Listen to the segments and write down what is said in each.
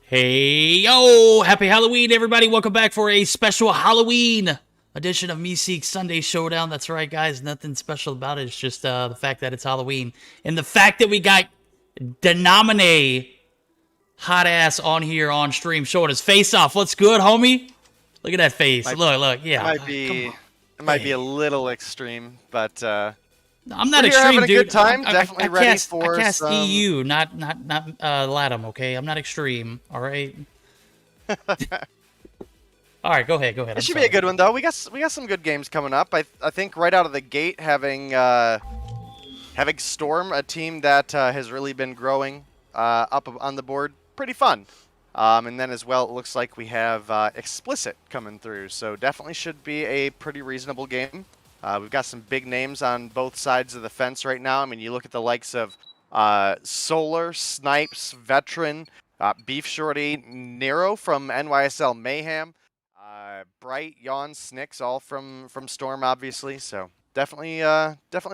Hey, yo! Happy Halloween, everybody. Welcome back for a special Halloween edition of Meseeks Sunday Showdown. That's right, guys. Nothing special about it. It's just the fact that it's Halloween. And the fact that we got Denominate hot ass on here on stream showing his face off. What's good, homie? Look at that face. Look. Yeah. It might be a little extreme, but I'm not we're extreme, having a dude. good time. Definitely ready for I cast some... EU, not Latam. Okay, I'm not extreme. All right. All right, go ahead. It should be a good one though. We got some good games coming up. I think right out of the gate, having Storm, a team that has really been growing up on the board, pretty fun. And then as well, it looks like we have Explicit coming through, so definitely should be a pretty reasonable game. We've got some big names on both sides of the fence right now. I mean, you look at the likes of Solar, Snipes, Veteran, Beef Shorty, Nero from NYSL Mayhem, Bright, Yawn, Snicks, all from Storm, obviously. So definitely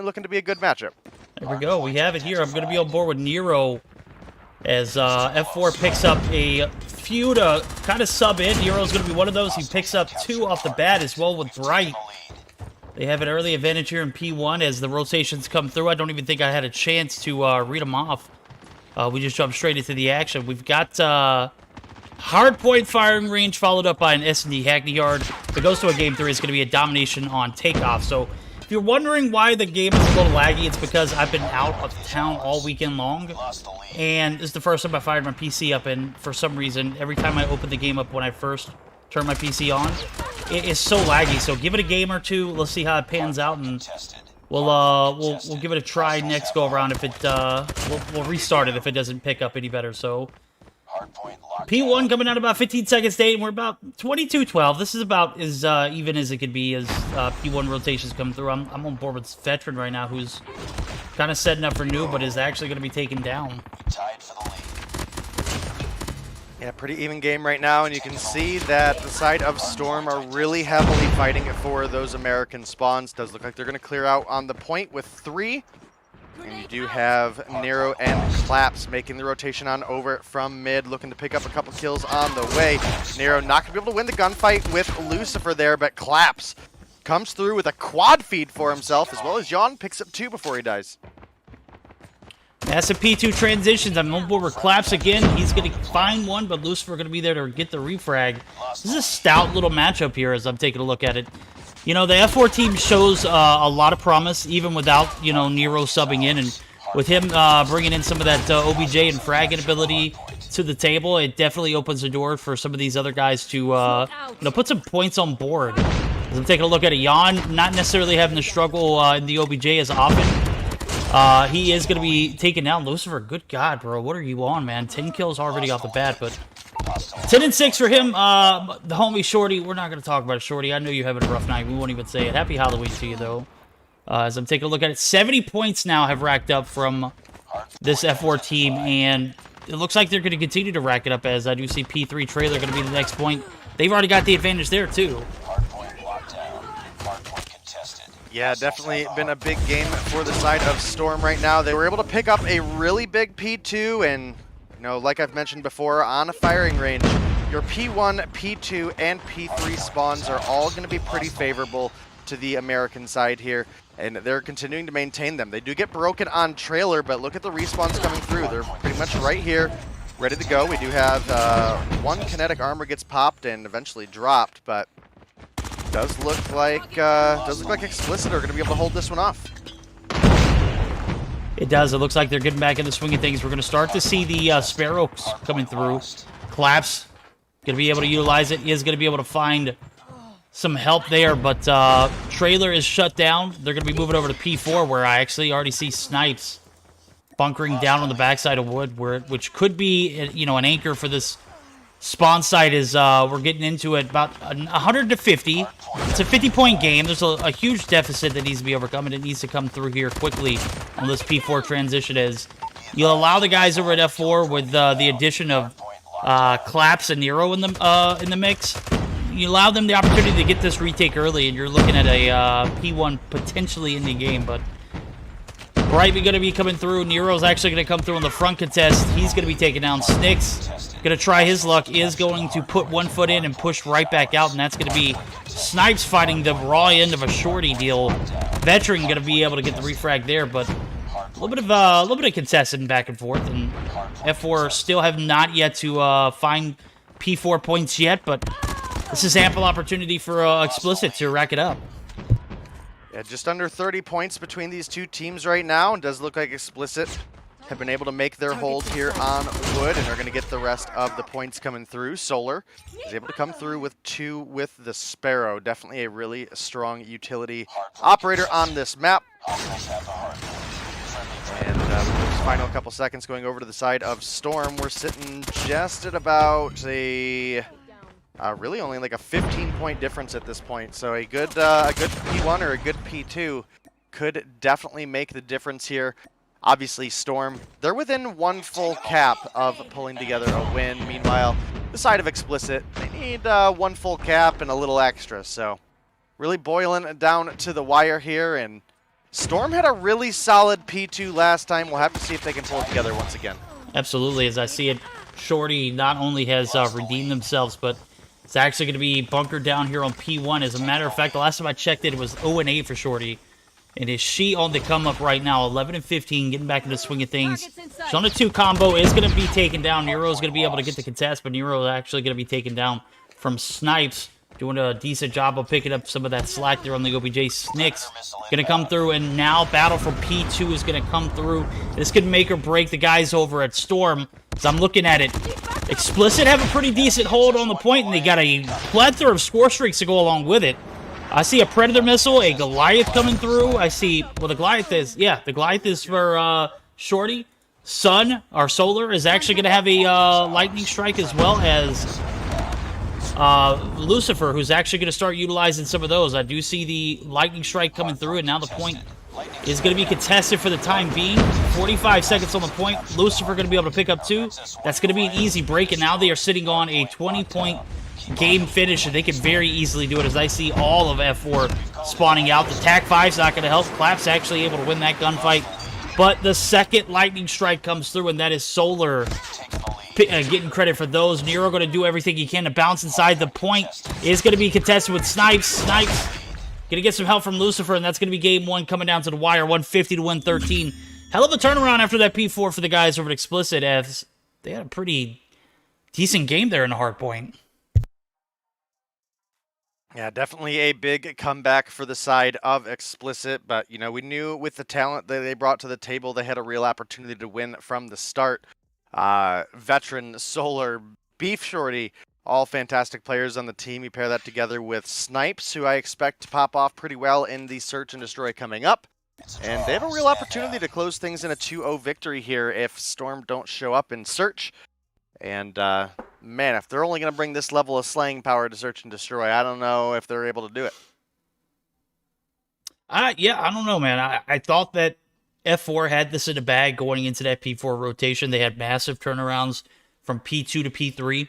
looking to be a good matchup. There we go. We have it here. I'm going to be on board with Nero as F4 picks up a few to kind of sub in. Nero's going to be one of those. He picks up 2 off the bat as well with Bright. They have an early advantage here in P1 as the rotations come through. I don't even think I had a chance to read them off. We just jumped straight into the action. We've got hardpoint firing range followed up by an S&D Hackney Yard. If it goes to a game 3, it's going to be a domination on takeoff. So if you're wondering why the game is a little laggy, it's because I've been out of town all weekend long. And this is the first time I fired my PC up, and for some reason, every time I open the game up when I first turn my PC on, it is so laggy. So give it a game or two. Let's see how it pans out, and we'll give it a try next go around. If it we'll restart it if it doesn't pick up any better. So P1 coming out about 15 seconds to 8, and we're about 22-12. This is about as even as it could be as P1 rotations come through. I'm on board with Veteran right now, who's kind of setting up for new, but is actually going to be taken down. Tied for the lead. Yeah, pretty even game right now, and you can see that the side of Storm are really heavily fighting for those American spawns. Does look like they're going to clear out on the point with 3. And you do have Nero and Claps making the rotation on over from mid, looking to pick up a couple kills on the way. Nero not going to be able to win the gunfight with Lucifer there, but Claps comes through with a quad feed for himself, as well as Yawn picks up 2 before he dies. Massive P2 transitions. I'm on board with Claps again. He's going to find one, but Lucifer going to be there to get the refrag. This is a stout little matchup here as I'm taking a look at it. You know, the F4 team shows a lot of promise, even without, you know, Nero subbing in. And with him bringing in some of that OBJ and fragging ability to the table, it definitely opens the door for some of these other guys to, you know, put some points on board. As I'm taking a look at it, Yawn not necessarily having to struggle in the OBJ as often. He is going to be taken down. Lucifer, good God, bro. What are you on, man? 10 kills already off the bat, but 10 and 6 for him. The homie Shorty, we're not going to talk about it, Shorty. I know you're having a rough night. We won't even say it. Happy Halloween to you, though. As I'm taking a look at it, 70 points now have racked up from this F4 team, and it looks like they're going to continue to rack it up, as I do see P3 Trailer going to be the next point. They've already got the advantage there, too. Yeah, definitely been a big game for the side of Storm right now. They were able to pick up a really big P2, and you know, like I've mentioned before, on a firing range, your P1, P2, and P3 spawns are all going to be pretty favorable to the American side here, and they're continuing to maintain them. They do get broken on trailer, but look at the respawns coming through. They're pretty much right here, ready to go. We do have one kinetic armor gets popped and eventually dropped, but does look like Explicit are going to be able to hold this one off. It does. It looks like they're getting back in the swing of things. We're going to start to see the Sparrows coming through. Claps going to be able to utilize it. He is going to be able to find some help there, but Trailer is shut down. They're going to be moving over to P4, where I actually already see Snipes bunkering down on the backside of Wood, which could be, you know, an anchor for this spawn site. Is we're getting into it about 100 to 50. It's a 50-point game. There's a huge deficit that needs to be overcome, and it needs to come through here quickly on this P4 transition. As you'll allow the guys over at F4 with the addition of Claps and Nero in the mix. You allow them the opportunity to get this retake early, and you're looking at a P1 potentially in the game. But Bright going to be coming through. Nero's actually going to come through on the front contest. He's going to be taking down Snicks. going to try his luck, is going to put one foot in and push right back out, and that's going to be Snipes fighting the raw end of a shorty deal. Veteran going to be able to get the refrag there, but a little bit of contesting back and forth, and F4 still have not yet to find P4 points yet, but this is ample opportunity for Explicit to rack it up. Yeah, just under 30 points between these two teams right now. It does look like Explicit have been able to make their hold here on wood, and are going to get the rest of the points coming through. Solar is able to come through with 2 with the Sparrow. Definitely a really strong utility operator on this map. And with those final couple seconds going over to the side of Storm, we're sitting just at about a really only like a 15-point difference at this point. So a good P1 or a good P2 could definitely make the difference here. Obviously, Storm, they're within 1 full cap of pulling together a win. Meanwhile, the side of Explicit, they need 1 full cap and a little extra. So really boiling down to the wire here, and Storm had a really solid P2 last time. We'll have to see if they can pull it together once again. Absolutely, as I see it, Shorty not only has redeemed themselves, but it's actually going to be bunkered down here on P1. As a matter of fact, the last time I checked it was 0-8 for Shorty. And is she on the come up right now? 11-15, getting back into the swing of things. She's on a 2 combo, is going to be taken down. Nero is going to be able to get the contest, but Nero is actually going to be taken down from Snipes. Doing a decent job of picking up some of that slack there on the OBJ. Snicks going to come through, and now battle for P2 is going to come through. This could make or break the guys over at Storm. As I'm looking at it, Explicit have a pretty decent hold on the point, and they got a plethora of score streaks to go along with it. I see a Predator missile, a Goliath coming through. I see, well, the Goliath is, yeah, the Goliath is for Shorty. Sun, or Solar, is actually going to have a lightning strike, as well as Lucifer, who's actually going to start utilizing some of those. I do see the lightning strike coming through, and now the point is going to be contested for the time being. 45 seconds on the point. Lucifer going to be able to pick up 2. That's going to be an easy break, and now they are sitting on a 20-point game finish, and they can very easily do it, as I see all of F4 spawning out. The TAC 5's not going to help. Clap's actually able to win that gunfight, but the second lightning strike comes through, and that is Solar getting credit for those. Nero going to do everything he can to bounce inside. The point is going to be contested with Snipes. Snipes going to get some help from Lucifer, and that's going to be game 1 coming down to the wire, 150 to 113. Hell of a turnaround after that P4 for the guys over at Explicit, as they had a pretty decent game there in the hard point. Yeah, definitely a big comeback for the side of Explicit, but, you know, we knew with the talent that they brought to the table, they had a real opportunity to win from the start. Veteran, Solar, Beef Shorty, all fantastic players on the team. You pair that together with Snipes, who I expect to pop off pretty well in the Search and Destroy coming up. And they have a real opportunity to close things in a 2-0 victory here if Storm don't show up in Search. And, man, if they're only going to bring this level of slaying power to Search and Destroy, I don't know if they're able to do it. Yeah, I don't know, man. I thought that F4 had this in the bag going into that P4 rotation. They had massive turnarounds from P2 to P3.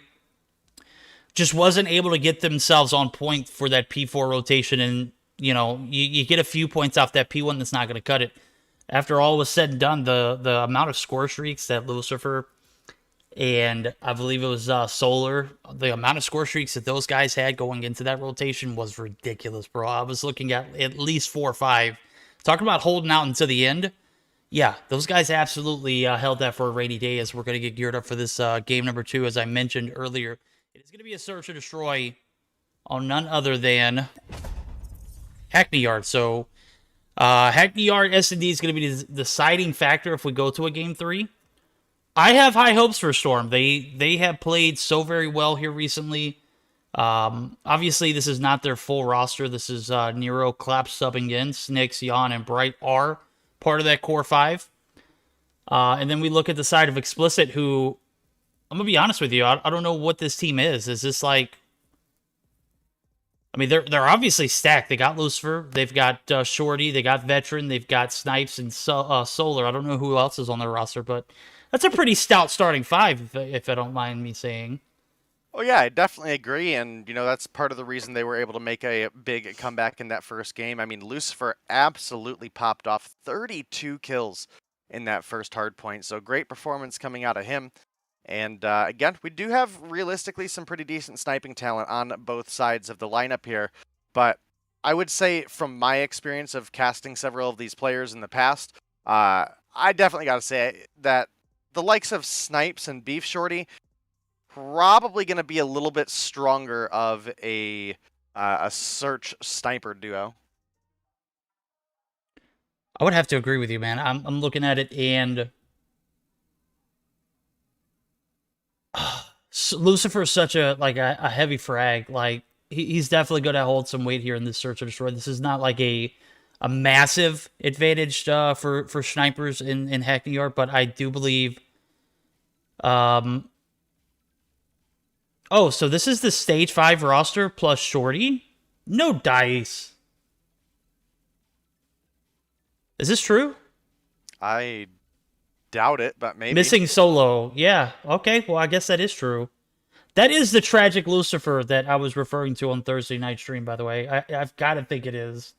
Just wasn't able to get themselves on point for that P4 rotation. And, you know, you get a few points off that P1 that's not going to cut it. After all was said and done, the amount of score streaks that Lucifer and I believe it was Solar, the amount of score streaks that those guys had going into that rotation was ridiculous, bro. I was looking at least 4 or 5. Talking about holding out until the end. Yeah, those guys absolutely held that for a rainy day, as we're going to get geared up for this game number 2, as I mentioned earlier. It is going to be a Search and Destroy on none other than Hackney Yard. So, Hackney Yard S&D is going to be the deciding factor if we go to a Game 3. I have high hopes for Storm. They have played so very well here recently. Obviously, this is not their full roster. This is Nero, Clap subbing in. Snicks, Jan, and Bright are part of that core 5. And then we look at the side of Explicit, who, I'm going to be honest with you, I don't know what this team is. Is this like... I mean, they're obviously stacked. They got Lucifer, they've got Shorty, they got Veteran, they've got Snipes and Solar. I don't know who else is on their roster, but that's a pretty stout starting 5, if I don't mind me saying. Oh, yeah, I definitely agree, and, you know, that's part of the reason they were able to make a big comeback in that first game. I mean, Lucifer absolutely popped off 32 kills in that first hard point, so great performance coming out of him. And again, we do have realistically some pretty decent sniping talent on both sides of the lineup here. But I would say from my experience of casting several of these players in the past, I definitely got to say that the likes of Snipes and Beef Shorty probably going to be a little bit stronger of a search sniper duo. I would have to agree with you, man. I'm looking at it, and Lucifer's such a heavy frag. Like he's definitely going to hold some weight here in this search and destroy. This is not like a massive advantage for snipers in Hackney York, but I do believe. Oh, so this is the stage 5 roster plus Shorty? No dice. Is this true? I doubt it, but maybe. Missing solo. Yeah. Okay. Well, I guess that is true. That is the tragic Lucifer that I was referring to on Thursday night stream, by the way. I've got to think it is.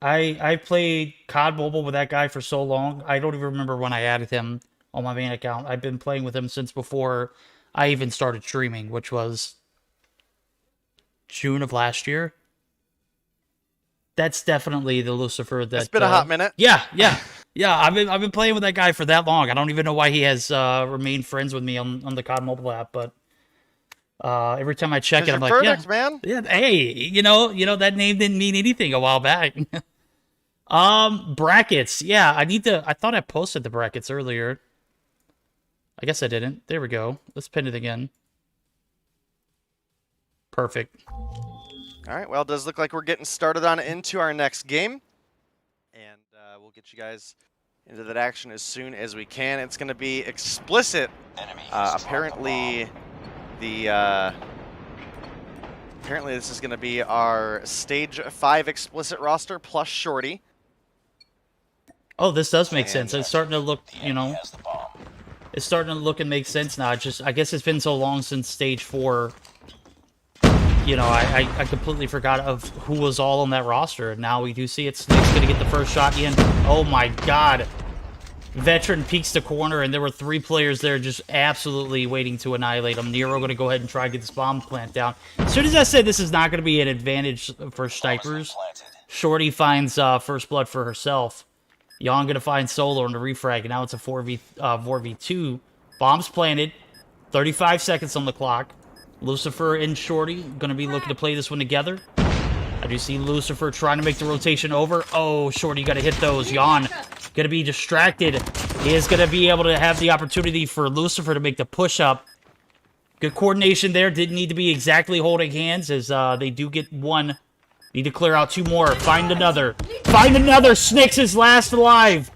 I played COD Mobile with that guy for so long. I don't even remember when I added him on my main account. I've been playing with him since before I even started streaming, which was June of last year. That's definitely the Lucifer that... It's been a hot minute. Yeah. I've been playing with that guy for that long. I don't even know why he has remained friends with me on the COD Mobile app, but every time I check it, I'm like, verdict, yeah, man. Yeah. Hey, you know that name didn't mean anything a while back. Brackets. Yeah, I thought I posted the brackets earlier. I guess I didn't. There we go. Let's pin it again. Perfect. All right, well, it does look like we're getting started on into our next game. And we'll get you guys into that action as soon as we can. It's going to be explicit. Apparently, apparently this is going to be our Stage 5 explicit roster plus Shorty. Oh, this does make sense. It's starting to look, it's starting to look and make sense now. I guess it's been so long since Stage 4. I completely forgot of who was all on that roster. Now we do see it. Snake's going to get the first shot in. Oh my god. Veteran peeks the corner, and there were 3 players there just absolutely waiting to annihilate him. Nero going to go ahead and try to get this bomb plant down. As soon as I said this is not going to be an advantage for snipers, Shorty finds first blood for herself. Yon going to find Solo in the refrag, and now it's a 4v2. Bombs planted. 35 seconds on the clock. Lucifer and Shorty going to be looking to play this one together. I do see Lucifer trying to make the rotation over. Oh, Shorty got to hit those. Yon going to be distracted. He is going to be able to have the opportunity for Lucifer to make the push-up. Good coordination there. Didn't need to be exactly holding hands as they do get one. Need to clear out 2 more. Find another. Find another. Snicks is last alive.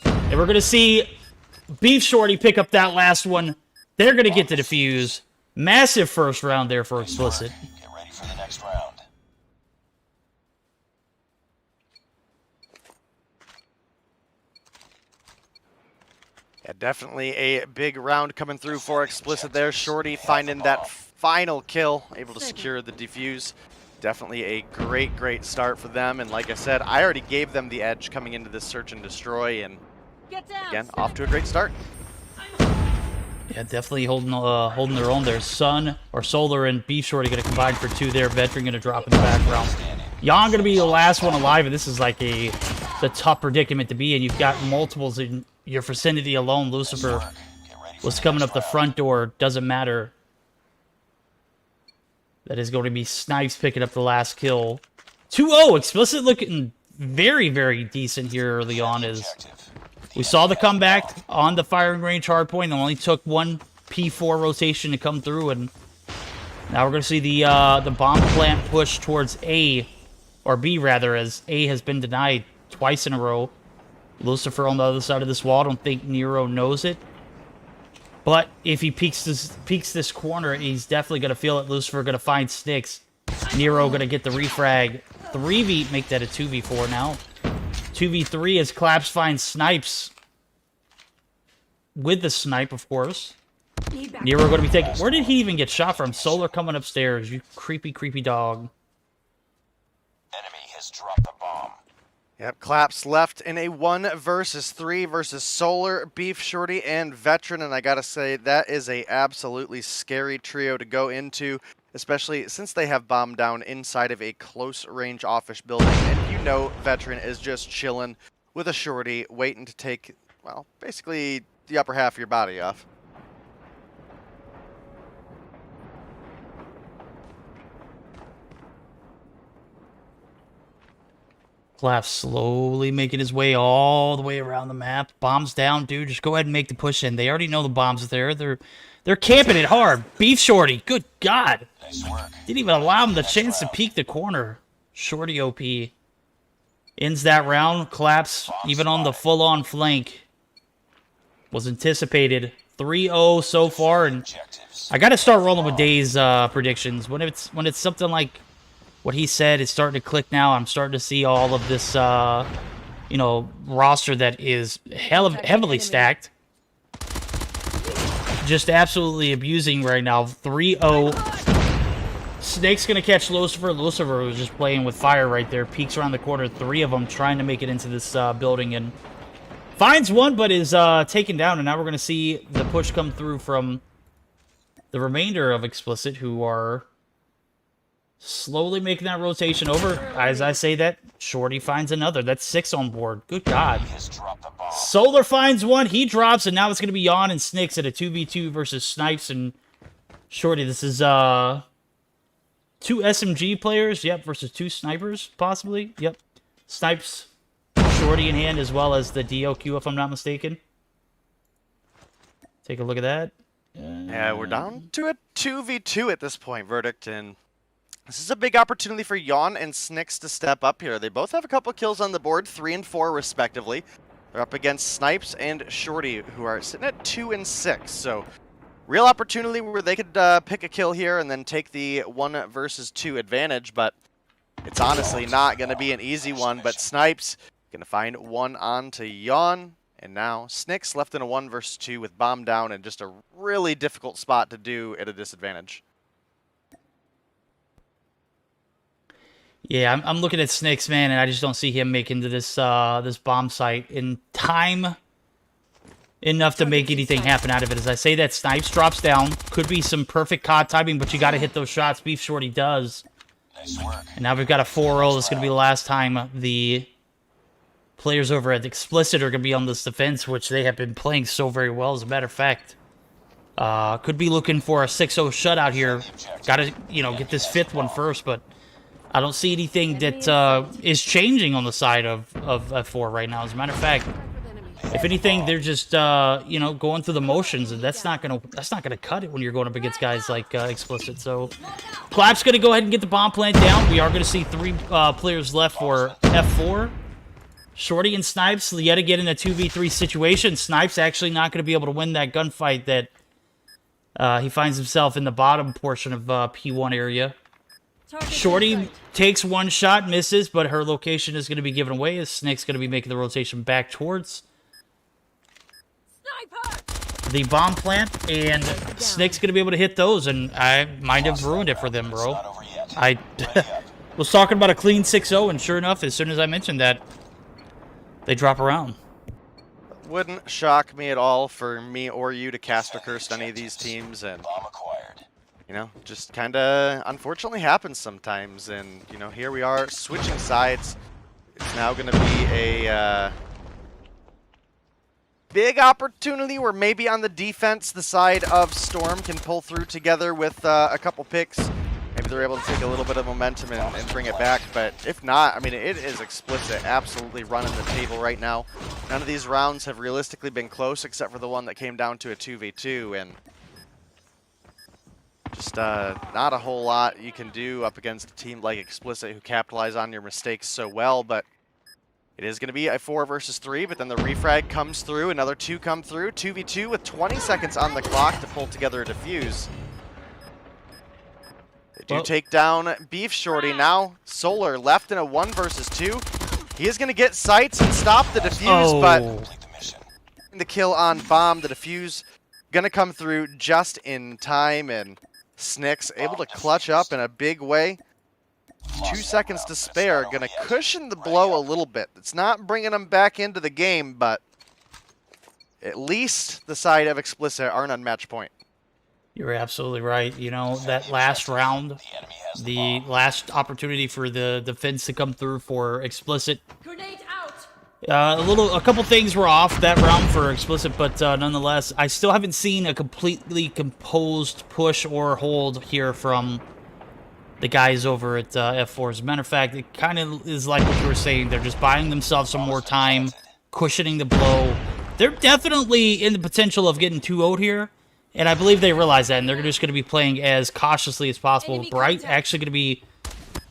And we're going to see Beef Shorty pick up that last one. They're going to get the defuse. Massive first round there for Explicit. Get ready for the next round. Yeah, definitely a big round coming through for Explicit there. Shorty finding that final kill, able to secure the defuse. Definitely a great start for them. And like I said, I already gave them the edge coming into this search and destroy. And again, off to a great start. Yeah, definitely holding their own there. Sun or Solar and Beef Shorty going to combine for 2 there. Veteran going to drop in the background. Yon going to be the last one alive, and this is like the tough predicament to be in. You've got multiples in your vicinity alone. Lucifer was coming up the front door. Doesn't matter. That is going to be Snipes picking up the last kill. 2-0. Explicit looking very decent here early on as we saw the comeback on the firing range hardpoint. It only took 1 P4 rotation to come through, and now we're going to see the bomb plant push towards A, or B rather, as A has been denied twice in a row. Lucifer on the other side of this wall. I don't think Nero knows it, but if he peeks this corner, he's definitely going to feel it. Lucifer going to find Sticks. Nero going to get the refrag. 3v, make that a 2v4 now. 2v3 as Claps finds Snipes. With the snipe, of course. Nero going to be taking... Where did he even get shot from? Solar coming upstairs. You creepy dog. Enemy has dropped the bomb. Yep, Claps left in a 1 versus 3 versus Solar, Beef Shorty, and Veteran, and I gotta say, that is a absolutely scary trio to go into, especially since they have Bomb Down inside of a close-range office building, and you know Veteran is just chilling with a Shorty, waiting to take, well, basically the upper half of your body off. Clap slowly making his way all the way around the map. Bombs down, dude. Just go ahead and make the push in. They already know the bombs are there. They're camping it hard. Beef Shorty, good God. Nice work. Didn't even allow him the chance to peek the corner. Shorty OP. Ends that round. Claps even on the full-on flank. Was anticipated. 3-0 so far, and I got to start rolling with Day's predictions. When it's something like what he said, it's starting to click now. I'm starting to see all of this, you know, roster that is heavily stacked. Just absolutely abusing right now. 3-0. Snake's going to catch Lucifer. Lucifer was just playing with fire right there. Peeks around the corner. 3 of them trying to make it into this building. And finds one, but is taken down. And now we're going to see the push come through from the remainder of Explicit, who are slowly making that rotation over. As I say that, Shorty finds another. That's 6 on board. Good God. Solar finds one. He drops, and now it's going to be Yawn and Snicks at a 2v2 versus Snipes and Shorty. This is 2 SMG players. Yep, versus 2 snipers, possibly. Yep. Snipes, Shorty in hand, as well as the DOQ, if I'm not mistaken. Take a look at that. Yeah, we're down to a 2v2 at this point, Verdict, and this is a big opportunity for Yawn and Snicks to step up here. They both have a couple kills on the board, 3 and 4 respectively. They're up against Snipes and Shorty, who are sitting at 2 and 6. So, real opportunity where they could pick a kill here and then take the 1 versus 2 advantage, but it's honestly not going to be an easy one. But Snipes going to find one onto Yawn, and now Snicks left in a 1 versus 2 with Bomb Down and just a really difficult spot to do at a disadvantage. Yeah, I'm looking at Snicks, man, and I just don't see him making to this this bomb site in time enough to make anything happen out of it. As I say that, Snipes drops down. Could be some perfect COD timing, but you got to hit those shots. Beef Shorty does. Nice work. And now we've got a 4-0. This is going to be the last time the players over at Explicit are going to be on this defense, which they have been playing so very well, as a matter of fact. Could be looking for a 6-0 shutout here. Got to, you know, get this 5th one first, but I don't see anything that is changing on the side of F4 right now. As a matter of fact, if anything, they're just you know, going through the motions, and that's not gonna cut it when you're going up against guys like Explicit. So, Clap's gonna go ahead and get the bomb plant down. We are gonna see 3 players left for F4. Shorty and Snipes yet again in a 2v3 situation. Snipes actually not gonna be able to win that gunfight. That he finds himself in the bottom portion of P1 area. Shorty takes 1 shot, misses, but her location is going to be given away as Snake's going to be making the rotation back towards the bomb plant, and Snake's going to be able to hit those, and I might have ruined it for them, bro. I was talking about a clean 6-0, and sure enough, as soon as I mentioned that, they drop around. Wouldn't shock me at all for me or you to cast a curse to any of these teams, and you know, just kind of unfortunately happens sometimes. And you know, here we are switching sides. It's now going to be a big opportunity where maybe on the defense, the side of Storm can pull through together with a couple picks. Maybe they're able to take a little bit of momentum and bring it back. But if not, I mean, it is Explicit absolutely running the table right now. None of these rounds have realistically been close except for the one that came down to a 2v2. And just not a whole lot you can do up against a team like Explicit who capitalize on your mistakes so well. But it is going to be a 4 versus 3, but then the refrag comes through, another 2 come through, 2v2 with 20 seconds on the clock to pull together a defuse. They do take down Beef Shorty. Now Solar left in a 1 versus 2. He is going to get sights and stop the defuse, but the kill on Bomb, the defuse going to come through just in time, and Snicks able to clutch up in a big way. 2 seconds to spare. Going to cushion the blow a little bit. It's not bringing them back into the game, but at least the side of Explicit aren't on match point. You're absolutely right. You know, that last round, the last opportunity for the defense to come through for Explicit. Grenade out. A couple things were off that round for Explicit, but nonetheless, I still haven't seen a completely composed push or hold here from the guys over at F4. As a matter of fact, it kind of is like what you were saying. They're just buying themselves some more time, cushioning the blow. They're definitely in the potential of getting 2-0 here, and I believe they realize that, and they're just going to be playing as cautiously as possible. Bright actually going to be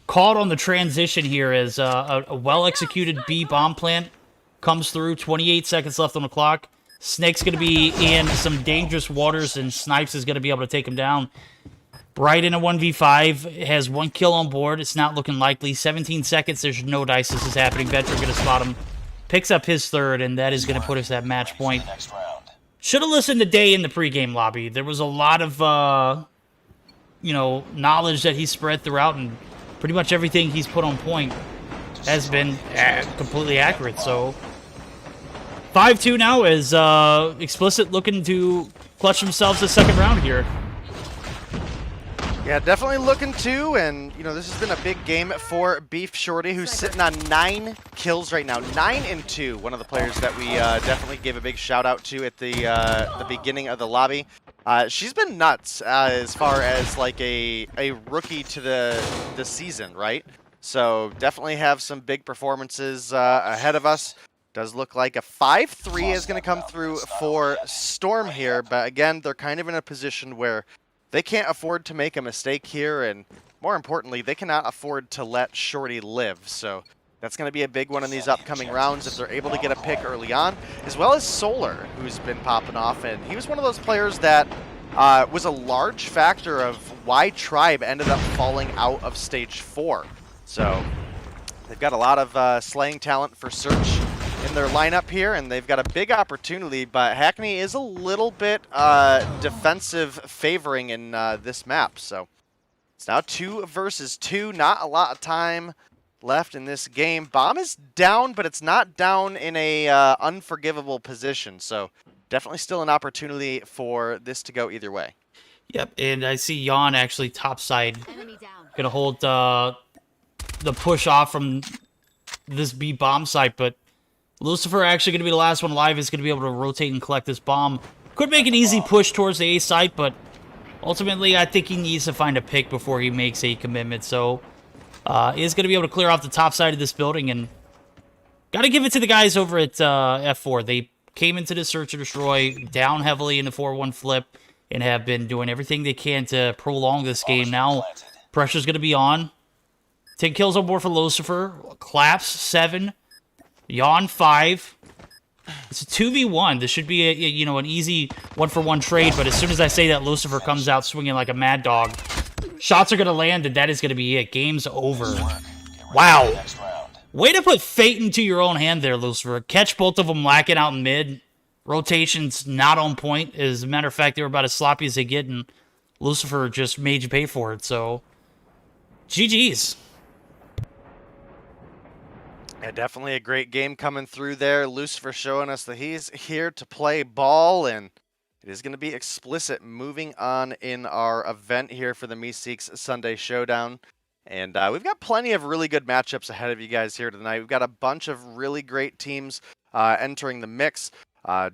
caught on the transition here as a well-executed B bomb plant comes through. 28 seconds left on the clock. Snake's going to be in some dangerous waters, and Snipes is going to be able to take him down. Bright in a 1v5, has 1 kill on board. It's not looking likely. 17 seconds, there's no dice. This is happening. Veteran going to spot him. Picks up his third, and that is going to put us at match point. Should have listened to Day in the pregame lobby. There was a lot of, you know, knowledge that he spread throughout, and pretty much everything he's put on point has been completely accurate. So 5-2 now as Explicit looking to clutch themselves the second round here. Yeah, definitely looking to, and you know, this has been a big game for Beef Shorty, who's sitting on 9 kills right now, 9 and 2. One of the players that we definitely gave a big shout out to at the beginning of the lobby. She's been nuts as far as like a rookie to the season, right? So definitely have some big performances ahead of us. Does look like a 5-3 is going to come through for Storm here, but again, they're kind of in a position where they can't afford to make a mistake here, and more importantly, they cannot afford to let Shorty live. So that's going to be a big one in these upcoming rounds if they're able to get a pick early on, as well as Solar, who's been popping off. And he was one of those players that was a large factor of why Tribe ended up falling out of Stage 4. So they've got a lot of slaying talent for Search in their lineup here, and they've got a big opportunity, but Hackney is a little bit defensive favoring in this map. So it's now 2 versus 2, not a lot of time left in this game. Bomb is down, but it's not down in a unforgivable position, so definitely still an opportunity for this to go either way. Yep, and I see Yon actually topside. Gonna hold the push off from this B bomb site, but Lucifer actually going to be the last one alive. Is going to be able to rotate and collect this bomb. Could make an easy push towards the A site, but ultimately I think he needs to find a pick before he makes a commitment. So is going to be able to clear off the top side of this building, and got to give it to the guys over at F4. They came into the search and destroy down heavily in the 4-1 flip and have been doing everything they can to prolong this game. Now pressure's going to be on. 10 kills on board for Lucifer. Claps 7. Yawn 5. It's a 2v1. This should be a an easy 1-for-1 trade, but as soon as I say that, Lucifer comes out swinging like a mad dog. Shots are going to land, and that is going to be it. Game's over. Wow. Way to put fate into your own hand there, Lucifer. Catch both of them lacking out in mid. Rotation's not on point. As a matter of fact, they were about as sloppy as they get, and Lucifer just made you pay for it. So, GG's. Yeah, definitely a great game coming through there. Lucifer showing us that he's here to play ball, and it is going to be Explicit moving on in our event here for the Meseeks Sunday Showdown. And we've got plenty of really good matchups ahead of you guys here tonight. We've got a bunch of really great teams entering the mix.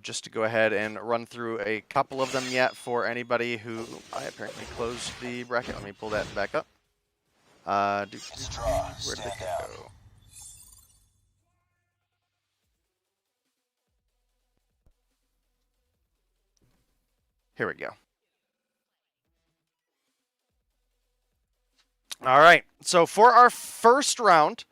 Just to go ahead and run through a couple of them yet for anybody who... I apparently closed the bracket. Let me pull that back up. Where did they go? Here we go. All right, so for our first round,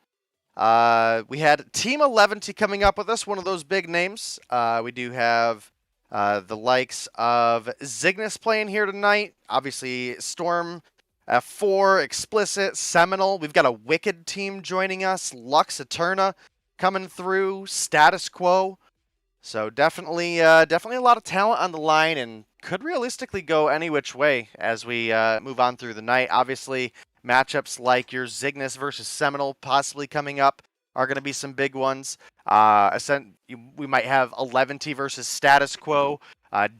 we had Team 11 coming up with us, one of those big names. We do have the likes of Zygnus playing here tonight. Obviously, Storm, F4, Explicit, Seminole. We've got a Wicked team joining us. Lux Eterna coming through. Status Quo. So definitely a lot of talent on the line, and could realistically go any which way as we move on through the night. Obviously, matchups like your Cygnus versus Seminole possibly coming up are going to be some big ones. We might have 11T versus Status Quo,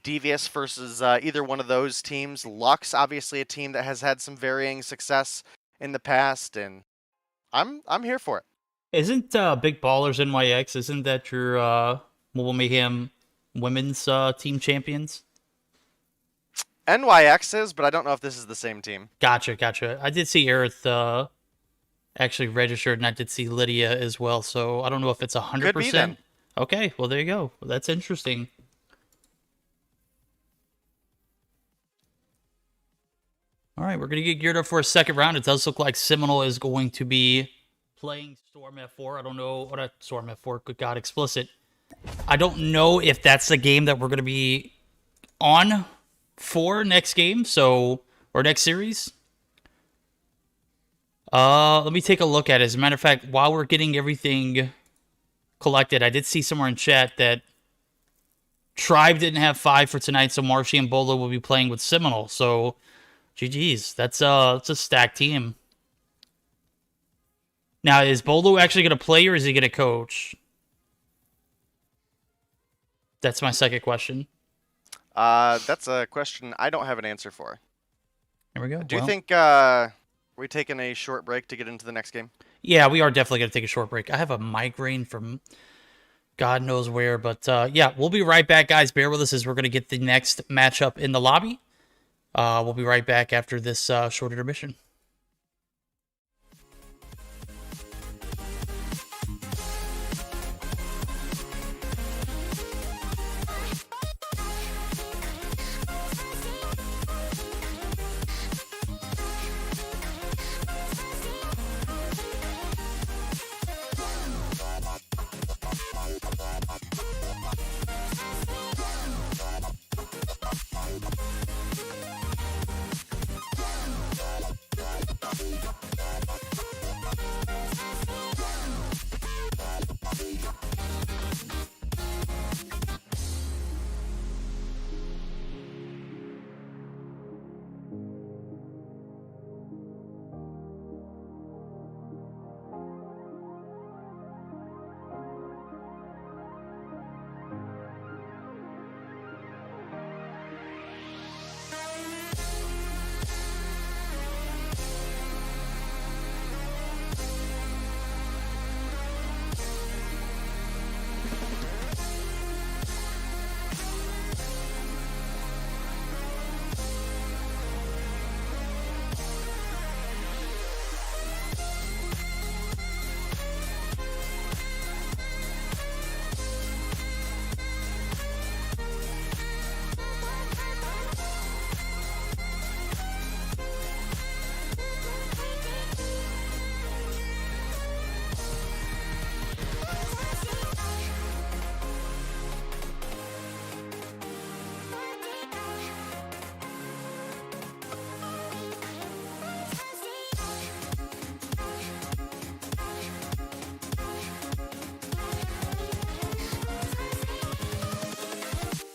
Devious versus either one of those teams. Lux, obviously a team that has had some varying success in the past, and I'm here for it. Isn't Big Ballers NYX, isn't that your Mobile Mayhem women's team champions? NYX is, but I don't know if this is the same team. Gotcha. I did see Aerith actually registered, and I did see Lydia as well, so I don't know if it's 100%. Could be then. Okay, well, there you go. Well, that's interesting. All right, we're going to get geared up for a second round. It does look like Seminole is going to be playing Storm F4. I don't know what Storm F4. Good God, explicit. I don't know if that's the game that we're going to be on for next game, or next series. Let me take a look at it. As a matter of fact, while we're getting everything collected, I did see somewhere in chat that Tribe didn't have 5 for tonight, so Marshy and Bolo will be playing with Seminole. So, GG's. That's a stacked team. Now, is Bolo actually going to play, or is he going to coach? That's my second question. That's a question I don't have an answer for. There we go. Do you think are we taking a short break to get into the next game? Yeah, we are definitely going to take a short break. I have a migraine from God knows where, but yeah, we'll be right back, guys. Bear with us as we're going to get the next matchup in the lobby. We'll be right back after this short intermission.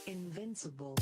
Invincible.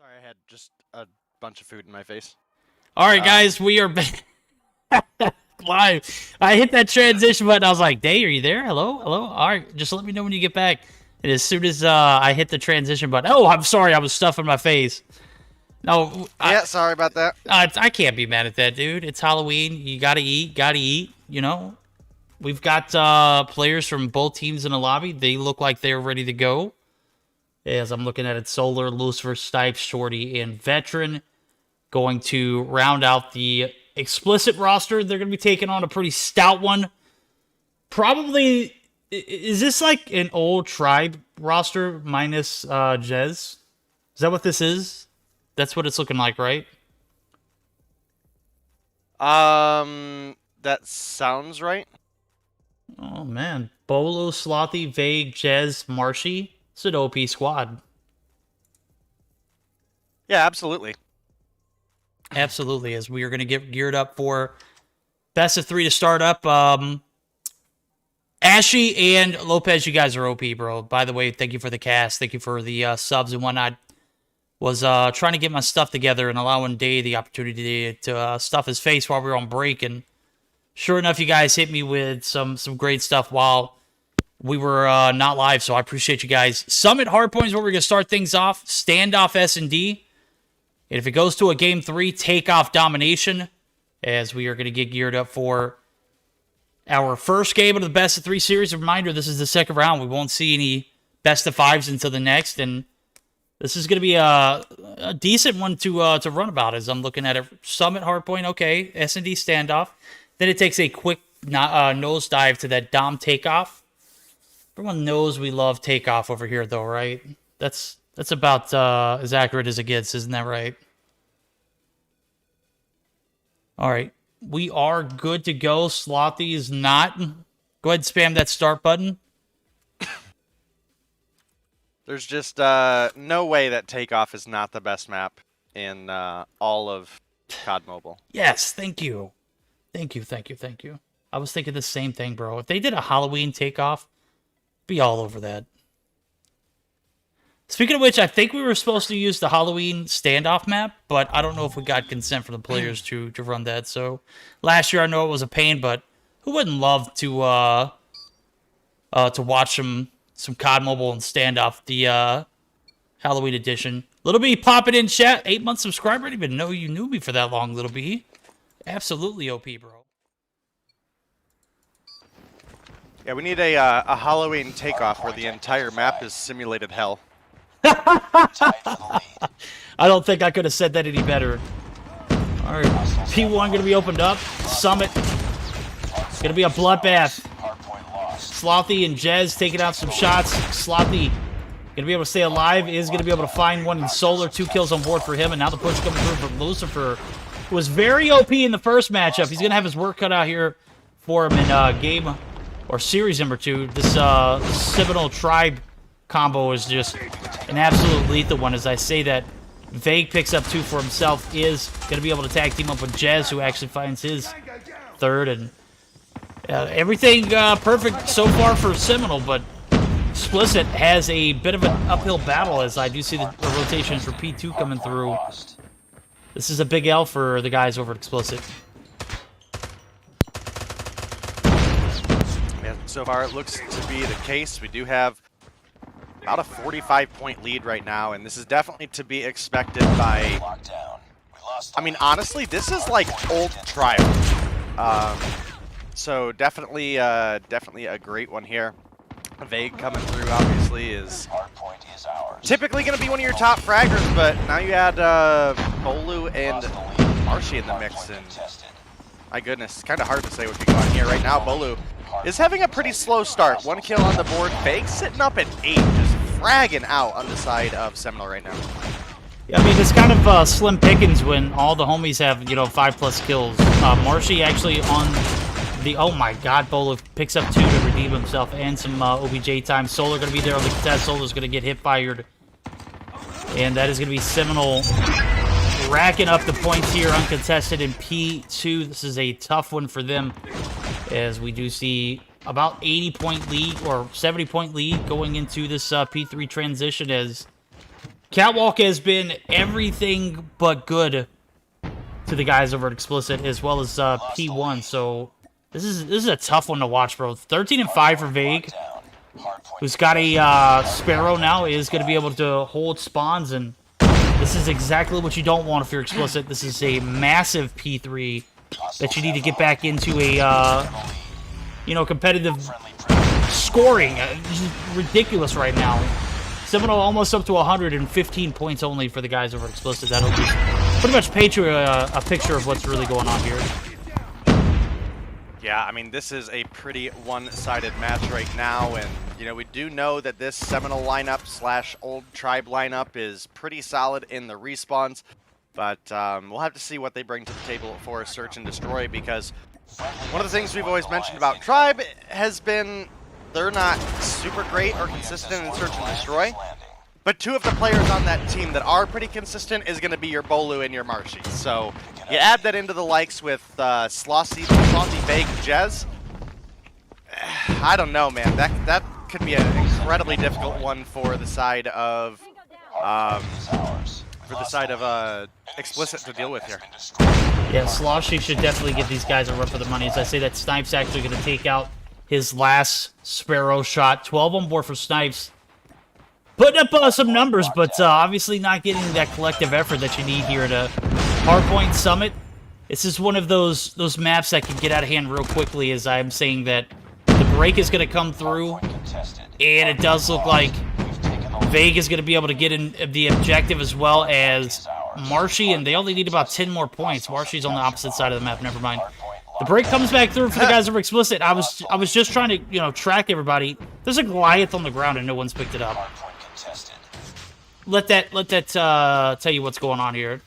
Sorry, I had just a bunch of food in my face. All right, guys, we are back live. I hit that transition button. I was like, Day, are you there? Hello? Hello? All right, just let me know when you get back. And as soon as I hit the transition button, oh, I'm sorry, I was stuffing my face. No, Yeah, sorry about that. I can't be mad at that, dude. It's Halloween. You gotta eat, you know? We've got players from both teams in the lobby. They look like they're ready to go. As I'm looking at it, Solar, Lucifer, Stipes, Shorty, and Veteran going to round out the explicit roster. They're going to be taking on a pretty stout one. Probably, is this like an old tribe roster minus Jez? Is that what this is? That's what it's looking like, right? That sounds right. Oh, man. Bolo, Slothy, Vague, Jez, Marshy. It's an OP squad. Yeah, absolutely. Absolutely, as we are going to get geared up for best of 3 to start up. Ashy and Lopez, you guys are OP, bro. By the way, thank you for the cast. Thank you for the subs and whatnot. Was trying to get my stuff together and allowing Day the opportunity to stuff his face while we were on break. And sure enough, you guys hit me with some great stuff while we were not live, so I appreciate you guys. Summit Hardpoint is where we're going to start things off. Standoff S&D. And if it goes to a Game 3, Takeoff Domination, as we are going to get geared up for our first game of the Best of 3 series. A reminder, this is the second round. We won't see any Best of 5s until the next, and this is going to be a decent one to run about as I'm looking at it. Summit Hardpoint, okay. S&D Standoff. Then it takes a quick nosedive to that Dom Takeoff. Everyone knows we love Takeoff over here, though, right? That's about as accurate as it gets, isn't that right? All right. We are good to go. Slothy is not. Go ahead and spam that start button. There's just no way that Takeoff is not the best map. in all of COD Mobile. Yes, thank you. Thank you, thank you, thank you. I was thinking the same thing, bro. If they did a Halloween takeoff, be all over that. Speaking of which, I think we were supposed to use the Halloween standoff map, but I don't know if we got consent from the players to run that. So last year I know it was a pain, but who wouldn't love to watch some COD Mobile and standoff the Halloween edition. Little B popping in chat, 8-month subscriber. I didn't even know you knew me for that long, Little B. Absolutely OP, bro. Yeah, we need a Halloween takeoff where the entire map is simulated hell. I don't think I could have said that any better. All right, P1 going to be opened up. Summit. It's going to be a bloodbath. Slothy and Jez taking out some shots. Slothy going to be able to stay alive. Is going to be able to find one in Solar. 2 kills on board for him. And now the push coming through from Lucifer, who was very OP in the first matchup. He's going to have his work cut out here for him in game or series number 2. This Seminole Tribe combo is just an absolute lethal one. As I say that, Vague picks up 2 for himself. Is going to be able to tag team up with Jez, who actually finds his 3rd. And everything perfect so far for Seminole, but Explicit has a bit of an uphill battle, as I do see the rotations for P2 coming through. This is a big L for the guys over at Explicit. Yeah, so far it looks to be the case. We do have about a 45-point lead right now, and this is definitely to be expected by... I mean, honestly, this is like old Trial. So definitely a great one here. Vague coming through, obviously, is typically going to be one of your top fraggers, but now you add Bolu and Marshy in the mix, and my goodness, it's kind of hard to say what could go on here. Right now, Bolu is having a pretty slow start. 1 kill on the board. Vague sitting up at 8, just fragging out on the side of Seminole right now. Yeah, I mean, it's kind of slim pickings when all the homies have, 5+ kills. Marshy actually on the... Oh my god, Bolu picks up 2 to redeem himself and some OBJ time. Solar going to be there on the contest. Solar's going to get hit fired. And that is going to be Seminole racking up the points here, uncontested in P2. This is a tough one for them, as we do see about 80-point lead or 70-point lead going into this P3 transition, as Catwalk has been everything but good to the guys over at Explicit, as well as P1. So this is a tough one to watch, bro. 13-5 for Vague, who's got a Sparrow now, is going to be able to hold spawns, and this is exactly what you don't want if you're Explicit. This is a massive P3 that you need to get back into a, competitive scoring. It's ridiculous right now. Seminole almost up to 115 points only for the guys over at Explicit. That'll just pretty much paint you a picture of what's really going on here. Yeah, I mean, this is a pretty one-sided match right now, and, we do know that this Seminole lineup / Old Tribe lineup is pretty solid in the respawns, but we'll have to see what they bring to the table for Search and Destroy, because one of the things we've always mentioned about Tribe has been they're not super great or consistent in Search and Destroy, but 2 of the players on that team that are pretty consistent is going to be your Bolu and your Marshy. So you add that into the likes with Slothy, Vague, and Jez. I don't know, man. That could be an incredibly difficult one for the side of Explicit to deal with here. Yeah, Sloshy should definitely give these guys a run for the money. As I say, that Snipes actually going to take out his last Sparrow shot. 12 on board for Snipes. Putting up some numbers, but obviously not getting that collective effort that you need here at a Hardpoint Summit. This is one of those maps that can get out of hand real quickly, as I'm saying that the break is going to come through, and it does look like Vague is going to be able to get in the objective, as well as Marshy, and they only need about 10 more points. Marshy's on the opposite side of the map, never mind. The break comes back through for the guys over Explicit. I was just trying to, track everybody. There's a Goliath on the ground and no one's picked it up. Let that tell you what's going on here.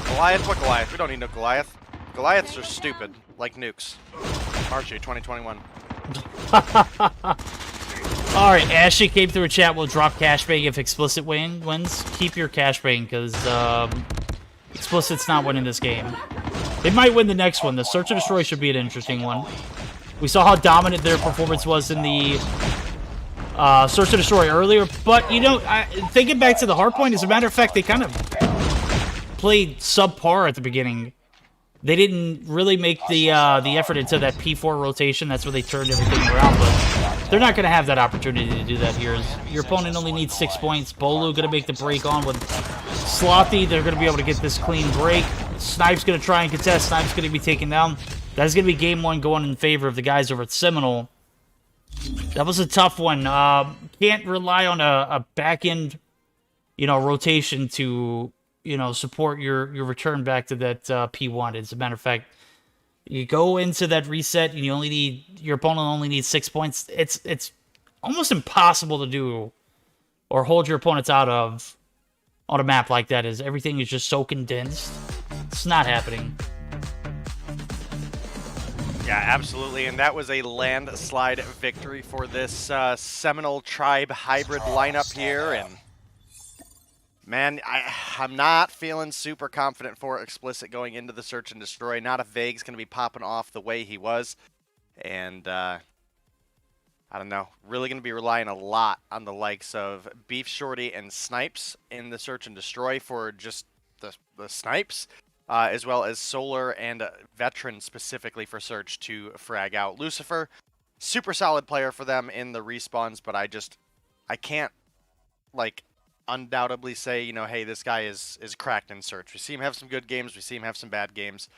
Goliath? What Goliath? We don't need no Goliath. Goliaths are stupid, like nukes. Marshy, 2021. All right, Ashley came through a chat. We'll drop cash bang if Explicit wins. Keep your cash bang because Explicit's not winning this game. They might win the next one. The Search and Destroy should be an interesting one. We saw how dominant their performance was in the Search and Destroy earlier, but you know, thinking back to the hardpoint, as a matter of fact, they kind of played subpar at the beginning. They didn't really make the effort into that P4 rotation. That's where they turned everything around, but they're not going to have that opportunity to do that here. Your opponent only needs 6 points. Bolu going to make the break on with Slothy. They're going to be able to get this clean break. Snipe's going to try and contest. Snipe's going to be taken down. That's going to be game one going in favor of the guys over at Seminole. That was a tough one. Can't rely on a back-end, you know, rotation to, you know, support your return back to that P1. As a matter of fact, you go into that reset and your opponent only needs 6 points. It's almost impossible to do or hold your opponents out of on a map like that, as everything is just so condensed. It's not happening. Yeah, absolutely, and that was a landslide victory for this Seminole Tribe hybrid lineup here, and man, I'm not feeling super confident for Explicit going into the Search and Destroy. Not if Vague's going to be popping off the way he was, and I don't know, really going to be relying a lot on the likes of Beef Shorty and Snipes in the Search and Destroy for just the Snipes. As well as Solar and Veteran specifically for Search to frag out. Lucifer, super solid player for them in the respawns, but I can't, like, undoubtedly say, you know, hey, this guy is cracked in Search. We see him have some good games, we see him have some bad games,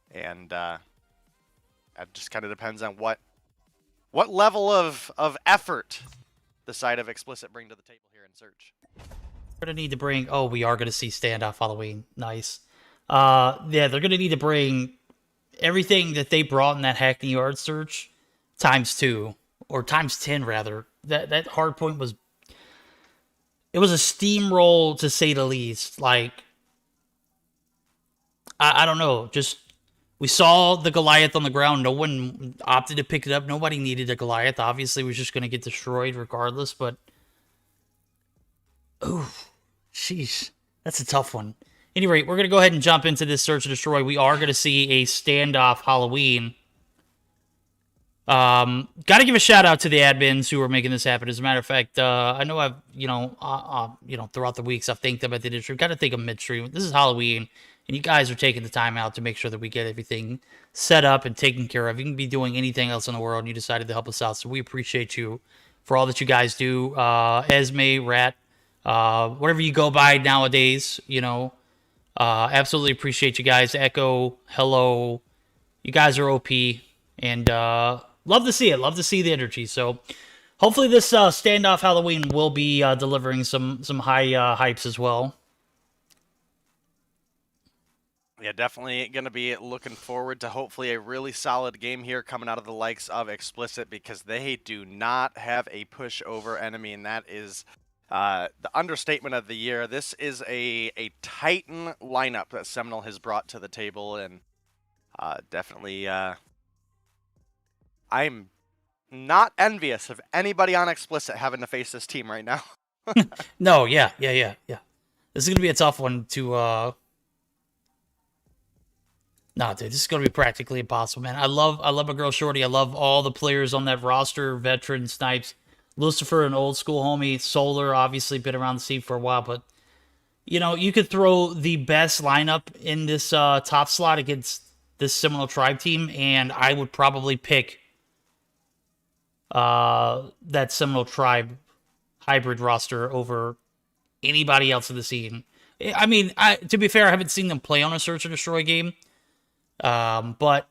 and that just kind of depends on what level of effort the side of Explicit bring to the table here in Search. We're going to need to bring... Oh, we are going to see Standoff Halloween. Nice. Yeah, they're going to need to bring everything that they brought in that Hackney Yard search times 2, or times 10 rather. That hard point was, it was a steamroll to say the least. Like, I don't know, just, we saw the Goliath on the ground. No one opted to pick it up. Nobody needed a Goliath. Obviously, it was just going to get destroyed regardless, but, oh, sheesh, that's a tough one. Anyway, we're going to go ahead and jump into this Search and Destroy. We are going to see a Standoff Halloween. Got to give a shout out to the admins who are making this happen. As a matter of fact, I know I've, throughout the weeks, I've thanked them at the industry. Got to thank them midstream. This is Halloween, and you guys are taking the time out to make sure that we get everything set up and taken care of. You can be doing anything else in the world, and you decided to help us out. So we appreciate you for all that you guys do. Esme, Rat, whatever you go by nowadays, you know. Absolutely appreciate you guys. Echo, hello. You guys are OP. And love to see it. Love to see the energy. So hopefully this Standoff Halloween will be delivering some high hypes as well. Yeah, definitely going to be looking forward to hopefully a really solid game here coming out of the likes of Explicit, because they do not have a pushover enemy, and that is... the understatement of the year. This is a Titan lineup that Seminole has brought to the table, and definitely I'm not envious of anybody on Explicit having to face this team right now. No, yeah. This is going to be a tough one to... Nah, dude, this is going to be practically impossible, man. I love my girl Shorty. I love all the players on that roster, Veteran, Snipes, Lucifer, an old school homie. Solar, obviously been around the scene for a while, but you know, you could throw the best lineup in this top slot against this Seminole Tribe team, and I would probably pick that Seminole Tribe hybrid roster over anybody else in the scene. I mean, to be fair, I haven't seen them play on a Search and Destroy game, but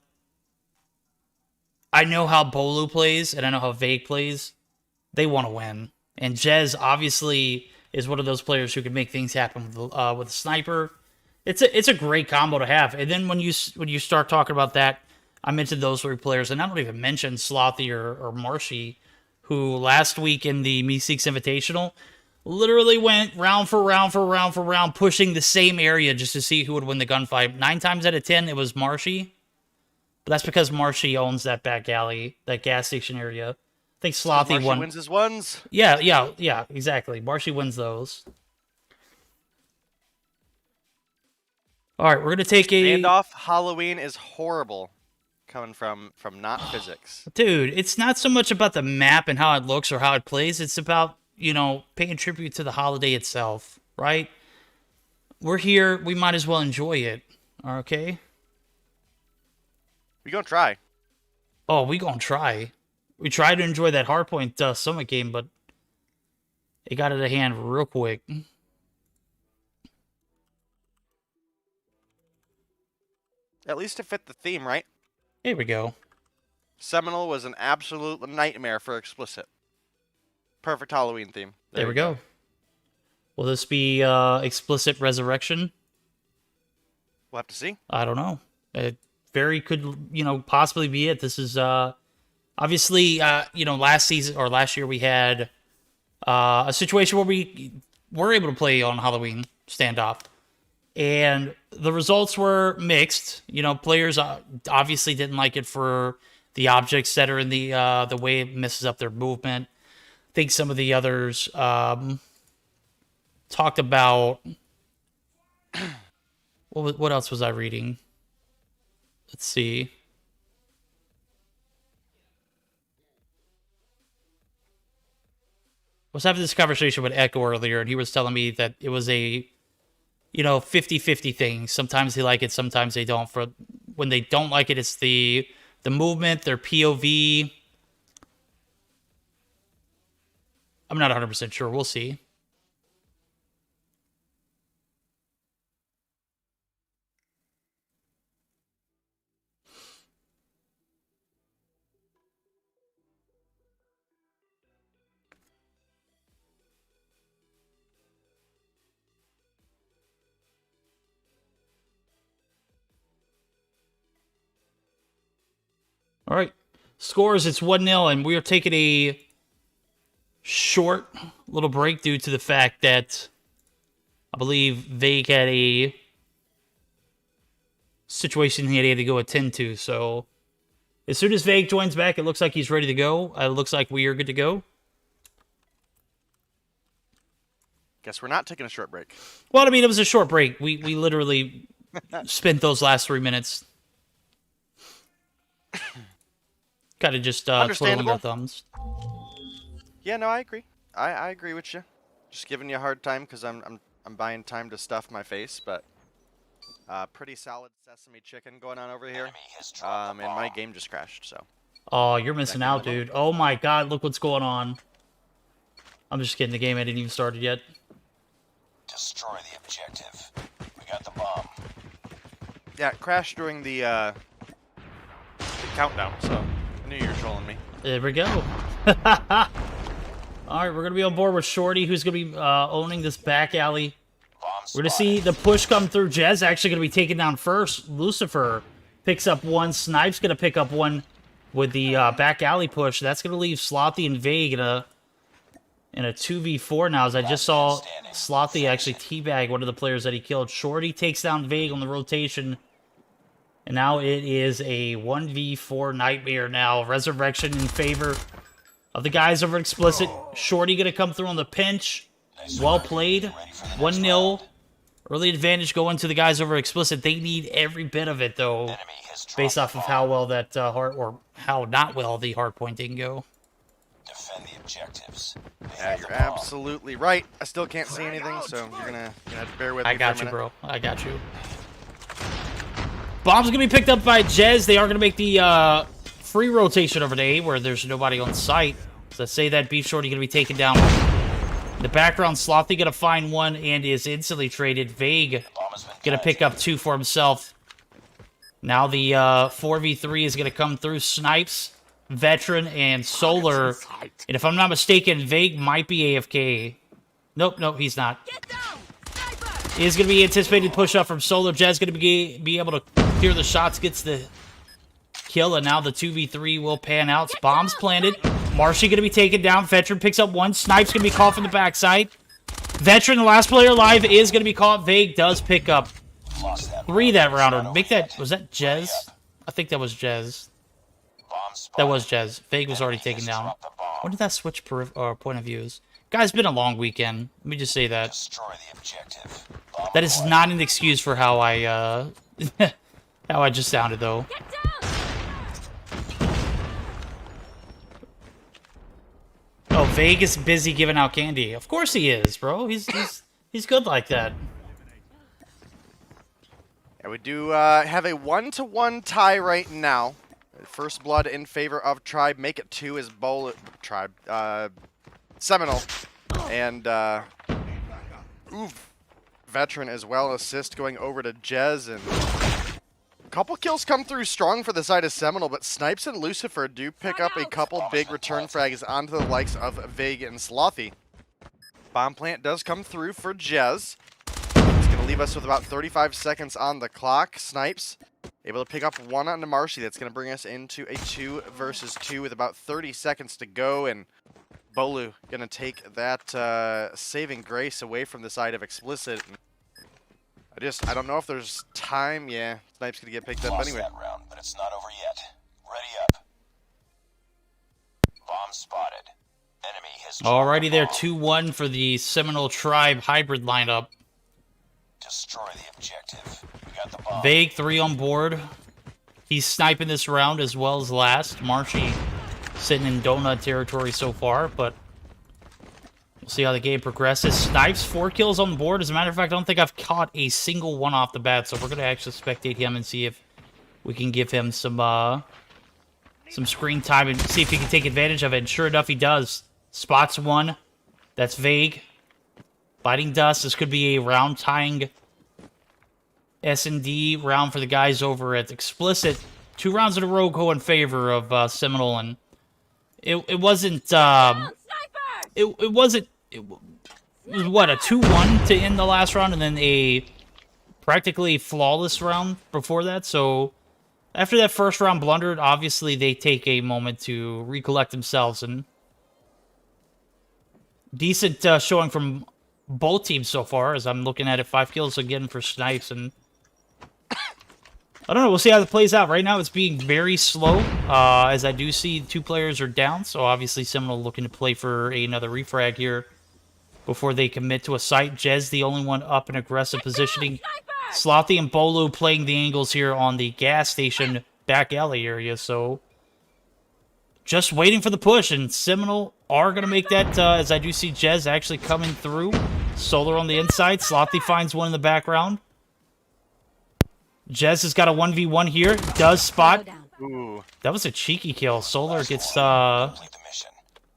I know how Bolu plays, and I know how Vague plays. They want to win. And Jez obviously is one of those players who can make things happen with a sniper. It's a great combo to have. And then when you start talking about that, I mentioned those 3 players, and I don't even mention Slothy or Marshy, who last week in the Meseeks Invitational literally went round for round, pushing the same area just to see who would win the gunfight. 9 times out of 10, it was Marshy. But that's because Marshy owns that back alley, that gas station area. think Slothy Marshy won. wins his ones. Yeah, exactly. Marshy wins those. All right, we're going to take a... Standoff Halloween is horrible coming from not physics. Dude, it's not so much about the map and how it looks or how it plays. It's about, you know, paying tribute to the holiday itself, right? We're here. We might as well enjoy it, okay? We gonna try. Oh, we gonna try. We tried to enjoy that Hardpoint Summit game, but it got out of hand real quick. At least it fit the theme, right? Here we go. Seminole was an absolute nightmare for explicit. Perfect Halloween theme. There we go. Will this be explicit resurrection? We'll have to see. I don't know. It very could, you know, possibly be it. This is obviously, you know, last year we had a situation where we were able to play on Halloween standoff, and the results were mixed. You know, players obviously didn't like it for the objects that are in the way it messes up their movement. I think some of the others talked about what else was I reading? Let's see. I was having this conversation with Echo earlier, and he was telling me that it was a, you know, 50-50 thing. Sometimes they like it, sometimes they don't. For when they don't like it, it's the movement, their POV. I'm not 100% sure. We'll see. All right. Scores, it's 1-0, and we are taking a short little break due to the fact that I believe Vague had a situation he had to go attend to. So as soon as Vague joins back, it looks like he's ready to go. It looks like we are good to go. Guess we're not taking a short break. Well, I mean, it was a short break. We literally spent those last 3 minutes kind of just twiddling our thumbs. Yeah, no, I agree. I agree with you. Just giving you a hard time because I'm buying time to stuff my face, but pretty solid sesame chicken going on over here. And my game just crashed, so. Oh, you're missing out, dude. Oh my god, look what's going on. I'm just kidding, the game hadn't even started yet. Destroy the objective. We got the bomb. Yeah, it crashed during the countdown, so I knew you were trolling me. There we go. All right, we're going to be on board with Shorty, who's going to be owning this back alley. We're going to see the push come through. Jez actually going to be taken down first. Lucifer picks up one. Snipe's going to pick up one with the back alley push. That's going to leave Slothy and Vague in a 2v4 now, as I just saw Slothy actually teabag one of the players that he killed. Shorty takes down Vague on the rotation. And now it is a 1v4 nightmare now. Resurrection in favor of the guys over Explicit. Shorty going to come through on the pinch. Well played. 1-0. Early advantage going to the guys over Explicit. They need every bit of it, though, based off of how well that how not well the hardpoint didn't go. Defend the objectives. Yeah, you're absolutely right. I still can't see anything, so you're gonna have to bear with me. I got you, bro. I got you. Bomb's going to be picked up by Jez. They are going to make the free rotation over to A, where there's nobody on site. So say that Beef Shorty going to be taken down. In the background, Slothy going to find one and is instantly traded. Vague going to pick up two for himself. Now the 4v3 is going to come through. Snipes, Veteran, and Solar. And if I'm not mistaken, Vague might be AFK. Nope, he's not. Is going to be anticipated push up from Solar. Jez going to be able to clear the shots, gets the kill, and now the 2v3 will pan out. Bombs planted. Marshy going to be taken down. Veteran picks up one. Snipe's going to be caught from the backside. Veteran, the last player alive, is going to be caught. Vague does pick up 3 that round. Or make that, was that Jez? I think that was Jez. That was Jez. Vague was already taken down. When did that switch point of views? Guys, been a long weekend. Let me just say that. Destroy the objective. That is not an excuse for how I, how I just sounded, though. Oh, Vegas busy giving out candy. Of course he is, bro. He's good like that. Yeah, we do have a 1-1 tie right now. First blood in favor of Tribe. Make it 2 is Seminole. And Veteran as well. Assist going over to Jez. And a couple kills come through strong for the side of Seminole, but Snipes and Lucifer do pick up a couple big return frags onto the likes of Vig and Slothy. Bomb plant does come through for Jez. It's going to leave us with about 35 seconds on the clock. Snipes able to pick up one onto Marshy. That's going to bring us into a 2 versus 2 with about 30 seconds to go. And Bolu going to take that saving grace away from the side of Explicit. I don't know if there's time. Yeah, Snipes going to get picked up Lost anyway. that round, but it's not over yet. Ready up. Bomb spotted. Enemy has Alrighty there, 2-1 for the Seminole Tribe hybrid lineup. destroy the objective. We got the bomb. Vague 3 on board. He's sniping this round as well as last. Marshy sitting in donut territory so far, but we'll see how the game progresses. Snipes 4 kills on board. As a matter of fact, I don't think I've caught a single one off the bat, so we're going to actually spectate him and see if we can give him some screen time and see if he can take advantage of it. And sure enough, he does. Spots 1. That's Vague. Biting Dust. This could be a round-tying S&D round for the guys over at Explicit. 2 rounds in a row go in favor of Seminole, and it wasn't it was what, a 2-1 to end the last round, and then a practically flawless round before that. So after that first round blundered, obviously they take a moment to recollect themselves, and decent showing from both teams so far, as I'm looking at it. 5 kills again for Snipes, and I don't know, we'll see how it plays out. Right now it's being very slow, as I do see 2 players are down, so obviously Seminole looking to play for another refrag here before they commit to a site. Jez the only one up in aggressive positioning. Slothy and Bolu playing the angles here on the gas station back alley area, so just waiting for the push, and Seminole are going to make that, as I do see Jez actually coming through. Solar on the inside. Slothy finds one in the background. Jez has got a 1v1 here. Does spot. Ooh. That was a cheeky kill. Solar gets Complete the mission.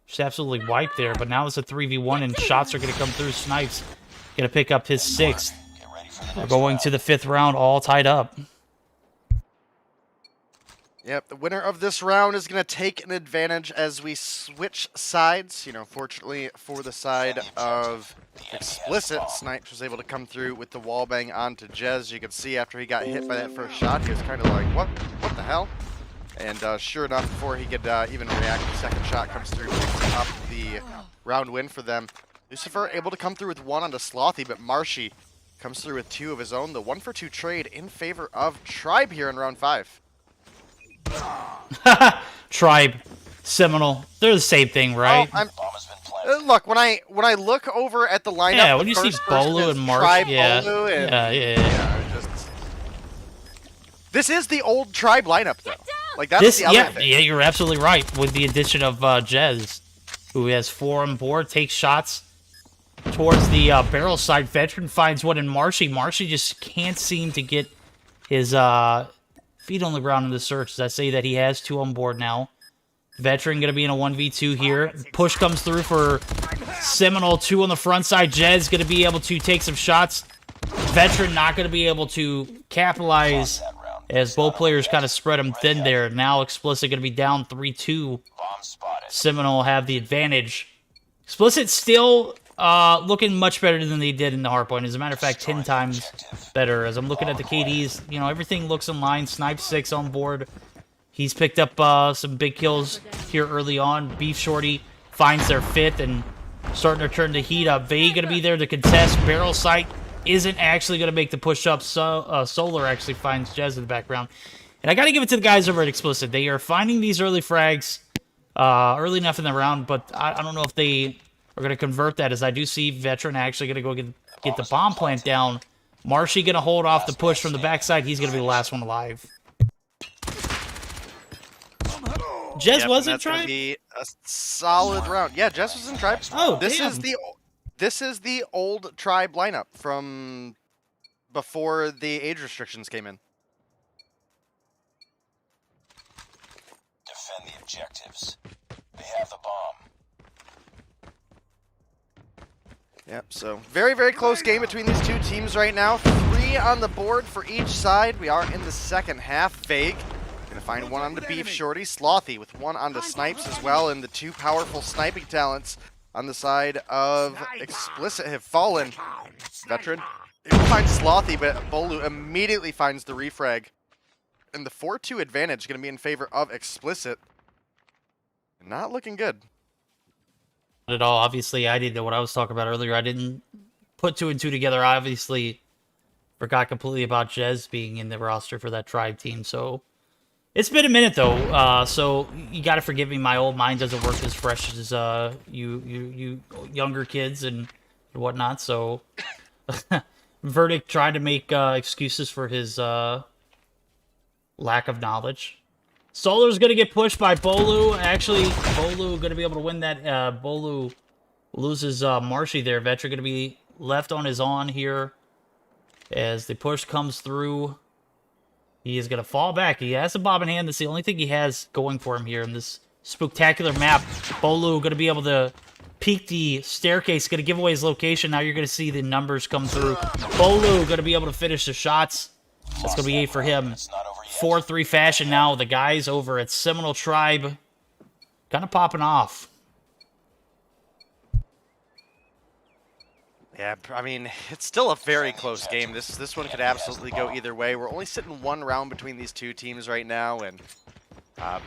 just absolutely wiped there, but now it's a 3v1, and shots are going to come through. Snipes going to pick up his 6th. Get ready for the We're next going round. to the 5th round, all tied up. Yep, the winner of this round is going to take an advantage as we switch sides. You know, fortunately for the side of Explicit, Snipes was able to come through with the wall bang onto Jez. You could see after he got hit by that first shot, he was kind of like, what the hell? And sure enough, before he could even react, the second shot comes through, picks up the round win for them. Lucifer able to come through with 1 onto Slothy, but Marshy comes through with 2 of his own. The 1-for-2 trade in favor of Tribe here in round 5. Tribe, Seminole, they're the same thing, right? Oh, Bomb has been planted. look, when I look over at the lineup, Yeah, the when you see first person Bolu is and Marsh, Tribe, yeah. Bolu, and Yeah. this is the old Tribe lineup, though. Like that's the other thing. Yeah, you're absolutely right. With the addition of Jez, who has 4 on board, takes shots towards the barrel side. Veteran finds one in Marshy. Marshy just can't seem to get his feet on the ground in the search. As I say that he has 2 on board now. Veteran going to be in a 1v2 here. Push comes through for Seminole. 2 on the front side. Jez going to be able to take some shots. Veteran not going to be able to capitalize as both players kind of spread him thin there. Now Explicit going to be down 3-2. Bomb spotted. Seminole have the advantage. Explicit still looking much better than they did in the hardpoint. As a matter of fact, 10 times better. As I'm looking at the KDs, you know, everything looks in line. Snipe 6 on board. He's picked up some big kills here early on. Beef Shorty finds their 5th and starting to turn the heat up. Vay going to be there to contest. Barrel Sight isn't actually going to make the push up. So, Solar actually finds Jez in the background. And I got to give it to the guys over at Explicit. They are finding these early frags. early enough in the round, but I don't know if they are going to convert that, as I do see Veteran actually going to go get the bomb plant down. Marshy going to hold off the push from the backside. He's going to be the last one alive. Jez Yep, was and in that's gonna Tribe? be a solid round. Yeah, Jess was in Tribe. Oh, this damn. is the old Tribe lineup from before the age restrictions came in. Defend the objectives. They have the bomb. Yep, so very, very close game between these two teams right now. 3 on the board for each side. We are in the second half. Vague gonna find one on the Beef Shorty. Slothy with one on the Snipes as well, and the 2 powerful sniping talents on the side of Explicit have fallen. Veteran, he finds Slothy, but Bolu immediately finds the refrag. And the 4-2 advantage gonna be in favor of Explicit. Not looking good. Not at all. Obviously, I didn't know what I was talking about earlier. I didn't put 2 and 2 together. I obviously forgot completely about Jez being in the roster for that Tribe team. So it's been a minute though. So you got to forgive me. My old mind doesn't work as fresh as you younger kids and whatnot. So Verdict tried to make excuses for his lack of knowledge. Solar's going to get pushed by Bolu. Actually, Bolu going to be able to win that. Bolu loses Marshy there. Vetra going to be left on his own here as the push comes through. He is going to fall back. He has a bob in hand. That's the only thing he has going for him here in this spectacular map. Bolu going to be able to peek the staircase. Going to give away his location. Now you're going to see the numbers come through. Bolu going to be able to finish the shots. That's going to be 8 for him. 4-3 fashion now. The guys over at Seminole Tribe kind of popping off. Yeah, I mean, it's still a very close game. This one could absolutely go either way. We're only sitting 1 round between these two teams right now, and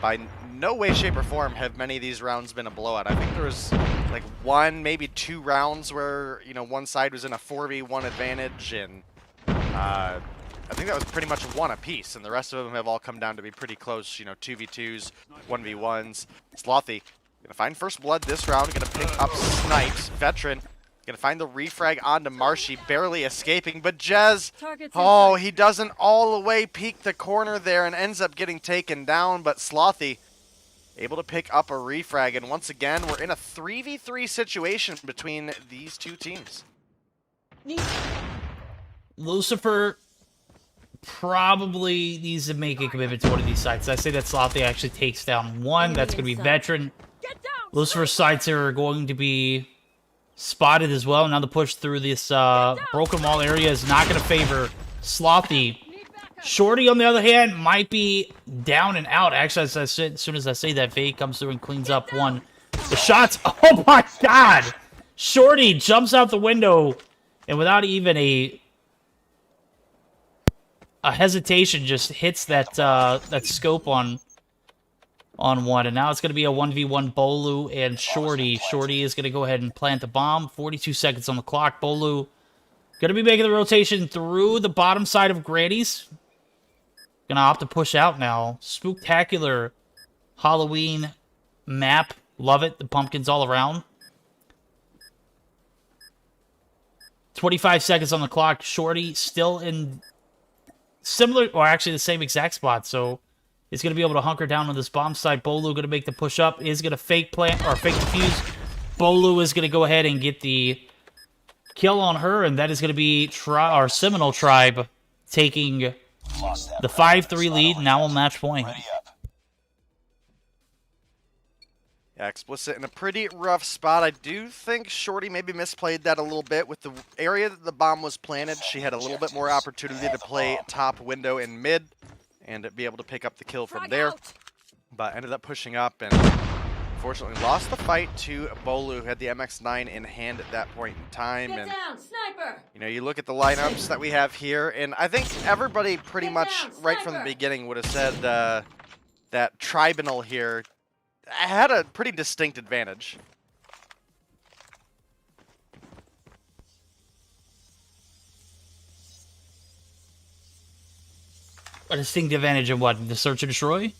by no way, shape, or form have many of these rounds been a blowout. I think there was like 1, maybe 2 rounds where, you know, one side was in a 4v1 advantage, and I think that was pretty much 1 apiece, and the rest of them have all come down to be pretty close, you know, 2v2s, 1v1s. Slothy gonna find first blood this round, gonna pick up Snipes. Veteran gonna find the refrag onto Marshy, barely escaping, but Jez, oh, he doesn't all the way peek the corner there and ends up getting taken down, but Slothy able to pick up a refrag, and once again, we're in a 3v3 situation between these two teams. Lucifer probably needs to make a commitment to one of these sites. I say that Slothy actually takes down 1. That's going to be Veteran. Lucifer's sites are going to be spotted as well. Now the push through this broken wall area is not going to favor Slothy. Shorty, on the other hand, might be down and out. Actually, as soon as I say that, Vade comes through and cleans up 1. The shots, oh my god! Shorty jumps out the window, and without even a hesitation, just hits that that scope on 1, and now it's going to be a 1v1 Bolu and Shorty. Shorty is going to go ahead and plant the bomb. 42 seconds on the clock. Bolu going to be making the rotation through the bottom side of Granny's. Going to opt to push out now. Spooktacular Halloween map. Love it. The pumpkins all around. 25 seconds on the clock. Shorty still in similar, or actually the same exact spot, so he's going to be able to hunker down on this bomb side. Bolu going to make the push up, is going to fake plant, or fake defuse. Bolu is going to go ahead and get the kill on her, and that is going to be our Seminole Tribe taking the 5-3 lead, now on match point. Yeah, Explicit in a pretty rough spot. I do think Shorty maybe misplayed that a little bit. With the area that the bomb was planted, she had a little bit more opportunity to play top window and mid and be able to pick up the kill from there. But ended up pushing up and unfortunately lost the fight to Bolu, who had the MX-9 in hand at that point in time. And you know, you look at the lineups that we have here, and I think everybody pretty much right from the beginning would have said that Tribunal here had a pretty distinct advantage. A distinct advantage of what? The search and destroy?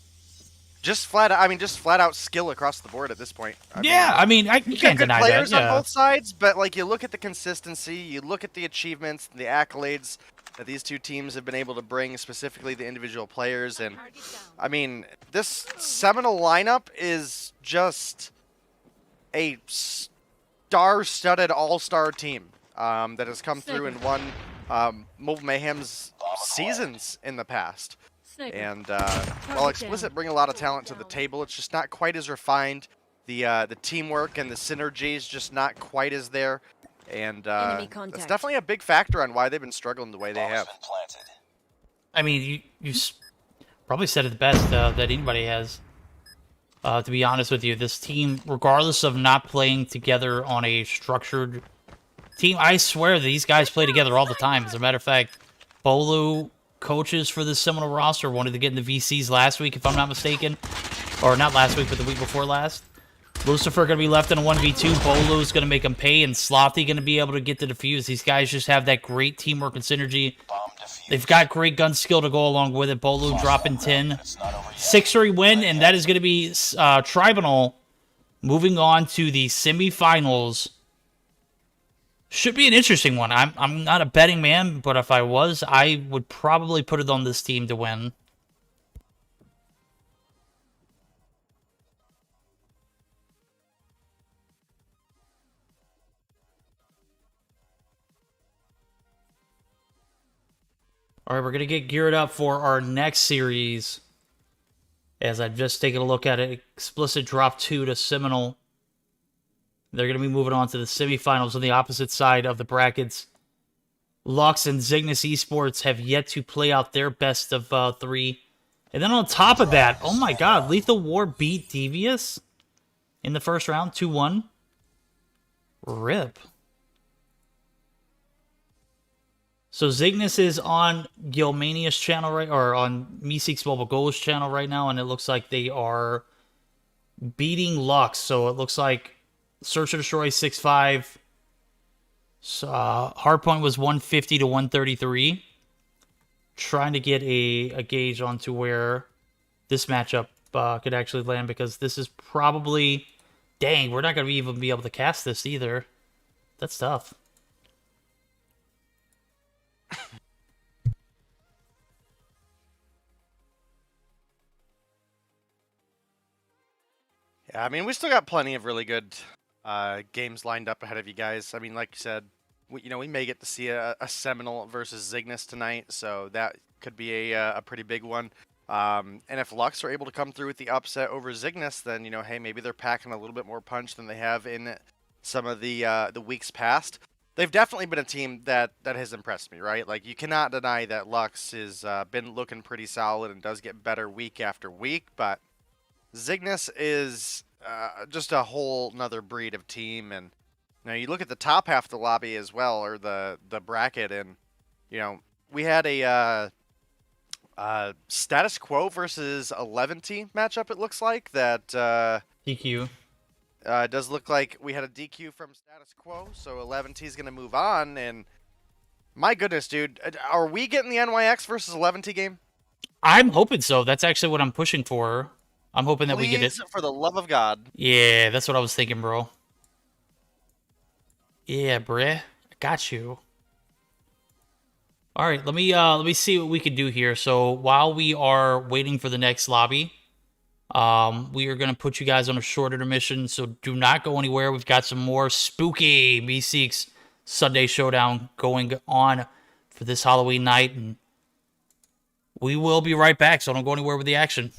just flat out skill across the board at this point. I mean, you you can't got good deny players that. on Yeah. both sides, but like you look at the consistency, you look at the achievements, the accolades that these two teams have been able to bring, specifically the individual players, and I mean, this Seminole lineup is just a star-studded all-star team that has come through and won Mobile Mayhem's seasons in the past. And while Explicit bring a lot of talent to the table, it's just not quite as refined. The teamwork and the synergy is just not quite as there. And that's definitely a big factor on why they've been struggling the way they have. I mean, you probably said it the best that anybody has. To be honest with you, this team, regardless of not playing together on a structured team, I swear these guys play together all the time. As a matter of fact, Bolu coaches for the Seminole roster wanted to get in the VCs last week, if I'm not mistaken. Or not last week, but the week before last. Lucifer going to be left in a 1v2. Bolu's going to make him pay, and Slothy going to be able to get the defuse. These guys just have that great teamwork and synergy. They've got great gun skill to go along with it. Bolu dropping 10. 6-3 win, and that is going to be Tribunal moving on to the semifinals. Should be an interesting one. I'm not a betting man, but if I was, I would probably put it on this team to win. All right, we're going to get geared up for our next series. As I've just taken a look at it, Explicit dropped 2 to Seminole. They're going to be moving on to the semifinals on the opposite side of the brackets. Lux and Cygnus Esports have yet to play out their best of 3. And then on top of that, oh my god, Lethal War beat Devious in the first round, 2-1. RIP. So Cygnus is on Gilmania's channel, right, or on Meseeks Mobile Goals channel right now, and it looks like they are beating Lux. So it looks like Search and Destroy 6-5. So, Hardpoint was 150 to 133. Trying to get a gauge onto where this matchup could actually land, because this is probably... Dang, we're not going to even be able to cast this either. That's tough. Yeah, I mean, we still got plenty of really good games lined up ahead of you guys. I mean, like you said, we may get to see a Seminole versus Cygnus tonight, so that could be a pretty big one. And if Lux are able to come through with the upset over Cygnus, then, hey, maybe they're packing a little bit more punch than they have in some of the weeks past. They've definitely been a team that has impressed me, right? Like, you cannot deny that Lux has been looking pretty solid and does get better week after week, but Cygnus is just a whole nother breed of team. And you look at the top half of the lobby as well, or the bracket, and we had a Status Quo versus 11T matchup. It looks like that DQ. It does look like we had a DQ from Status Quo, so 11T is going to move on. And my goodness, dude, are we getting the NYX versus 11T game? I'm hoping so. That's actually what I'm pushing for. I'm hoping that we get it. For the love of God. Yeah, that's what I was thinking, bro. Yeah, bruh. I got you. All right, let me see what we can do here. So while we are waiting for the next lobby, we are going to put you guys on a short intermission, so do not go anywhere. We've got some more spooky Meseeks Sunday Showdown going on for this Halloween night, and we will be right back, so don't go anywhere with the action.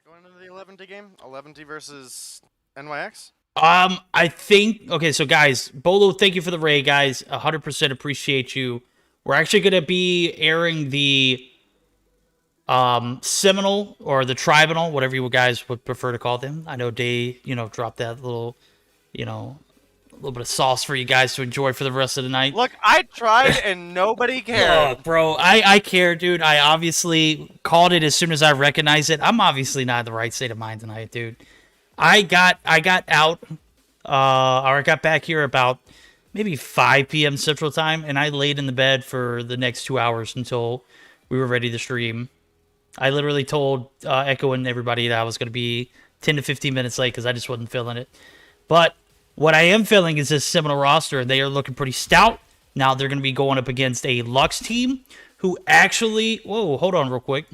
Going into the 11T game, 11T versus NYX. I think, okay, so guys, Bolo, thank you for the raid, guys. 100% appreciate you. We're actually going to be airing the Seminole or the Tribunal, whatever you guys would prefer to call them. I know Day, dropped that little, a little bit of sauce for you guys to enjoy for the rest of the night. Look, I tried and nobody cared. Oh, bro, I care, dude. I obviously called it as soon as I recognized it. I'm obviously not in the right state of mind tonight, dude. I got out, or I got back here about maybe 5 p.m. Central Time, and I laid in the bed for the next 2 hours until we were ready to stream. I literally told Echo and everybody that I was going to be 10 to 15 minutes late because I just wasn't feeling it. But what I am feeling is this Seminole roster. They are looking pretty stout. Now they're going to be going up against a Lux team who actually... Whoa, hold on real quick.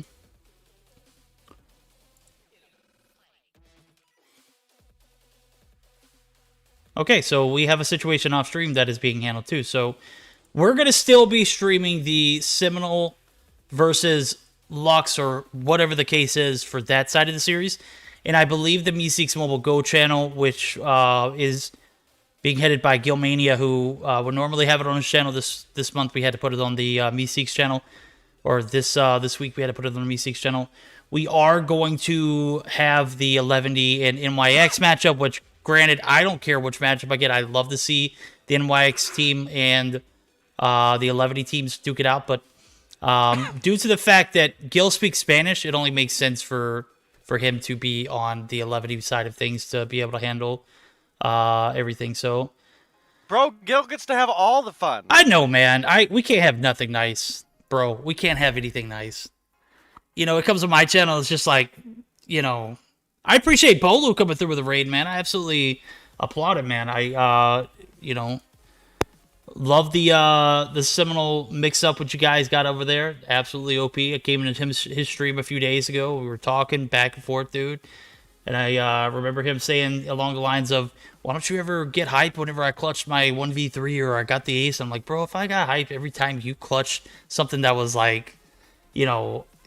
Okay, so we have a situation off stream that is being handled too. So we're going to still be streaming the Seminole versus Lux or whatever the case is for that side of the series. And I believe the Meseeks Mobile Go channel, which is being headed by Gilmania, who would normally have it on his channel. This month we had to put it on the Meseeks channel. Or this week we had to put it on the Meseeks channel. We are going to have the 11D and NYX matchup, which, granted, I don't care which matchup I get. I love to see the NYX team and the 11D teams duke it out. But due to the fact that Gil speaks Spanish, it only makes sense for him to be on the 11D side of things to be able to handle everything. So, bro, Gil gets to have all the fun. I know, man. We can't have nothing nice, bro. We can't have anything nice. It comes to my channel. It's just like, I appreciate Bolo coming through with a raid, man. I absolutely applaud it, man. I love the Seminole mix-up what you guys got over there. Absolutely OP. I came into his stream a few days ago. We were talking back and forth, dude. And I remember him saying along the lines of, why don't you ever get hype whenever I clutched my 1v3 or I got the ace? I'm like, bro, if I got hype every time you clutched something that was like,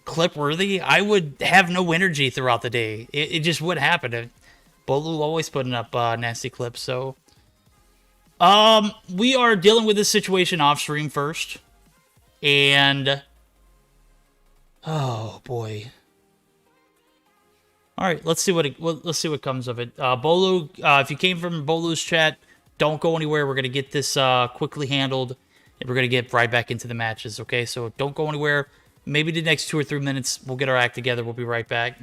clip-worthy, I would have no energy throughout the day. It just would happen. Bolu always putting up nasty clips, so... we are dealing with this situation off stream first, and oh boy. All right, let's see what comes of it. Bolu, if you came from Bolu's chat, don't go anywhere. We're gonna get this quickly handled, and we're gonna get right back into the matches. Okay, so don't go anywhere. Maybe the next 2 or 3 minutes, we'll get our act together. We'll be right back.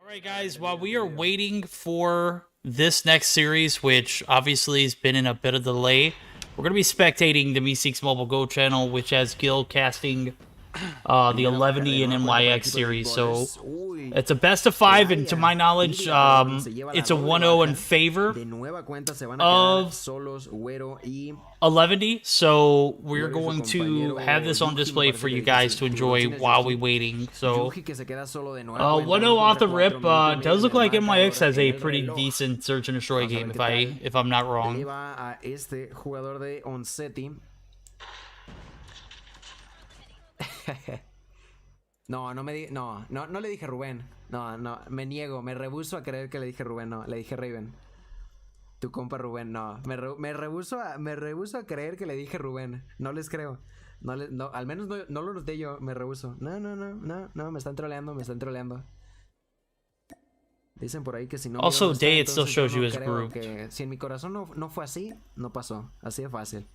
All right, guys, while we are waiting for this next series, which obviously has been in a bit of delay, we're going to be spectating the Meseeks Mobile Go channel, which has Gil casting the 11E and NYX series. So it's a best of 5, and to my knowledge, it's a 1-0 in favor of 11E. So we're going to have this on display for you guys to enjoy while we waiting. So 1-0 off the rip. Does look like NYX has a pretty decent search and destroy game, if I'm not wrong. No le dije Rubén. No, me niego, me rehuso a creer que le dije Rubén. No, le dije Raven. Tu compa Rubén, no. Me rehuso a creer que le dije Rubén. No les creo. No, al menos no lo noté yo, me rehuso. No, me están troleando. Dicen por ahí que si no. Also, Day, it still shows you as grouped. Que si en mi corazón no fue así, no pasó. Así de fácil.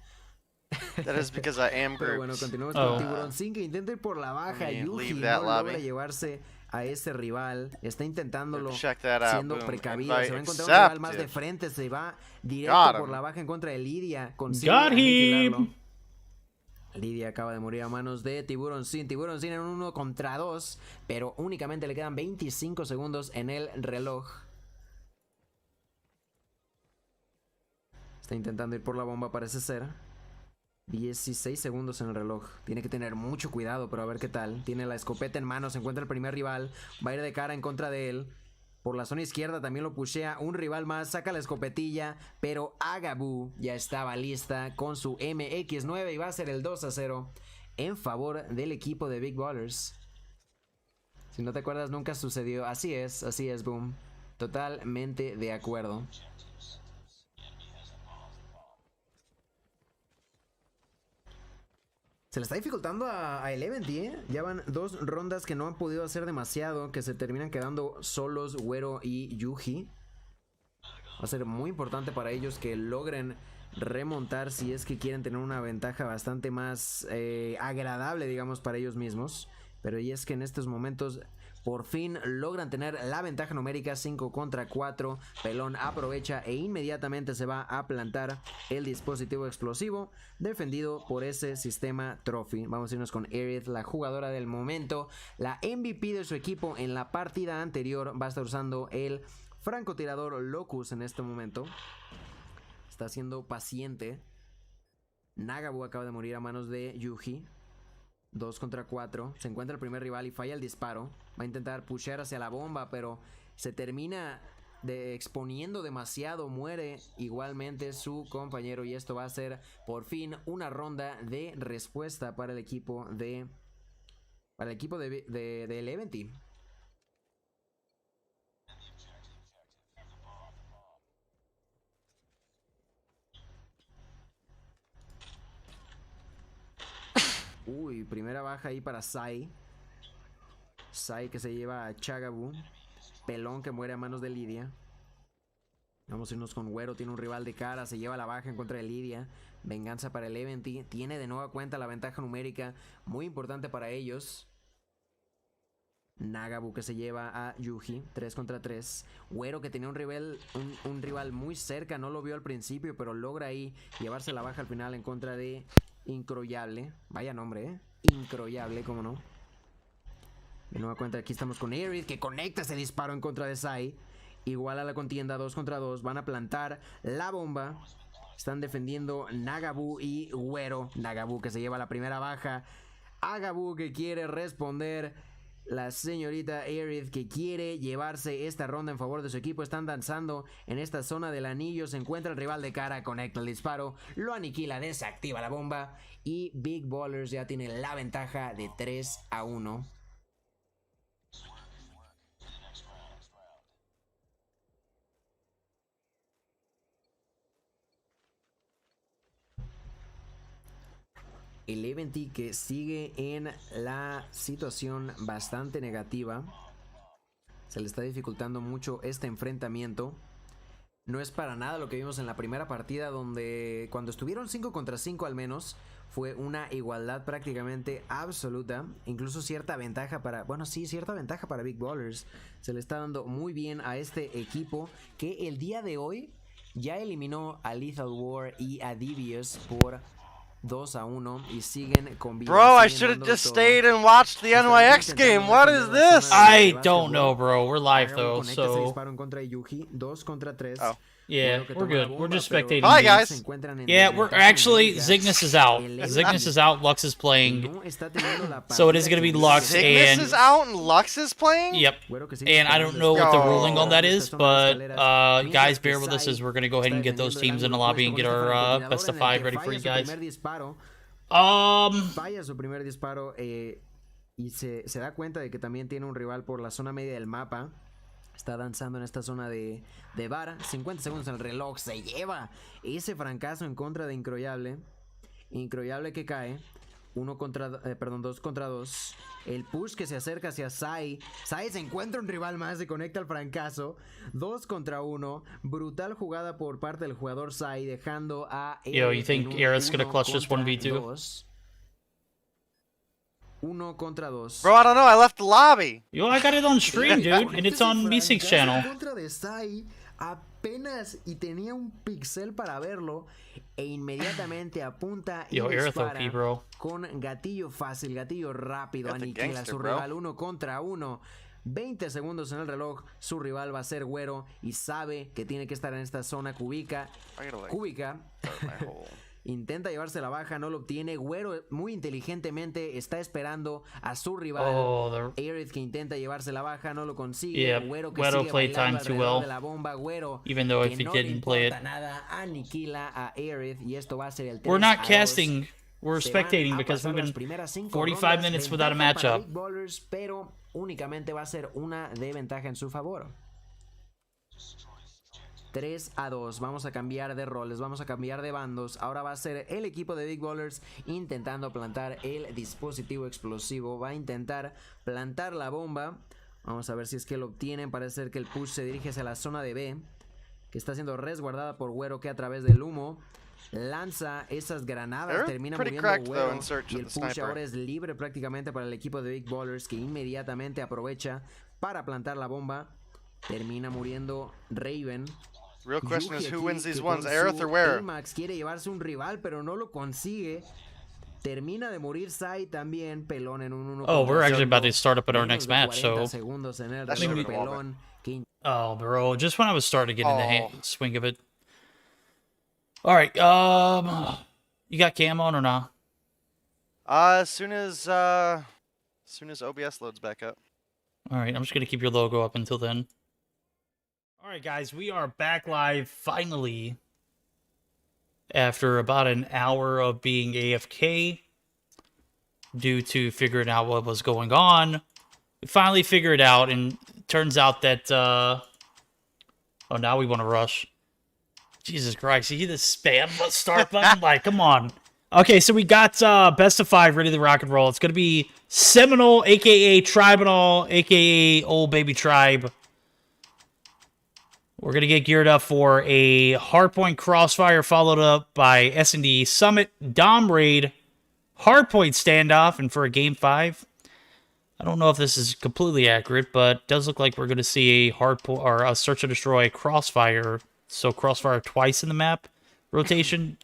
That is because I am Pero grouped. bueno, continuamos con Tiburón 5, que intenta ir por la baja. Yuji no logra llevarse a este rival. Está intentándolo siendo precavido. Se va a encontrar un rival más de frente. Se va directo por la baja en contra de Lidia. Consigue aniquilarlo. Lidia acaba de morir a manos de Tiburón Sin. Tiburón Sin en 1 contra 2, pero únicamente le quedan 25 segundos en el reloj. Está intentando ir por la bomba, parece ser. 16 segundos en el reloj. Tiene que tener mucho cuidado, pero a ver qué tal. Tiene la escopeta en mano, se encuentra el primer rival. Va a ir de cara en contra de él. Por la zona izquierda también lo pushea un rival más. Saca la escopetilla, pero Agabu ya estaba lista con su MX9 y va a ser el 2-0 en favor del equipo de Big Ballers. Si no te acuerdas, nunca sucedió. Así es, Boom. Totalmente de acuerdo. Se le está dificultando a Eleven, Ya van 2 rondas que no han podido hacer demasiado, que se terminan quedando solos Güero y Yuji. Va a ser muy importante para ellos que logren remontar si es que quieren tener una ventaja bastante más agradable, digamos, para ellos mismos. Pero y es que en estos momentos por fin logran tener la ventaja numérica 5 contra 4. Pelón aprovecha e inmediatamente se va a plantar el dispositivo explosivo defendido por ese sistema Trophy. Vamos a irnos con Aerith, la jugadora del momento, la MVP de su equipo en la partida anterior. Va a estar usando el francotirador Locus en este momento. Está siendo paciente. Nagabu acaba de morir a manos de Yuji. 2 contra 4. Se encuentra el primer rival y falla el disparo. Va a intentar pushear hacia la bomba, pero se termina exponiendo demasiado. Muere igualmente su compañero. Y esto va a ser por fin una ronda de respuesta para el equipo de Eleven. Uy, primera baja ahí para Sai. Sai que se lleva a Chagabu. Pelón que muere a manos de Lidia. Vamos a irnos con Güero. Tiene un rival de cara. Se lleva la baja en contra de Lidia. Venganza para el Eleven. Tiene de nueva cuenta la ventaja numérica. Muy importante para ellos. Nagabu que se lleva a Yuji. 3 contra 3. Güero que tenía un rival muy cerca. No lo vio al principio, pero logra ahí llevarse la baja al final en contra de Incroyable. Vaya nombre, Incroyable, cómo no. De nueva cuenta, aquí estamos con Aerith, que conecta ese disparo en contra de Sai. Igual a la contienda, 2 contra 2. Van a plantar la bomba. Están defendiendo Nagabu y Güero. Nagabu que se lleva la primera baja. Agabu que quiere responder. La señorita Aerith que quiere llevarse esta ronda en favor de su equipo. Están danzando en esta zona del anillo. Se encuentra el rival de cara, conecta el disparo, lo aniquila, desactiva la bomba. Y Big Ballers ya tiene la ventaja de 3-1. El Eleven que sigue en la situación bastante negativa. Se le está dificultando mucho este enfrentamiento. no es para nada lo que vimos en la primera partida, donde cuando estuvieron 5 contra 5 al menos, fue una igualdad prácticamente absoluta. Incluso cierta ventaja para... Bueno, sí, cierta ventaja para Big Ballers. Se le está dando muy bien a este equipo que el día de hoy ya eliminó a Lethal War y a Devious por 2-1 y siguen con vida. Bro, I siguen should have dándolo just todo. stayed and watched the Están NYX intentando game. What defender is la zona this? de I básquetbol. don't know, bro. We're live, Arrow though, conecta ese so... disparo en contra de Yuji. 2 contra 3. Oh. Yeah, Güero que we're toma la good. We're bomba, just pero spectating. Hi, games. guys. se encuentran en Yeah, we're desventaja actually... numérica. Cygnus is out. El Cygnus is out. Lux is playing. no está teniendo la So it is partida gonna be que Lux quiere. Cygnus and- is out and Lux is playing? Yep. Güero que sigue And I don't know esperando what the Yo. ruling on that is, esta zona de but escaleras, mientras guys, que bear with us Sai as we're gonna go ahead está and get those defendiendo el teams in the ángulo lobby and opuesto get con este our francotirador best of en el 5 que ready for falla you su guys. primer disparo. Falla su primer disparo y se da cuenta de que también tiene un rival por la zona media del mapa. Está danzando en esta zona de bar. 50 segundos en el reloj. Se lleva ese francazo en contra de Incroyable. Incroyable que cae. 2 contra 2. El push que se acerca hacia Sai. Sai se encuentra un rival más. Se conecta al francazo. 2 contra 1. Brutal jugada por parte del jugador Sai. Dejando a... Yo, you think Aerith's gonna clutch this 1v2? 1 contra 2. Bro, I don't know. I left the lobby. Yo, I got it on stream, dude, and it's on Meseeks channel. Contra de Sai, apenas y tenía un pixel para verlo e inmediatamente apunta y Yo, Aerith dispara OP, bro. con gatillo fácil, gatillo rápido, That's a aniquila a gangster, su bro. rival 1 contra 1. 20 segundos en el reloj, su rival va a ser Güero y sabe que tiene que estar en esta zona cúbica. I gotta, like, Cúbica. start my whole... Intenta llevarse la baja, no lo obtiene. Güero muy inteligentemente está esperando a su rival. Oh, Aerith que intenta llevarse la baja, no lo consigue. Yeah, Güero que Güero sigue played bailando time too alrededor well. de la bomba. Güero Even though que if he no didn't le play importa it. nada, aniquila a Aerith y esto va a ser el 3 We're not a 2. casting. We're Se van spectating a because pasar we've las been primeras 5 45 rondas. minutes without a Ventaja para matchup. Big Ballers, pero únicamente va a ser una de ventaja en su favor. 3-2, vamos a cambiar de roles, vamos a cambiar de bandos. Ahora va a ser el equipo de Big Ballers intentando plantar el dispositivo explosivo. Va a intentar plantar la bomba. Vamos a ver si es que lo obtienen. Parece ser que el push se dirige hacia la zona de B, que está siendo resguardada por Güero, que a través del humo lanza esas granadas. They're Termina pretty muriendo cracked, Güero though, in search y of el the push sniper. ahora es libre prácticamente para el equipo de Big Ballers, que inmediatamente aprovecha para plantar la bomba. Termina muriendo Raven. Real question is Yuji who aquí, wins these que ones, con Aerith su or Where? Amax quiere llevarse un rival, pero no lo consigue. Termina de morir Sai también. Pelón en un 1 Oh, we're contra actually about to 5. start up at our Menos next de match, 40 so... segundos en el That reloj. should've been Pelón que Oh, bro, just when I was starting to get in the Oh. swing of it. Alright, you got cam on or not? As soon as OBS loads back up. Alright, I'm just gonna keep your logo up until then. Alright, guys, we are back live finally. After about an hour of being AFK due to figuring out what was going on. We finally figured it out, and it turns out that, oh, now we want to rush. Jesus Christ, you hear the spam start button? Like, come on. Okay, so we got best of 5 ready to rock and roll. It's going to be Seminole, a.k.a. Tribunal, a.k.a. Old Baby Tribe. We're going to get geared up for a Hardpoint Crossfire, followed up by S&D Summit, Dom Raid, Hardpoint Standoff, and for a Game 5. I don't know if this is completely accurate, but it does look like we're going to see a Hardpoint or a Search and Destroy Crossfire. So Crossfire twice in the map rotation.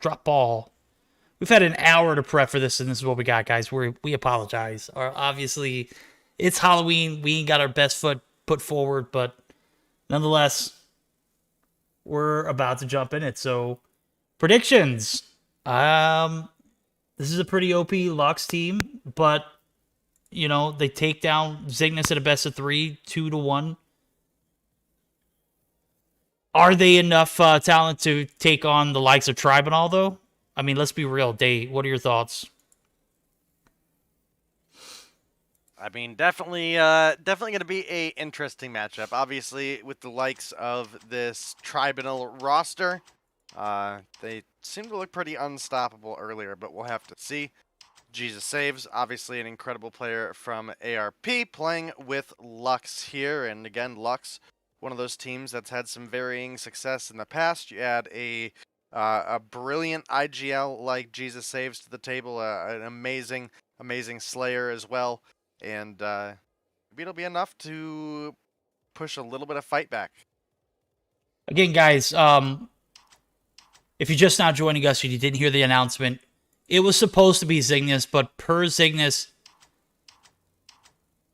Drop ball. We've had an hour to prep for this, and this is what we got, guys. We apologize. Obviously, it's Halloween. We ain't got our best foot put forward, but nonetheless, we're about to jump in it. So, predictions. This is a pretty OP Lux team, but, you know, they take down Cygnus at a best of 3, 2-1. Are they enough talent to take on the likes of Tribunal, though? I mean, let's be real. Day, what are your thoughts? I mean, definitely going to be a interesting matchup. Obviously, with the likes of this Tribunal roster, they seem to look pretty unstoppable earlier, but we'll have to see. Jesus Saves, obviously an incredible player from ARP, playing with Lux here, and again, Lux one of those teams that's had some varying success in the past. You add a brilliant IGL like Jesus Saves to the table, an amazing Slayer as well, and maybe it'll be enough to push a little bit of fight back. Again, guys, if you're just now joining us and you didn't hear the announcement, it was supposed to be Zygnus, but per Zygnus,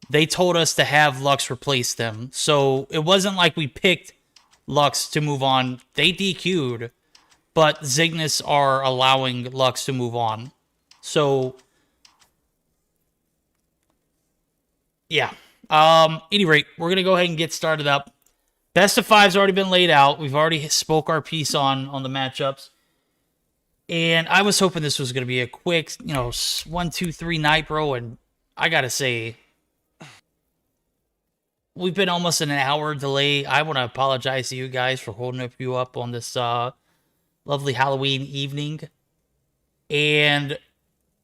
they told us to have Lux replace them. So it wasn't like we picked Lux to move on. They DQ'd, but Zygnus are allowing Lux to move on. So, yeah. Any rate, we're going to go ahead and get started up. Best of 5's already been laid out. We've already spoke our piece on the matchups. And I was hoping this was going to be a quick, 1, 2, 3 night, bro. And I got to say, we've been almost an hour delay. I want to apologize to you guys for holding you up on this lovely Halloween evening. And,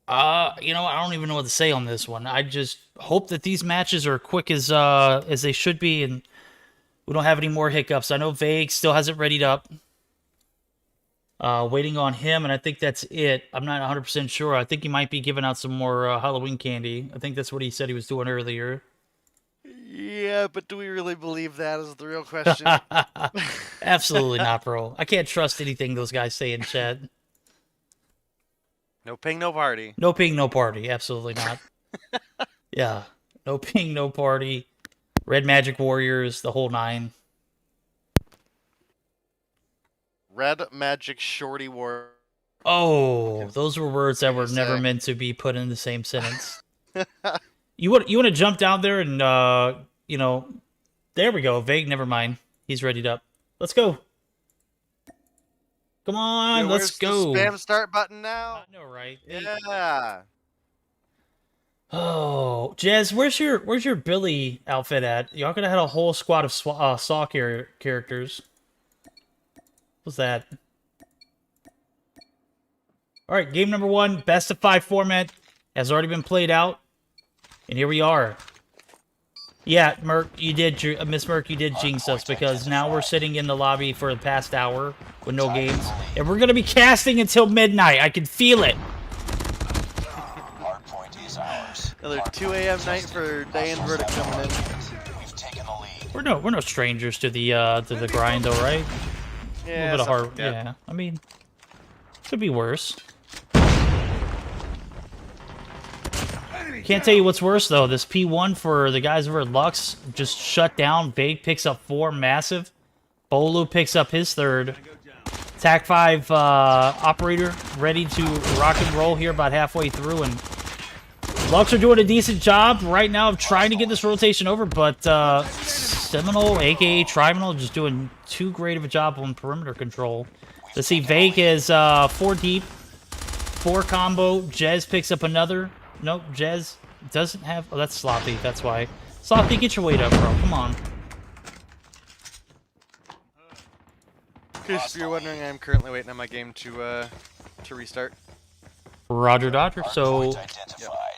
I don't even know what to say on this one. I just hope that these matches are quick as they should be, and we don't have any more hiccups. I know Vague still hasn't readied up. Waiting on him, and I think that's it. I'm not 100% sure. I think he might be giving out some more Halloween candy. I think that's what he said he was doing earlier. Yeah, but do we really believe that is the real question? Absolutely not, bro. I can't trust anything those guys say in chat. No ping, no party. No ping, no party. Absolutely not. Yeah. No ping, no party. Red Magic Warriors, the whole 9. Red Magic Shorty War. Oh, those were words that were never meant to be put in the same sentence. You want to jump down there and, there we go. Vague, never mind. He's readied up. Let's go. Come on, let's go. The spam start button now. I know, right? Yeah. Oh, Jez, where's your Billy outfit at? Y'all could have had a whole squad of Saw characters. What's that? All right, game number 1, best of 5 format has already been played out, and here we are. Yeah, Merc, you did, Miss Merc, you did jinx us, because now we're sitting in the lobby for the past hour with no games, and we're gonna be casting until midnight. I can feel it. Another 2 a.m. night for Dan Verdict coming in. We're no strangers to the grind, though, right? Yeah, a little bit of hard. Yeah, I mean, could be worse. Can't tell you what's worse, though. This P1 for the guys over at Lux just shut down. Vague picks up 4, massive. Bolu picks up his 3rd. Tac 5 operator ready to rock and roll here about halfway through, and Lux are doing a decent job right now of trying to get this rotation over, but Seminole, aka Triminal, just doing too great of a job on perimeter control. Let's see, Vague is 4 deep, 4 combo. Jez picks up another. Nope, Jez doesn't have... Oh, that's Sloppy, that's why. Sloppy, get your weight up, bro. Come on. If you're wondering, I'm currently waiting on my game to restart. Roger, Dodger. So,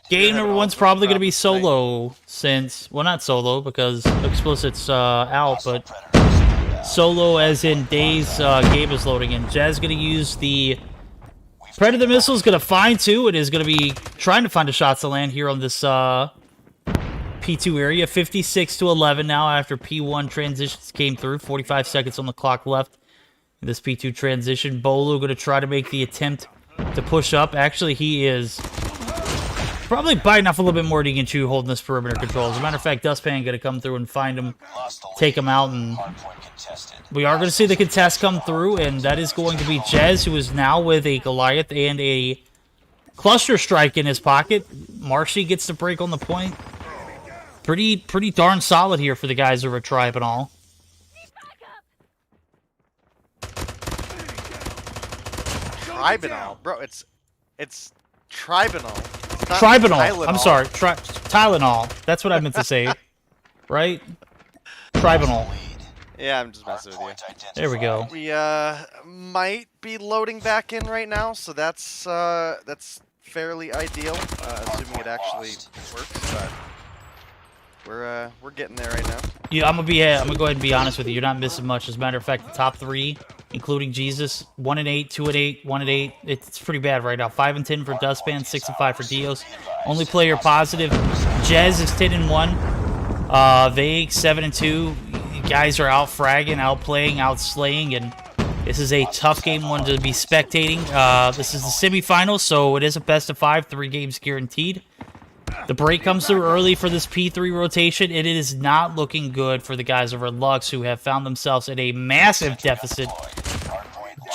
game number 1's probably going to be solo, since... Well, not solo, because Explicit's out, but solo as in Dave's game is loading in. Jez going to use the Predator missile, is going to find 2. It is going to be trying to find a shots to land here on this P2 area. 56 to 11 now after P1 transitions came through. 45 seconds on the clock left in this P2 transition. Bolu going to try to make the attempt to push up. Actually, he is probably biting off a little bit more than he can chew holding this perimeter control. As a matter of fact, Dustpan going to come through and find him, take him out, and we are going to see the contest come through, and that is going to be Jez, who is now with a Goliath and a cluster strike in his pocket. Marshy gets the break on the point. Pretty darn solid here for the guys over at Tribe and all. Tribunal, bro, it's Tribunal. Tribunal. I'm sorry, Tylenol. That's what I meant to say, right? Tribunal. Yeah, I'm just messing with you. There we go. We might be loading back in right now, so that's fairly ideal, assuming it actually works. But we're getting there right now. Yeah, I'm gonna go ahead and be honest with you. You're not missing much. As a matter of fact, the top 3, including Jesus, 1-8, 2-8, 1-8. It's pretty bad right now. 5-10 for Dustpan, 6-5 for Dios. Only player positive. Jez is 10-1. Vague 7-2. You guys are out fragging, out playing, out slaying, and this is a tough game one to be spectating. This is the semifinals, so it is a best of 5, 3 games guaranteed. The break comes through early for this P3 rotation, and it is not looking good for the guys over at Lux, who have found themselves in a massive deficit.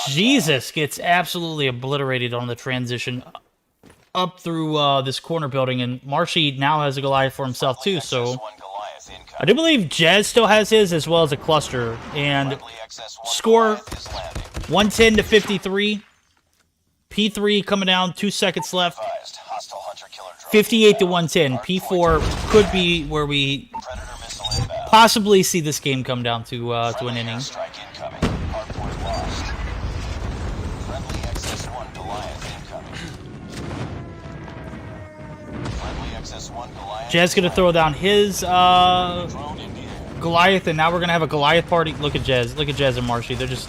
Jesus gets absolutely obliterated on the transition up through this corner building, and Marshy now has a Goliath for himself too, so I do believe Jez still has his, as well as a cluster, and score 110 to 53. P3 coming down, 2 seconds left. 58 to 110. P4 could be where we possibly see this game come down to an inning. Jez gonna throw down his Goliath, and now we're gonna have a Goliath party. Look at Jez. Look at Jez and Marshy. They're just...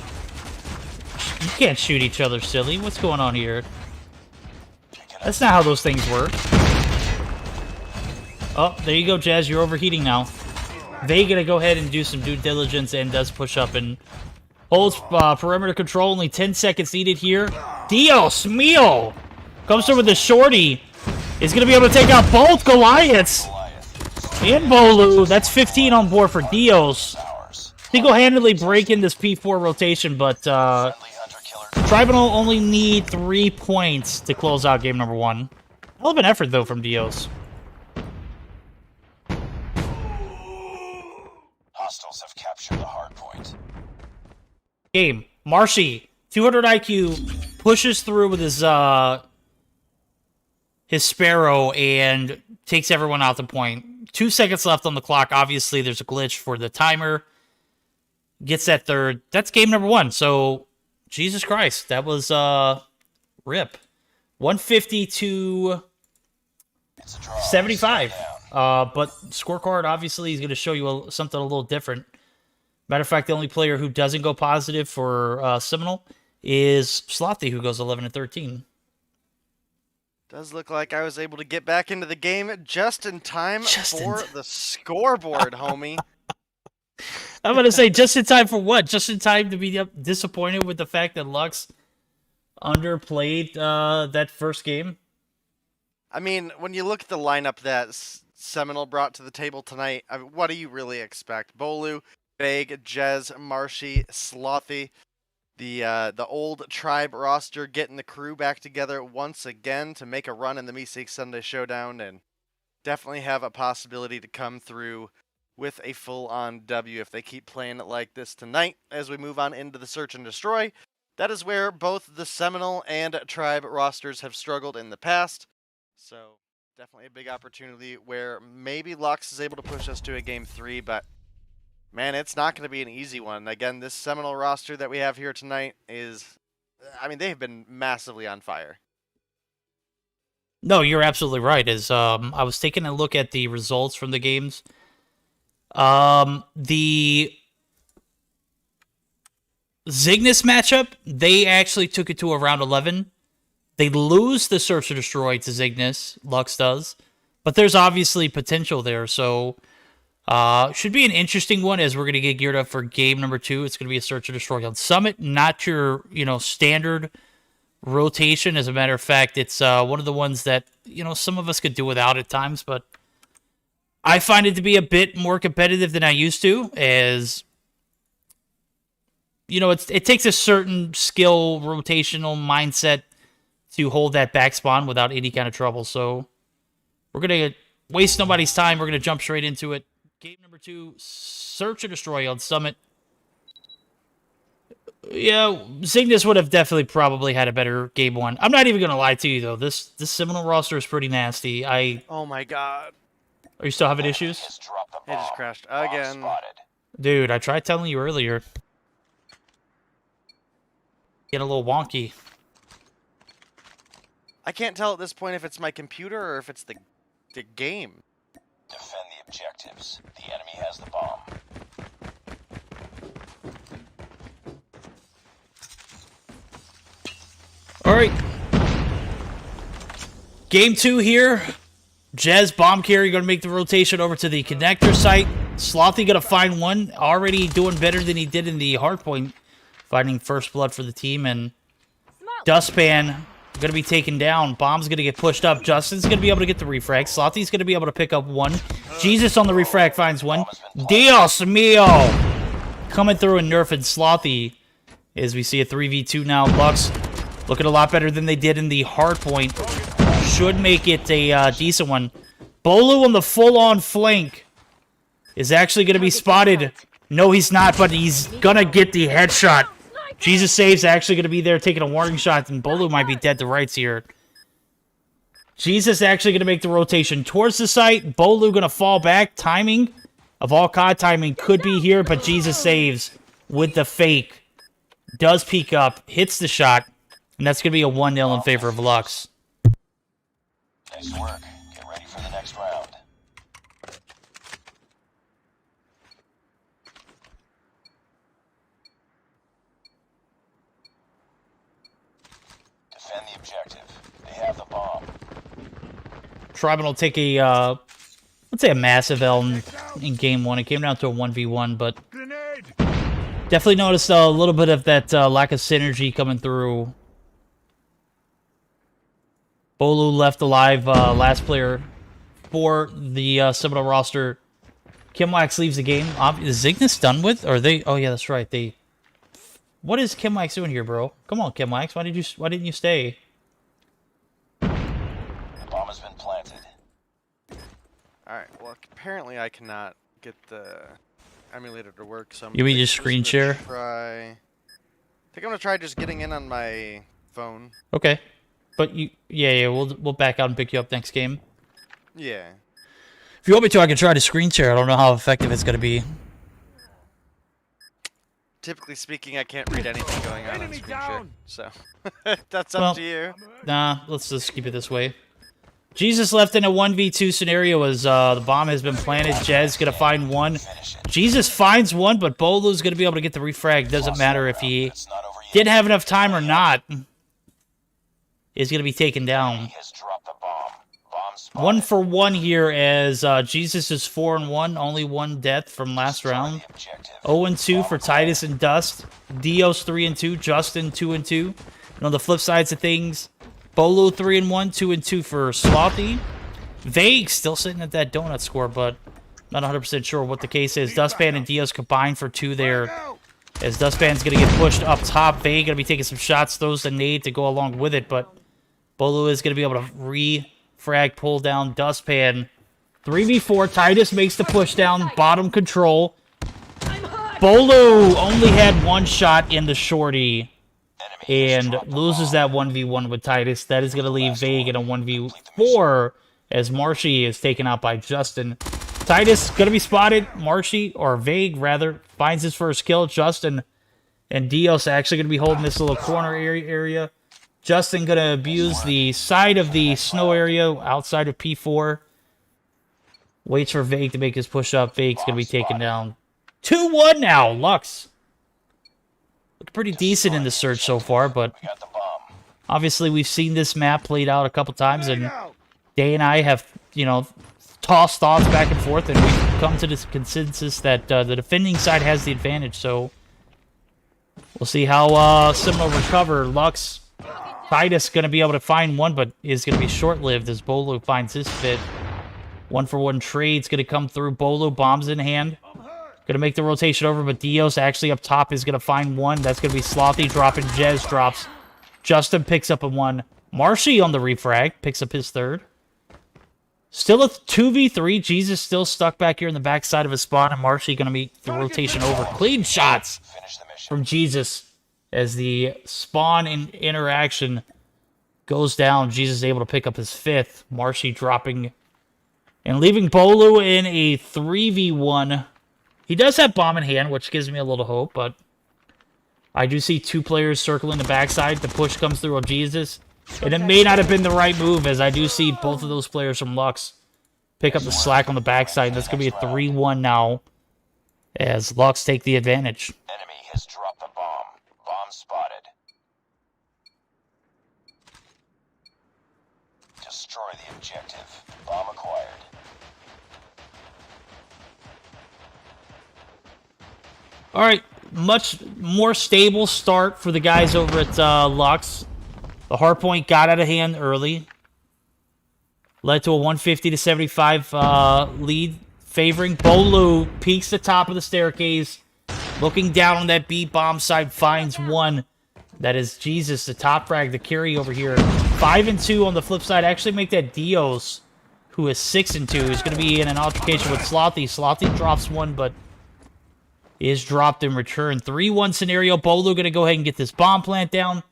You can't shoot each other, silly. What's going on here? That's not how those things work. Oh, there you go, Jazz. You're overheating now. They gonna go ahead and do some due diligence and does push up and holds perimeter control. Only 10 seconds needed here. Dios mío! Comes through with the shorty. Is gonna be able to take out both Goliaths. And Bolu. That's 15 on board for Dios. Single-handedly breaking this P4 rotation, but Tribal only need 3 points to close out game number 1. Hell of an effort, though, from Dios. Hostiles have captured the hard point. Game. Marshy, 200 IQ, pushes through with his Sparrow and takes everyone out the point. 2 seconds left on the clock. Obviously, there's a glitch for the timer. Gets that third. That's game number 1. So, Jesus Christ, that was rip. 150 to 75. But scorecard, obviously, is going to show you something a little different. Matter of fact, the only player who doesn't go positive for Seminole is Slothy, who goes 11-13. Does look like I was able to get back into the game just in time for the scoreboard, homie. I'm going to say just in time for what? Just in time to be disappointed with the fact that Lux underplayed that first game? I mean, when you look at the lineup that Seminole brought to the table tonight, I mean, what do you really expect? Bolu, Vague, Jez, Marshy, Slothy, the old tribe roster getting the crew back together once again to make a run in the Meseeks Sunday Showdown and definitely have a possibility to come through with a full-on W if they keep playing it like this tonight. As we move on into the Search and Destroy, that is where both the Seminole and Tribe rosters have struggled in the past. So definitely a big opportunity where maybe Lux is able to push us to a Game 3, but man, it's not going to be an easy one. Again, this Seminole roster that we have here tonight is, I mean, they've been massively on fire. No, you're absolutely right. As I was taking a look at the results from the games, the Zygnus matchup, they actually took it to a round 11. They lose the Search or Destroy to Zygnus, Lux does, but there's obviously potential there, so should be an interesting one as we're going to get geared up for game number 2. It's going to be a Search or Destroy on Summit, not your, standard rotation. As a matter of fact, it's one of the ones that, some of us could do without at times, but I find it to be a bit more competitive than I used to, as, it takes a certain skill, rotational mindset to hold that back spawn without any kind of trouble. So we're going to waste nobody's time. We're going to jump straight into it. Game number 2, Search or Destroy on Summit. Yeah, Zygnus would have definitely probably had a better game 1. I'm not even going to lie to you, though. This Seminole roster is pretty nasty. Oh, my God. Are you still having issues? It just crashed again. Dude, I tried telling you earlier. Get a little wonky. I can't tell at this point if it's my computer or if it's the game. Defend the objectives. The enemy has the bomb. All right. Game 2 here. Jez, bomb carrier, going to make the rotation over to the connector site. Slothy going to find one. Already doing better than he did in the hardpoint. Finding first blood for the team. And Dustpan going to be taken down. Bomb's going to get pushed up. Justin's going to be able to get the refrag. Slothy's going to be able to pick up one. Jesus on the refrag finds one. Dios mío! Coming through and nerfing Slothy. As we see a 3v2 now. Lux looking a lot better than they did in the hardpoint. Should make it a decent one. Bolu on the full-on flank is actually going to be spotted. No, he's not, but he's going to get the headshot. Jesus Save's actually going to be there taking a warning shot, and Bolu might be dead to rights here. Jesus actually going to make the rotation towards the site. Bolu going to fall back. Timing of all COD timing could be here, but Jesus Saves with the fake. Does peek up, hits the shot, and that's going to be a 1-0 in favor of Lux. Nice work. Get ready for the next round. Defend the objective. They have the bomb. Tribal will take a, let's say a massive L in game 1. It came down to a 1v1, but definitely noticed a little bit of that lack of synergy coming through. Bolu left alive, last player for the Seminole roster. Kimwax leaves the game. Is Zygnus done with? Or they? Oh yeah, that's right. They. What is Kimwax doing here, bro? Come on, Kimwax. Why didn't you stay? The bomb has been planted. Alright, well, apparently I cannot get the emulator to work, so I'm You mean gonna just screen share? try... I think I'm gonna try just getting in on my phone. Okay, but yeah, we'll back out and pick you up next game. Yeah. If you want me to, I can try to screen share. I don't know how effective it's gonna be. Typically speaking, I can't read anything going on screen share, so that's up to you. Nah, let's just keep it this way. Jesus left in a 1v2 scenario as the bomb has been planted. Jez gonna find one. Jesus finds one, but Bolu's gonna be able to get the refrag. Doesn't matter if he didn't have enough time or not. Is gonna be taken down. 1 for 1 here as Jesus is 4-1. Only one death from last round. 0-2 for Titus and Dust. Dios 3-2. Justin 2-2. And on the flip sides of things, Bolo 3-1, 2-2 for Slothy. Vague still sitting at that donut score, but not 100% sure what the case is. Dustpan and Dios combined for 2 there. As Dustpan's going to get pushed up top. Vague going to be taking some shots, throws the nade to go along with it, but Bolo is going to be able to refrag, pull down Dustpan. 3v4, Titus makes the push down, bottom control. Bolo only had one shot in the shorty and loses that 1v1 with Titus. That is going to leave Vague in a 1v4 as Marshy is taken out by Justin. Titus going to be spotted. Marshy, or Vague rather, finds his first kill. Justin and Dios actually going to be holding this little corner area. Justin going to abuse the side of the snow area outside of P4. Waits for Vague to make his push up. Vague's going to be taken down. 2-1 now. Lux. Looking pretty decent in the search so far, but obviously we've seen this map played out a couple times, and Day and I have, you know, tossed thoughts back and forth, and we've come to this consensus that the defending side has the advantage, so we'll see how Seminole recover. Lux, Titus going to be able to find one, but is going to be short-lived as Bolo finds his fit. 1 for 1 trade's going to come through. Bolo, bombs in hand. Going to make the rotation over, but Dios actually up top is going to find one. That's going to be Slothy dropping. Jez drops. Justin picks up a 1. Marshy on the refrag. Picks up his 3rd. Still a 2v3. Jesus still stuck back here in the backside of his spawn, and Marshy going to make the rotation over. Clean shots from Jesus as the spawn in interaction goes down. Jesus is able to pick up his 5th. Marshy dropping and leaving Bolu in a 3v1. He does have bomb in hand, which gives me a little hope, but I do see 2 players circling the backside. The push comes through on Jesus, and it may not have been the right move, as I do see both of those players from Lux pick up the slack on the backside. And that's going to be a 3-1 now as Lux take the advantage. Enemy has dropped the bomb. Bomb spotted. Destroy the objective. Bomb acquired. All right, much more stable start for the guys over at Lux. The hardpoint got out of hand early. Led to a 150-75 lead, favoring Bolu. Peeks the top of the staircase. Looking down on that B bomb side, finds one. That is Jesus, the top frag, the carry over here. 5 and 2 on the flip side. Actually make that Dios, who is 6 and 2, is going to be in an altercation with Slothy. Slothy drops one, but is dropped in return. 3-1 scenario. Bolu going to go ahead and get this bomb plant down.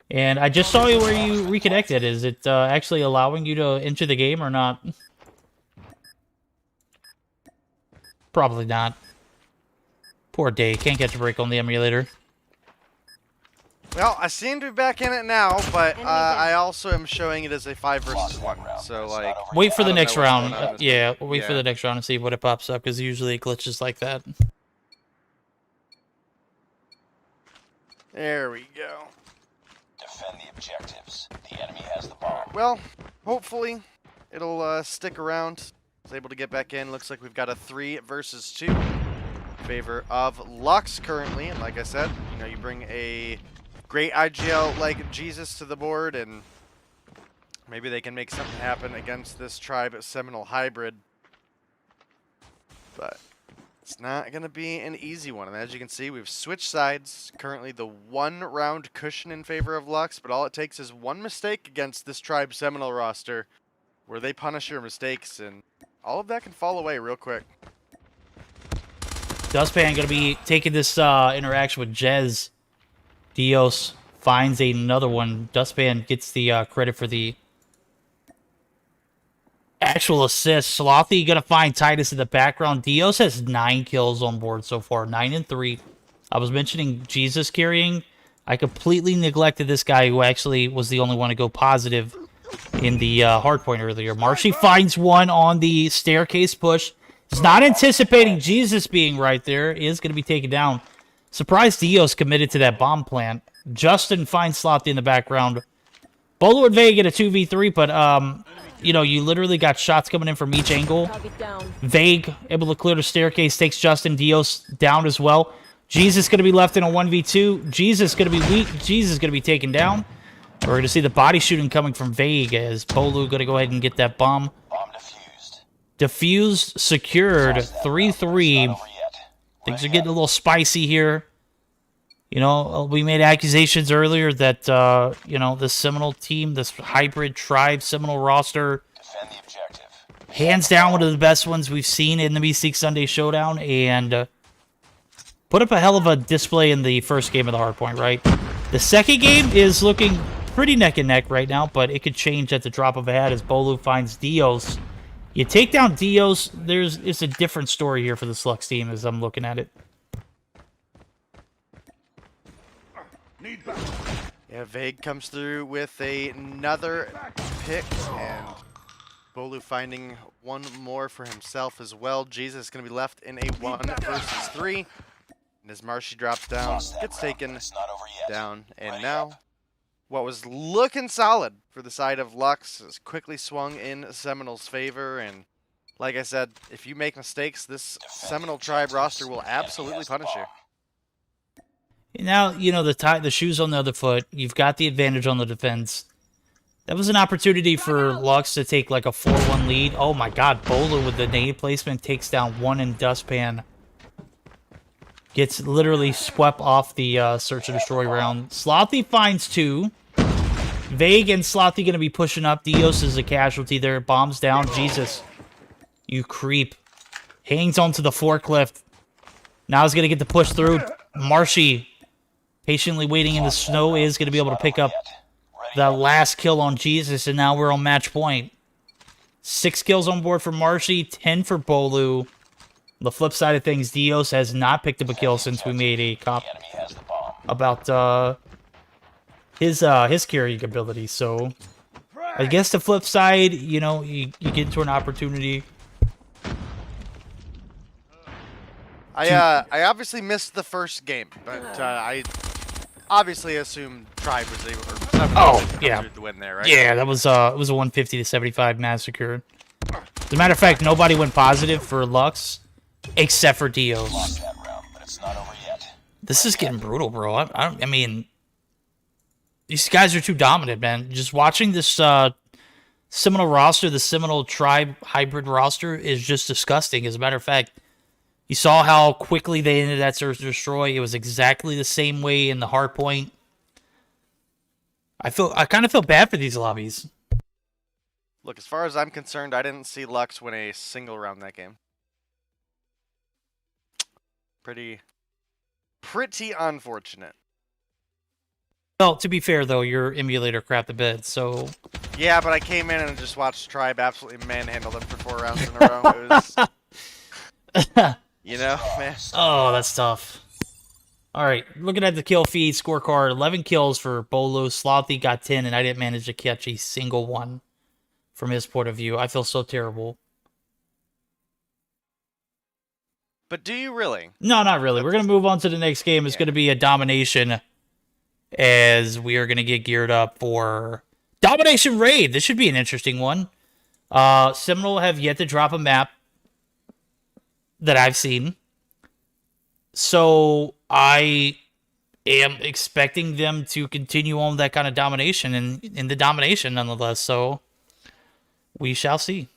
And I just saw you where you reconnected. Is it actually allowing you to enter the game or not? Probably not. Poor Day. Can't catch a break on the emulator. Well, I seem to be back in it now, but I also am showing it as a 5 versus 1. So, like... Wait for the next know what's round. going on with Yeah, this. wait for the next round and see what it pops up, because usually it glitches like that. There we go. Defend the objectives. The enemy has the bomb. Well, hopefully it'll stick around. I was able to get back in. Looks like we've got a 3 versus 2 in favor of Lux currently. And like I said, you know, you bring a great IGL like Jesus to the board, and maybe they can make something happen against this Tribe Seminole hybrid. But it's not going to be an easy one. And as you can see, we've switched sides. Currently the 1-round cushion in favor of Lux, but all it takes is one mistake against this Tribe Seminole roster where they punish your mistakes, and all of that can fall away real quick. Dustpan going to be taking this interaction with Jez. Dios finds another one. Dustpan gets the credit for the actual assist. Slothy going to find Titus in the background. Dios has 9 kills on board so far. 9 and 3. I was mentioning Jesus carrying. I completely neglected this guy who actually was the only one to go positive in the hardpoint earlier. Marshy finds one on the staircase push. He's not anticipating Jesus being right there. He is going to be taken down. Surprised Dios committed to that bomb plant. Justin finds Slothy in the background. Bolo and Vega get a 2v3, but, you know, you literally got shots coming in from each angle. Vague able to clear the staircase, takes Justin. Dios down as well. Jesus going to be left in a 1v2. Jesus going to be weak. Jesus going to be taken down. We're going to see the body shooting coming from Vague as Bolu going to go ahead and get that bomb. Bomb defused. Defused, secured, 3-3. Things are getting a little spicy here. You know, we made accusations earlier that, you know, this Seminole team, this hybrid Tribe Seminole roster, Defend the objective. hands down one of the best ones we've seen in the Meseeks Sunday Showdown, and put up a hell of a display in the first game of the hardpoint, right? The second game is looking pretty neck and neck right now, but it could change at the drop of a hat as Bolu finds Dios. You take down Dios, it's a different story here for the Lux team as I'm looking at it. Yeah, Vague comes through with another pick, and Bolu finding one more for himself as well. Jesus is going to be left in a 1 versus 3. And as Marshy drops down, gets taken down. And now, what was looking solid for the side of Lux is quickly swung in Seminole's favor. And like I said, if you make mistakes, this Seminole Tribe roster will absolutely punish you. Now, you know, the shoe's on the other foot. You've got the advantage on the defense. That was an opportunity for Lux to take like a 4-1 lead. Oh my god, Bolu with the nade placement takes down one in Dustpan. Gets literally swept off the search and destroy round. Slothy finds 2. Vague and Slothy going to be pushing up. Dios is a casualty there. Bombs down. Jesus. You creep. Hangs onto the forklift. Now he's going to get the push through. Marshy, patiently waiting in the snow, is going to be able to pick up the last kill on Jesus, and now we're on match point. 6 kills on board for Marshy, 10 for Bolu. On the flip side of things, Dios has not picked up a kill since we made a cop about his carrying ability. So I guess the flip side, you know, you get into an opportunity. I obviously missed the first game, but I obviously assumed Tribe was able to come through the win there, right? Yeah, that was it was a 150 to 75 massacre. As a matter of fact, nobody went positive for Lux, except for Dios. Lost that round, but it's not over yet. This is getting brutal, bro. I mean, these guys are too dominant, man. Just watching this Seminole roster, the Seminole Tribe hybrid roster, is just disgusting. As a matter of fact, you saw how quickly they ended that Search and Destroy. It was exactly the same way in the hardpoint. I kind of feel bad for these lobbies. Look, as far as I'm concerned, I didn't see Lux win a single round that game. Pretty unfortunate. Well, to be fair, though, your emulator crapped a bit, so... Yeah, but I came in and just watched Tribe absolutely manhandle them for 4 rounds in a row. It was... You know, man. Oh, that's tough. Alright, looking at the kill feed scorecard, 11 kills for Bolo. Slothy got 10, and I didn't manage to catch a single one from his point of view. I feel so terrible. But do you really? No, not really. We're going to move on to the next game. It's going to be a domination, as we are going to get geared up for Domination Raid. This should be an interesting one. Seminole have yet to drop a map that I've seen. So I am expecting them to continue on that kind of domination and in the domination nonetheless. So we shall see.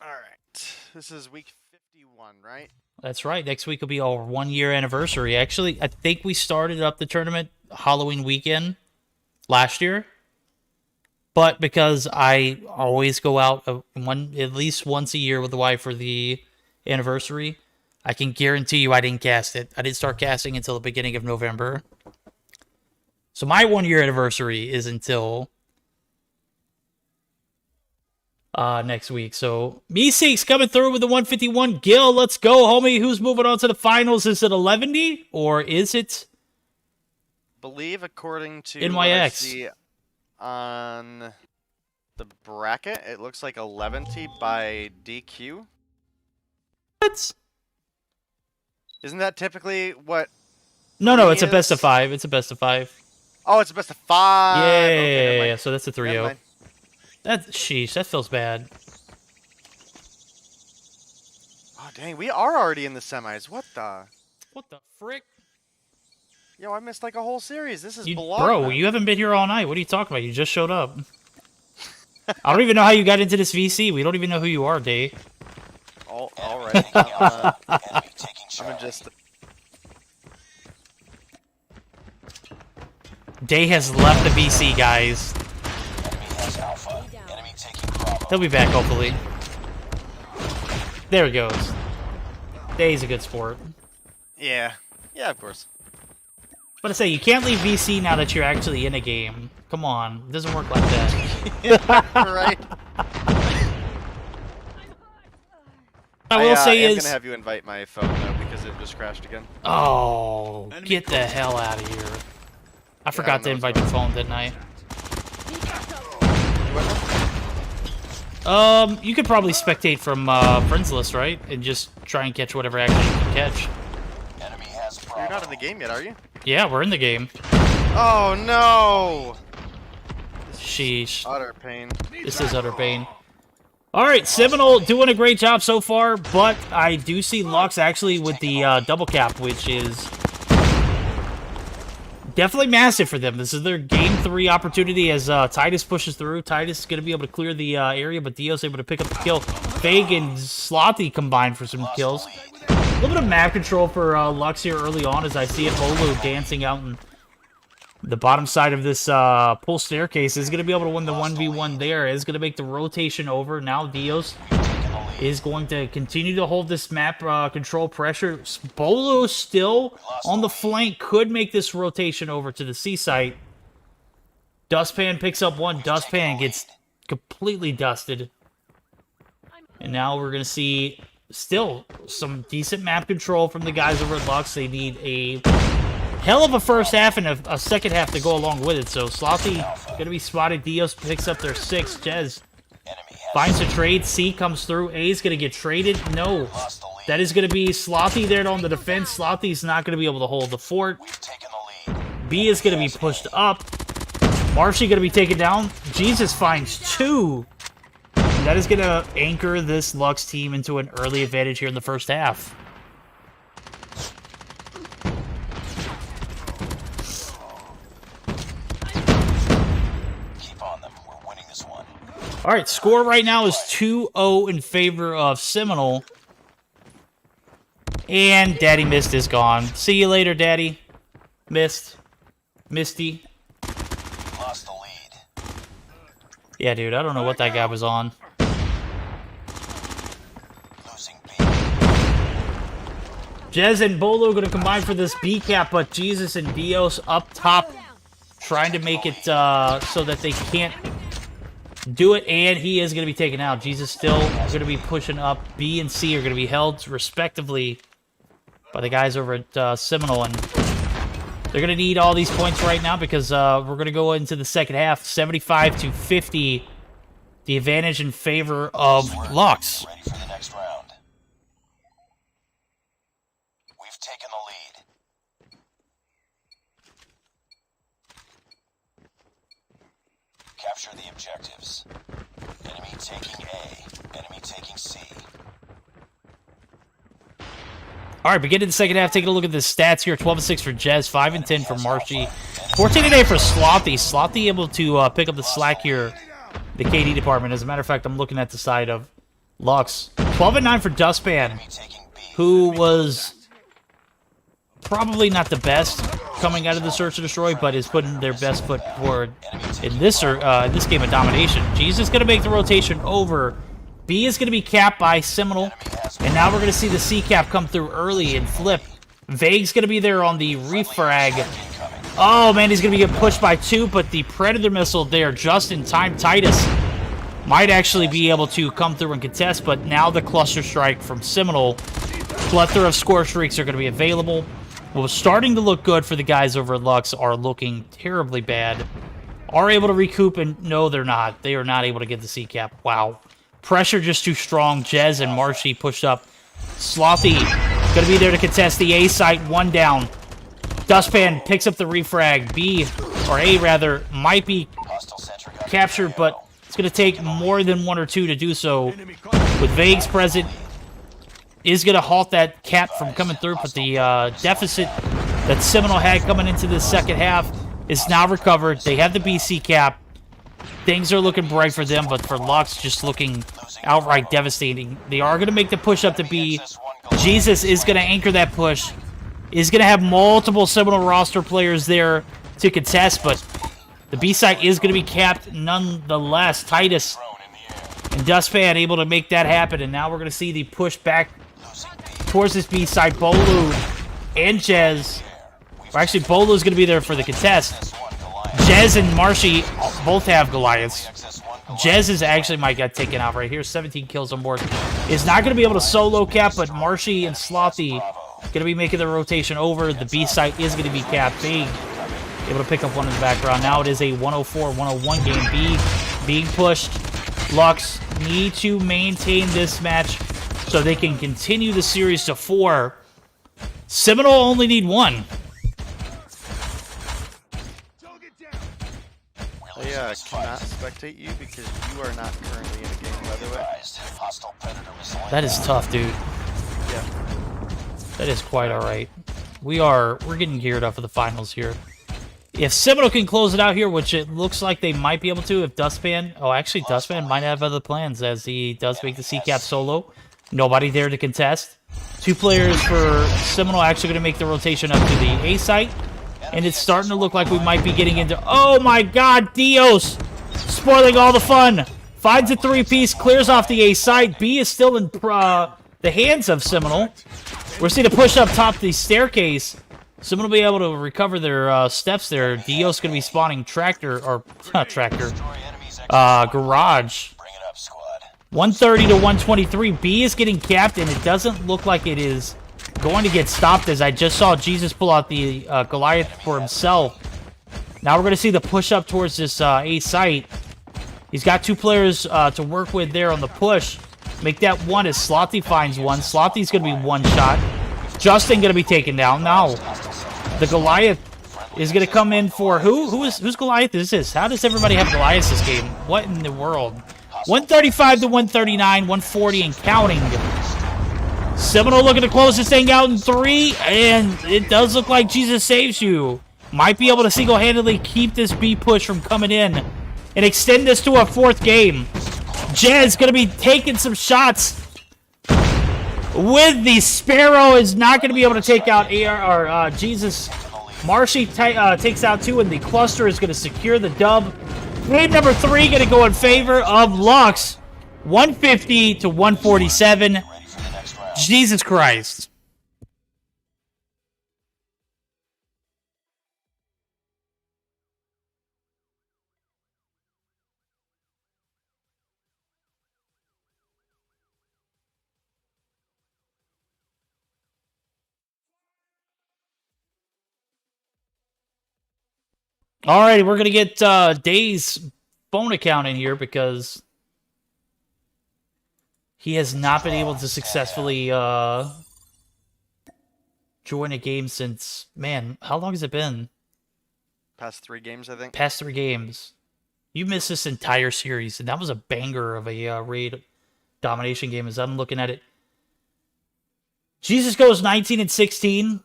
All right. This is week 51, right? That's right. Next week will be our 1-year anniversary. Actually, I think we started up the tournament Halloween weekend last year. But because I always go out at least once a year with the wife for the anniversary, I can guarantee you I didn't cast it. I didn't start casting until the beginning of November. So my 1-year anniversary is until next week. So Meseeks coming through with the 151. Gil, let's go, homie. Who's moving on to the finals? Is it 11 or is it? Believe according to NYX. What I see on the bracket, it looks like 11 by DQ. What? Isn't that typically what? No, it's a is? best of 5. It's a best of 5. Oh, it's a best of 5. Yeah, Okay, yeah. So that's a 3-0. Sheesh, that feels bad. Oh, dang, we are already in the semis. What the frick? Yo, I missed like a whole series. This is Bro, you haven't been here all night. What are you talking about? You just showed up. I don't even know how you got into this VC. We don't even know who you are, Day. All right. I'm just... Day has left the VC, guys. He'll be back, hopefully. There he goes. Day's a good sport. Yeah, of course. But I say, you can't leave VC now that you're actually in a game. Come on, it doesn't work like that. Right. I will say I'm is... gonna have you invite my phone, though, because it just crashed again. Oh, get the hell out of here. I forgot to invite your phone, didn't I? You could probably spectate from friends list, right? And just try and catch whatever action you can catch. You're not in the game yet, are you? Yeah, we're in the game. Oh, no! Sheesh. Utter pain. This is utter pain. Alright, Seminole doing a great job so far, but I do see Lux actually with the double cap, which is definitely massive for them. This is their game 3 opportunity as Titus pushes through. Titus is going to be able to clear the area, but Dio's able to pick up the kill. Fag and Slothy combined for some kills. A little bit of map control for Lux here early on as I see it. Bolo dancing out in the bottom side of this pull staircase. Is going to be able to win the 1v1 there. Is going to make the rotation over. Now Dios is going to continue to hold this map control pressure. Bolo still on the flank. Could make this rotation over to the C site. Dustpan picks up one. Dustpan gets completely dusted. And now we're going to see... still some decent map control from the guys over at Lux. They need a hell of a first half and a second half to go along with it. So Slothy going to be spotted. Dios picks up their 6. Jez finds a trade. C comes through. A is going to get traded. No. That is going to be Slothy there on the defense. Slothy's not going to be able to hold the fort. B is going to be pushed up. Marshy going to be taken down. Jesus finds 2. That is going to anchor this Lux team into an early advantage here in the first half. All right, score right now is 2-0 in favor of Seminole. And Daddy Mist is gone. See you later, Daddy. Mist. Misty. Lost the lead. Yeah, dude, I don't know what that guy was on. Losing B. Jez and Bolo going to combine for this B cap, but Jesus and Dios up top trying to make it so that they can't do it, and he is going to be taken out. Jesus still going to be pushing up. B and C are going to be held respectively by the guys over at Seminole, and they're going to need all these points right now because we're going to go into the second half, 75-50, the advantage in favor of Lux. Ready for the next round. We've taken the lead. Capture the objectives. Enemy taking A. Enemy taking C. All right, beginning the second half, taking a look at the stats here. 12-6 for Jez, 5-10 for Marshy, 14-8 for Slothy. Slothy able to pick up the slack here, the KD department. As a matter of fact, I'm looking at the side of Lux. 12-9 for Dustpan, who was probably not the best coming out of the Search and Destroy, but is putting their best foot forward in this game of domination. Jesus is going to make the rotation over. B is going to be capped by Seminole, and now we're going to see the C cap come through early and flip. Vague's going to be there on the refrag. Oh, man, he's going to be getting pushed by 2, but the Predator missile there just in time. Titus might actually be able to come through and contest, but now the cluster strike from Seminole. Plethora of score streaks are going to be available. What was starting to look good for the guys over at Lux are looking terribly bad. Are able to recoup, and no, they're not. They are not able to get the C cap. Wow. Pressure just too strong. Jez and Marshy pushed up. Slothy going to be there to contest the A site. 1 down. Dustpan picks up the refrag. B, or A rather, might be captured, but it's going to take more than 1 or 2 to do so. With Vagues present, is going to halt that cap from coming through, but the deficit that Seminole had coming into the second half is now recovered. They have the BC cap. Things are looking bright for them, but for Lux, just looking outright devastating. They are going to make the push up to B. Jesus is going to anchor that push. Is going to have multiple Seminole roster players there to contest, but the B site is going to be capped nonetheless. Titus and Dustpan able to make that happen, and now we're going to see the push back towards this B site. Bolu and Jez. Or actually, Bolu's going to be there for the contest. Jez and Marshy both have Goliaths. Jez is actually might get taken out right here. 17 kills on board. Is not going to be able to solo cap, but Marshy and Slothy going to be making the rotation over. The B site is going to be capped. Big able to pick up one in the background. Now it is a 104-101 game. B being pushed. Lux need to maintain this match so they can continue the series to 4. Seminole only need 1. I cannot spectate you because you are not currently in a game, by the way. That is tough, dude. Yeah. That is quite alright. We're getting geared up for the finals here. If Seminole can close it out here, which it looks like they might be able to, if Dustpan... Oh, actually, Dustpan might have other plans as he does make the C-Cap solo. Nobody there to contest. 2 players for Seminole actually going to make the rotation up to the A site. And it's starting to look like we might be getting into... Oh my god, Dios! Spoiling all the fun! Finds a 3-piece, clears off the A site. B is still in the hands of Seminole. We're seeing a push up top the staircase. Someone will be able to recover their steps there. Dio's going to be spawning tractor, or not tractor, garage. 130 to 123. B is getting capped, and it doesn't look like it is going to get stopped as I just saw Jesus pull out the Goliath for himself. Now we're going to see the push up towards this A site. He's got 2 players to work with there on the push. Make that one as Slothy finds one. Slothy's going to be one shot. Justin going to be taken down. Now, the Goliath is going to come in for who? Whose Goliath is this? How does everybody have Goliaths this game? What in the world? 135 to 139, 140 and counting. Seminole looking to close this thing out in 3, and it does look like Jesus saves you. Might be able to single-handedly keep this B push from coming in and extend this to a 4th game. Jez going to be taking some shots with the Sparrow. Is not going to be able to take out AR or Jesus. Marshy takes out 2, and the cluster is going to secure the dub. Game number 3 going to go in favor of Lux. 150 to 147. Jesus Christ. Alrighty, we're going to get Day's phone account in here because he has not been able to successfully join a game since, man, how long has it been? Past 3 games, I think. Past 3 games. You missed this entire series, and that was a banger of a raid domination game as I'm looking at it. Jesus goes 19 and 16.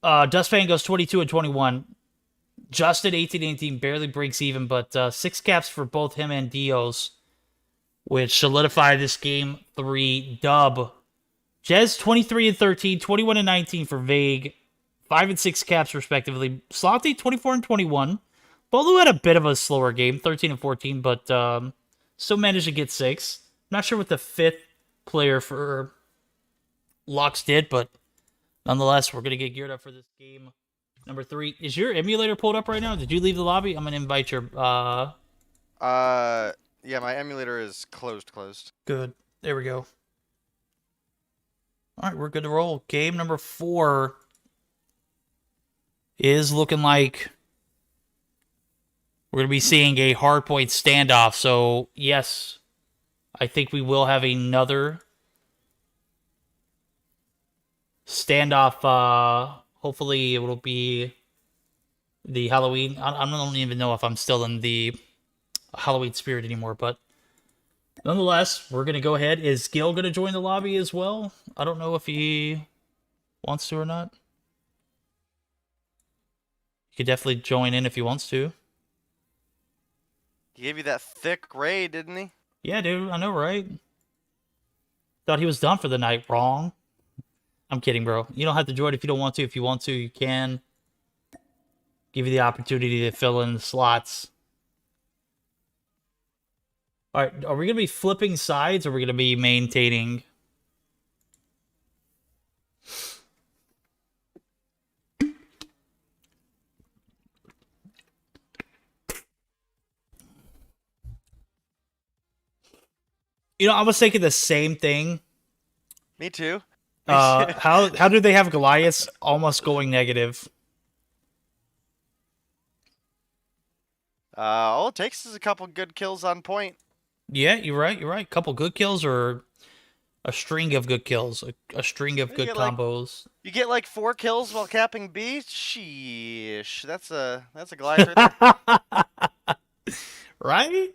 Dustpan goes 22 and 21. Justin 18 and 18 barely breaks even, but 6 caps for both him and Dios, which solidify this game 3 dub. Jez 23 and 13, 21 and 19 for Vague, 5 and 6 caps respectively. Slothy 24 and 21. Bolu had a bit of a slower game, 13 and 14, but still managed to get 6. Not sure what the 5th player for Lux did, but nonetheless, we're going to get geared up for this game. Number 3. Is your emulator pulled up right now? Did you leave the lobby? I'm going to invite your... Yeah, my emulator is closed. Good. There we go. All right, we're good to roll. Game number 4 is looking like we're going to be seeing a hardpoint standoff. So, yes, I think we will have another standoff. Hopefully, it will be the Halloween. I don't even know if I'm still in the Halloween spirit anymore, but nonetheless, we're going to go ahead. Is Gil going to join the lobby as well? I don't know if he wants to or not. He could definitely join in if he wants to. He gave you that thick raid, didn't he? Yeah, dude, I know, right? Thought he was done for the night. Wrong. I'm kidding, bro. You don't have to join if you don't want to. If you want to, you can. Give you the opportunity to fill in the slots. All right, are we going to be flipping sides or are we going to be maintaining? You know, I was thinking the same thing. Me too. How do they have Goliaths almost going negative? All it takes is a couple good kills on point. Yeah, you're right. You're right. Couple good kills or a string of good kills, a string of good combos. You get like 4 kills while capping B. Sheesh, that's a Goliath right there. Right?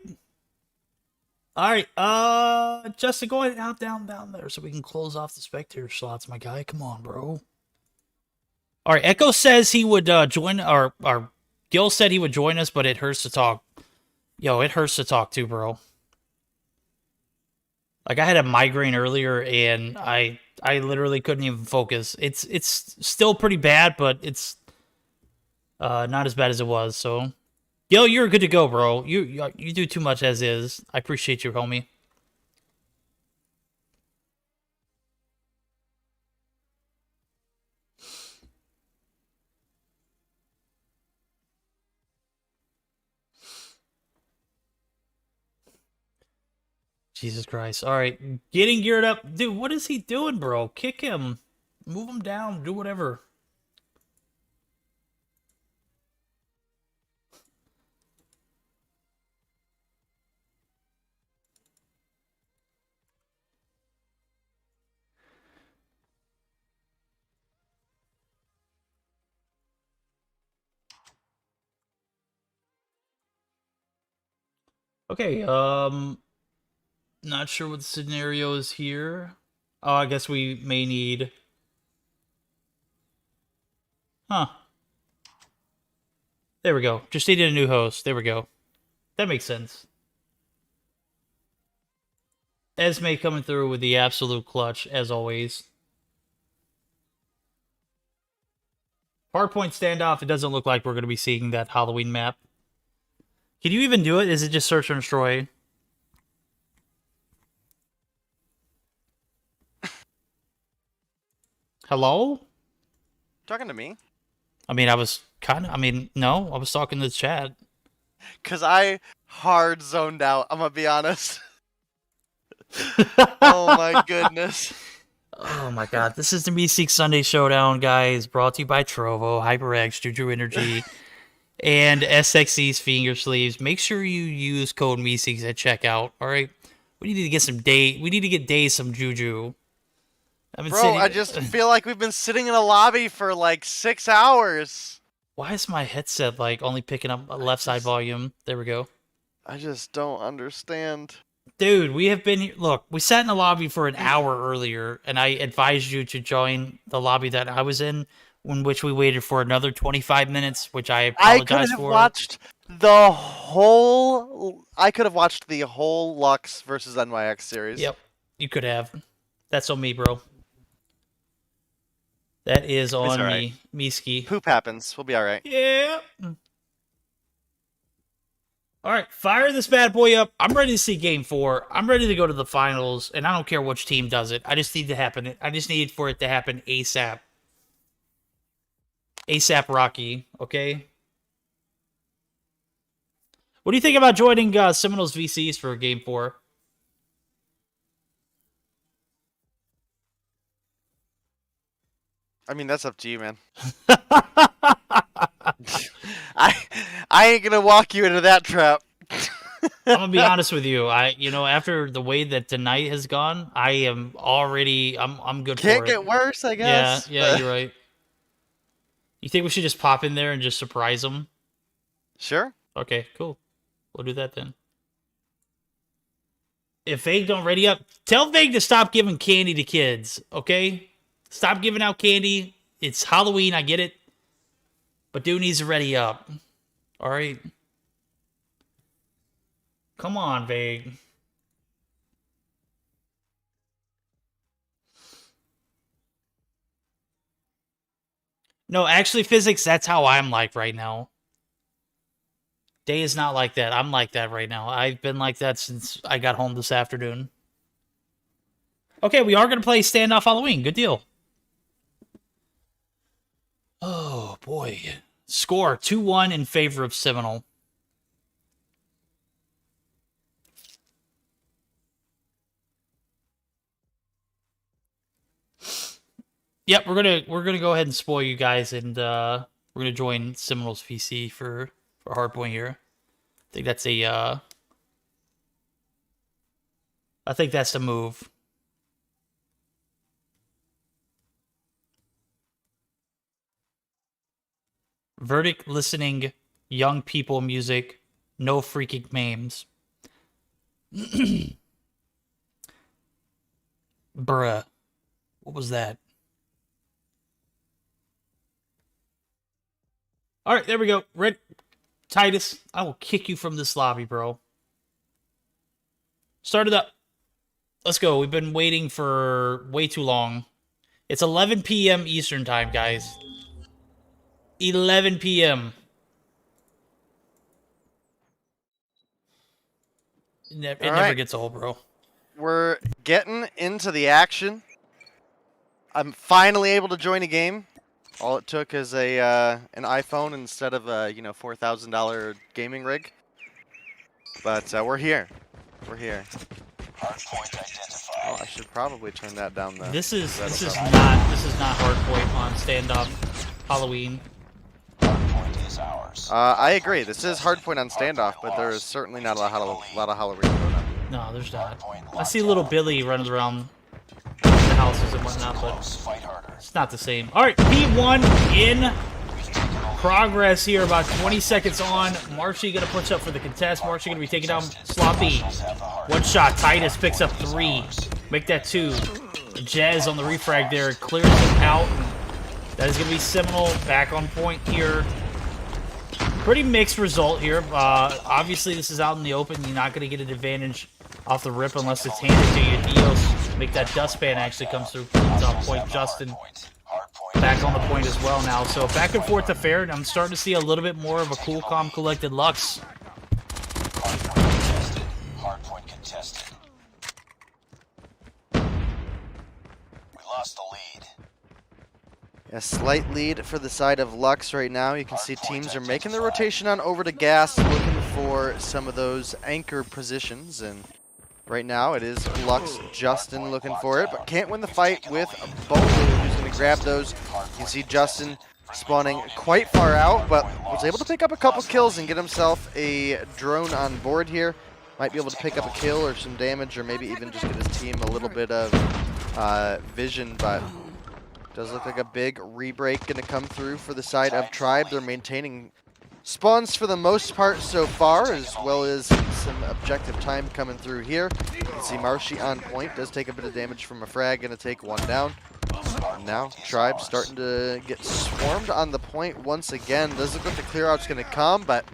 All right, Justin, go ahead down there so we can close off the spectator slots, my guy. Come on, bro. All right, Echo says he would join, or Gil said he would join us, but it hurts to talk. Yo, it hurts to talk too, bro. Like, I had a migraine earlier, and I literally couldn't even focus. It's still pretty bad, but it's not as bad as it was, so... Gil, you're good to go, bro. You do too much as is. I appreciate you, homie. Jesus Christ. All right, getting geared up. Dude, what is he doing, bro? Kick him. Move them down. Do whatever. Okay, not sure what the scenario is here. Oh, I guess we may need... Huh. There we go. Just needed a new host. There we go. That makes sense. Esme coming through with the absolute clutch, as always. Hardpoint standoff, it doesn't look like we're going to be seeing that Halloween map. Can you even do it? Is it just search and destroy? Hello? Talking to me? I mean, I was kind of... I mean, no, I was talking to the chat. Because I hard zoned out, I'm going to be honest. Oh my goodness. Oh my god, this is the Meseeks Sunday Showdown, guys, brought to you by Trovo, HyperX, JuJu Energy, and SXC's Finger Sleeves. Make sure you use code Meseeks at checkout, alright? We need to get some we need to get Days some JuJu. Bro, I just feel like we've been sitting in a lobby for like 6 hours. Why is my headset like only picking up a left side volume? There we go. I just don't understand. Dude, we have been here. Look, we sat in the lobby for an hour earlier, and I advised you to join the lobby that I was in which we waited for another 25 minutes, which I apologize for. I could have watched the whole Lux versus NYX series. Yep, you could have. That's on me, bro. That is on me, Meeski. Poop happens. We'll be all right. Yeah. All right, fire this bad boy up. I'm ready to see Game 4. I'm ready to go to the finals, and I don't care which team does it. I just need to happen. I just need for it to happen ASAP. ASAP Rocky, okay? What do you think about joining Seminoles VCs for Game 4? I mean, that's up to you, man. I ain't gonna walk you into that trap. I'm gonna be honest with you. After the way that tonight has gone, I am already. I'm good for it. Can't get worse, I guess. Yeah, you're right. You think we should just pop in there and just surprise them? Sure. Okay, cool. We'll do that then. If Vague don't ready up, tell Vague to stop giving candy to kids, okay? Stop giving out candy. It's Halloween, I get it. But dude needs to ready up. Alright? Come on, Vague. No, actually, Physics, that's how I'm like right now. Day is not like that. I'm like that right now. I've been like that since I got home this afternoon. Okay, we are going to play Standoff Halloween. Good deal. Oh, boy. Score 2-1 in favor of Seminole. Yep, we're gonna go ahead and spoil you guys, and we're gonna join Seminoles VC for Hardpoint here. I think that's I think that's the move. Verdict listening, young people music, no freaking memes. Bruh. What was that? Alright, there we go. Red Titus, I will kick you from this lobby, bro. Start it up. Let's go. We've been waiting for way too long. It's 11 p.m. Eastern time, guys. 11 p.m. It never gets old, bro. We're getting into the action. I'm finally able to join a game. All it took is an iPhone instead of a $4,000 gaming rig. But we're here. We're here. Hardpoint identified. Oh, I should probably turn that down then. This is not hardpoint on standoff Halloween. Hardpoint is ours. I agree. This is hardpoint on standoff, but there is certainly not a lot of Halloween going on. No, there's not. I see little Billy running around the houses and whatnot, but Fight harder. it's not the same. All right, P1 in progress here. About 20 seconds on. Marshy gonna push up for the contest. Marshy gonna be taking down Sloppy. One shot. Titus picks up 3. Make that 2. Jazz on the refrag there clears him out. That is gonna be Seminole back on point here. Pretty mixed result here. Obviously, this is out in the open. You're not gonna get an advantage off the rip unless it's handed to you. Dios make that dustpan actually comes through. It's on point. Justin back on the point as well now. So back and forth affair, and I'm starting to see a little bit more of a cool, calm, collected Lux. Hardpoint contested. We lost the lead. A slight lead for the side of Lux right now. You can see teams are making the rotation on over to Gas, looking for some of those anchor positions. And right now it is Lux Justin looking for it, but can't win the fight with Bolu, who's going to grab those. You can see Justin spawning quite far out, but was able to pick up a couple kills and get himself a drone on board here. Might be able to pick up a kill or some damage, or maybe even just get his team a little bit of vision, but does look like a big re-break going to come through for the side of Tribe. They're maintaining spawns for the most part so far, as well as some objective time coming through here. You can see Marshy on point, does take a bit of damage from a frag, going to take 1 down. Now Tribe starting to get swarmed on the point once again. Does look like the clear out's going to come, but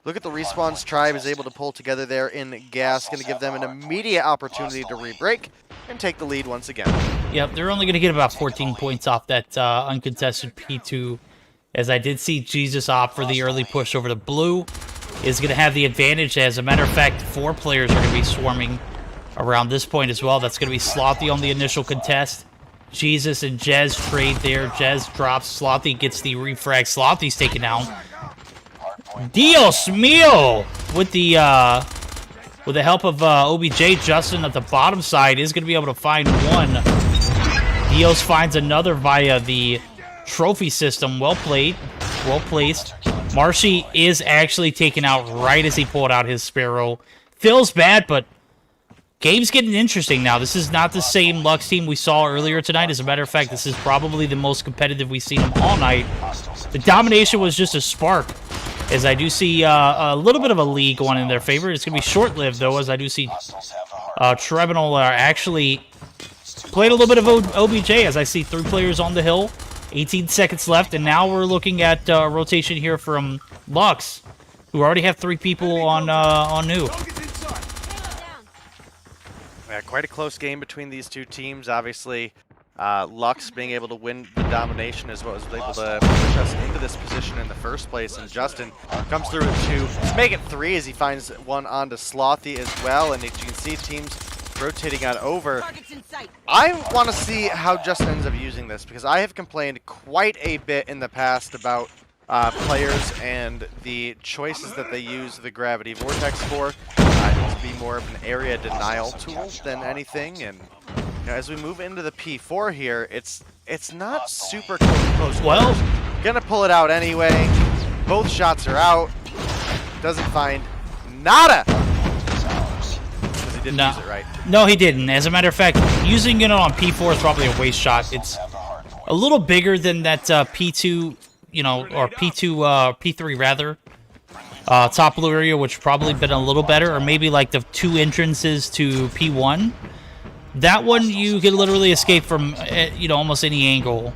look at the respawns Tribe is able to pull together there in Gas. Going to give them an immediate opportunity to re-break and take the lead once again. Yep, they're only going to get about 14 points off that uncontested P2. As I did see Jesus opt for the early push over to Blue. Is going to have the advantage. As a matter of fact, 4 players are going to be swarming around this point as well. That's going to be Slothy on the initial contest. Jesus and Jez trade there. Jez drops. Slothy gets the refrag. Slothy's taken down. Dios mío! With the help of OBJ, Justin at the bottom side is going to be able to find 1. Dios finds another via the trophy system. Well played. Well placed. Marshy is actually taken out right as he pulled out his Sparrow. Feels bad, but game's getting interesting now. This is not the same Lux team we saw earlier tonight. As a matter of fact, this is probably the most competitive we've seen them all night. The domination was just a spark, as I do see a little bit of a lead going in their favor. It's going to be short-lived, though, as I do see Trebinal actually played a little bit of OBJ, as I see 3 players on the hill. 18 seconds left, and now we're looking at rotation here from Lux, who already have 3 people on new. Yeah, quite a close game between these two teams. Obviously, Lux being able to win the domination is what was able to push us into this position in the first place. And Justin comes through with 2. Let's make it 3 as he finds 1 onto Slothy as well. And as you can see, teams rotating on over. I want to see how Justin ends up using this, because I have complained quite a bit in the past about players and the choices that they use the Gravity Vortex for. To be more of an area denial tool than anything. And you know, as we move into the P4 here, it's not super close. Well, gonna pull it out anyway. Both shots are out. Doesn't find nada. Because he didn't use it right. No, he didn't. As a matter of fact, using it on P4 is probably a waste shot. It's a little bigger than that P2, you know, or P2, P3 rather. Top blue area, which probably been a little better, or maybe like the 2 entrances to P1. That one you can literally escape from, you know, almost any angle.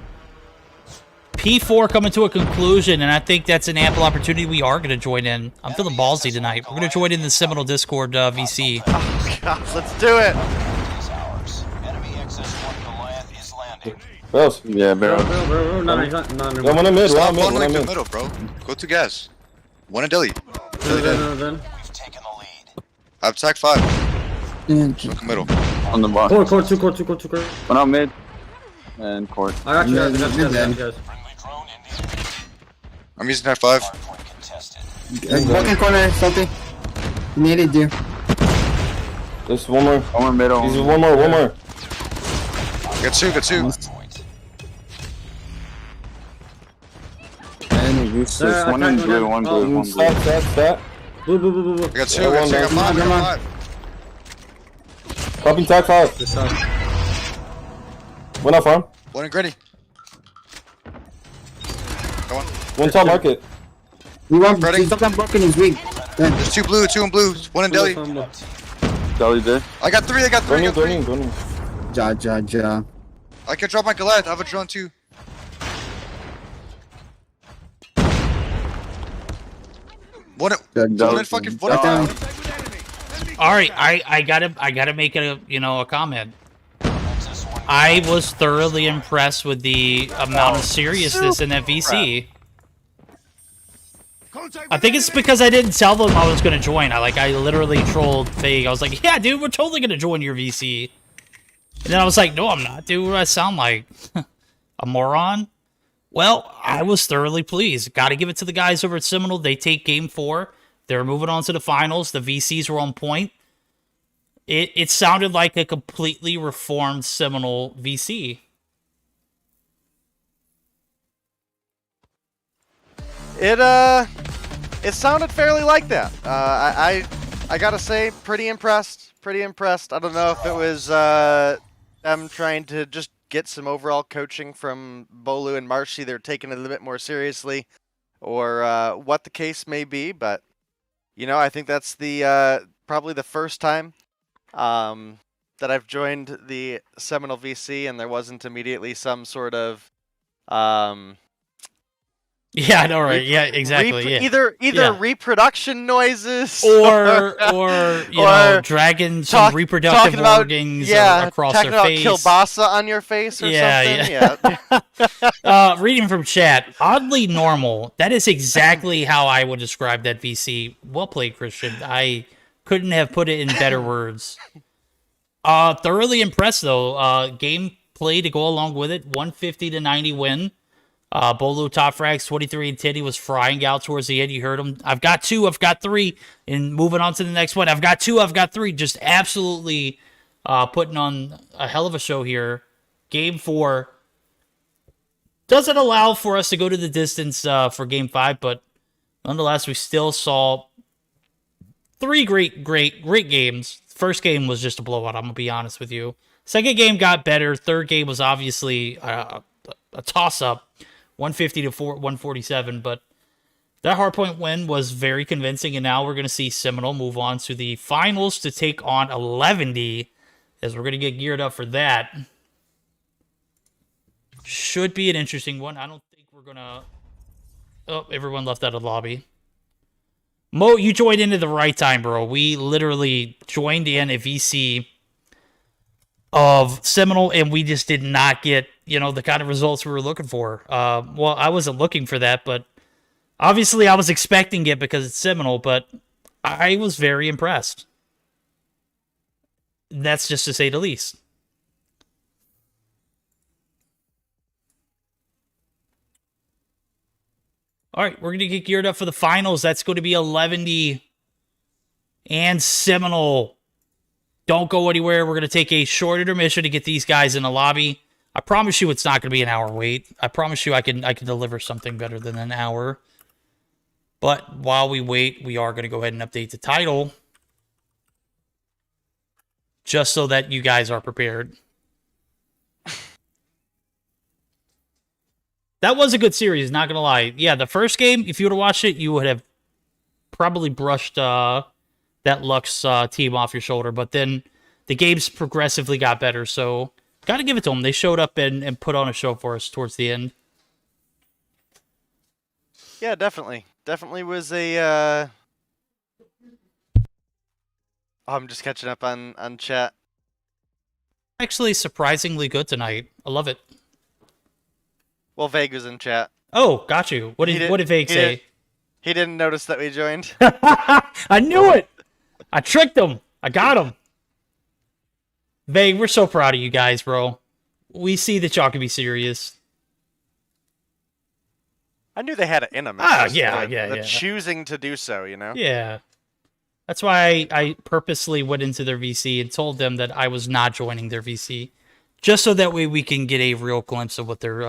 P4 coming to a conclusion, and I think that's an ample opportunity we are going to join in. I'm feeling ballsy tonight. We're going to join in the Seminole Discord VC. Oh gosh, let's do it. Close. Yeah, bro. No, he's not. No, One in mid, Stop one following mid. the middle, bro. Go to gas. One in deli. Deli dead. We've taken the lead. I have tag 5. Yeah, Look middle. On the bar. Court, 2 court. One out mid. And court. I got you guys. I got you guys. Friendly drone in the area. I'm using tag 5. Hardpoint contested. Walk in corner, something. Needed you. There's one more. One more middle. There's one more. Got two, got two. And There's one in blue, one blue, one blue. Stat. Blue. I got two, Yeah, I got one two, I got more. five, I Come on. got five. Popping tag 5. This side. One up farm. One in gritty. Go on. One top market. We want. Ready? Stop that blocking his weak. There's two blue, two in blue. One in deli. Deli there. I got three, I got three, I got three. Burning. Ja. I can drop my Goliath. I have a drone too. One in fucking. One in Down. All right, I gotta make a comment. I was thoroughly impressed with the amount of seriousness in that VC. I think it's because I didn't tell them I was gonna join. I literally trolled Fake. I was like, yeah, dude, we're totally gonna join your VC. And then I was like, no, I'm not, dude. What do I sound like? A moron? Well, I was thoroughly pleased. Got to give it to the guys over at Seminole. They take game 4. They're moving on to the finals. The VCs were on point. It sounded like a completely reformed Seminole VC. It sounded fairly like that. I gotta say, pretty impressed. I don't know if it was them trying to just get some overall coaching from Bolu and Marshy. They're taking it a little bit more seriously, or what the case may be. But I think that's the probably the first time that I've joined the Seminole VC, and there wasn't immediately some sort of Yeah, I know, right? Yeah, exactly. Yeah. Either Yeah. reproduction noises or you know, dragging some reproductive talking about, organs across talking their about face. kielbasa on your face or something. Yeah. Reading from chat, oddly normal. That is exactly how I would describe that VC. Well played, Christian. I couldn't have put it in better words. Thoroughly impressed though. Game play to go along with it. 150-90 win. Bolu top frags 23 and Titty was frying out towards the end. You heard him. I've got 2, I've got 3, and moving on to the next one. I've got 2, I've got 3. Just absolutely putting on a hell of a show here. Game 4 doesn't allow for us to go to the distance for game 5, but nonetheless, we still saw 3 great games. First game was just a blowout, I'm gonna be honest with you. Second game got better. Third game was obviously a toss-up. 150 to 147, but that hardpoint win was very convincing, and now we're going to see Seminole move on to the finals to take on 11D, as we're going to get geared up for that. Should be an interesting one. I don't think we're going to... Oh, everyone left out of the lobby. Mo, you joined into the right time, bro. We literally joined in a VC of Seminole, and we just did not get, the kind of results we were looking for. Well, I wasn't looking for that, but obviously I was expecting it because it's Seminole, but I was very impressed. That's just to say the least. All right, we're going to get geared up for the finals. That's going to be 11D and Seminole. Don't go anywhere. We're going to take a short intermission to get these guys in the lobby. I promise you it's not going to be an hour wait. I promise you I can deliver something better than an hour. But while we wait, we are going to go ahead and update the title. Just so that you guys are prepared. That was a good series, not going to lie. Yeah, the first game, if you would have watched it, you would have probably brushed that Lux team off your shoulder. But then the games progressively got better, so got to give it to them. They showed up and put on a show for us towards the end. Yeah, definitely. Definitely was a... I'm just catching up on chat. Actually, surprisingly good tonight. I love it. Well, Vague was in chat. Oh, got you. What did Vague say? He didn't notice that we joined. I knew it! I tricked him. I got him. Vague, we're so proud of you guys, bro. We see that y'all can be serious. I knew they had it in them. Yeah. Choosing to do so, Yeah. That's why I purposely went into their VC and told them that I was not joining their VC, just so that way we can get a real glimpse of what their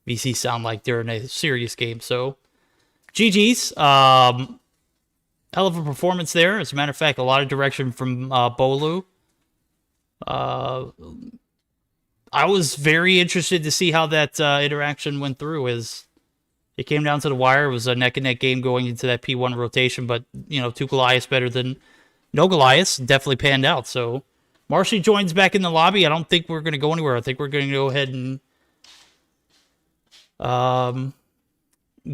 VC sound like during a serious game. So, GG's. Hell of a performance there. As a matter of fact, a lot of direction from Bolu. I was very interested to see how that interaction went through. As it came down to the wire, it was a neck-and-neck game going into that P1 rotation. But, you know, 2 Goliaths better than no Goliaths. Definitely panned out. So, Marshy joins back in the lobby. I don't think we're going to go anywhere. I think we're going to go ahead and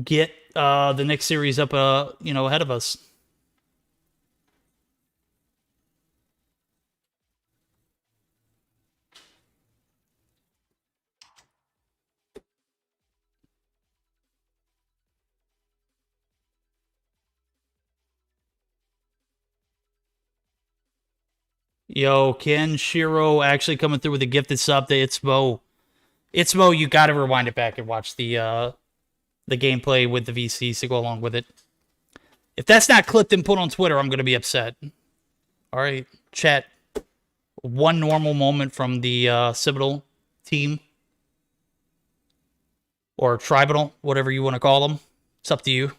get the next series up, ahead of us. Yo, Ken Shiro actually coming through with a gifted sub to Itzmo. Itzmo, you got to rewind it back and watch the gameplay with the VCs to go along with it. If that's not clipped and put on Twitter, I'm going to be upset. All right, chat. One normal moment from the Cibidal team. Or Tribunal, whatever you want to call them. It's up to you.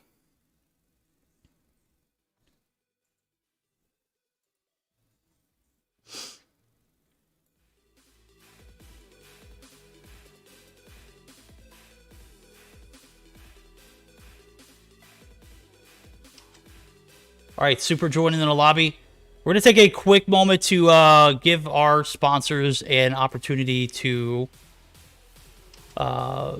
All right, Super joining in the lobby. We're going to take a quick moment to give our sponsors an opportunity to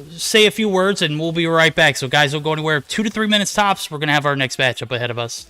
say a few words, and we'll be right back. So, guys, don't go anywhere. 2 to 3 minutes tops. We're going to have our next matchup ahead of us.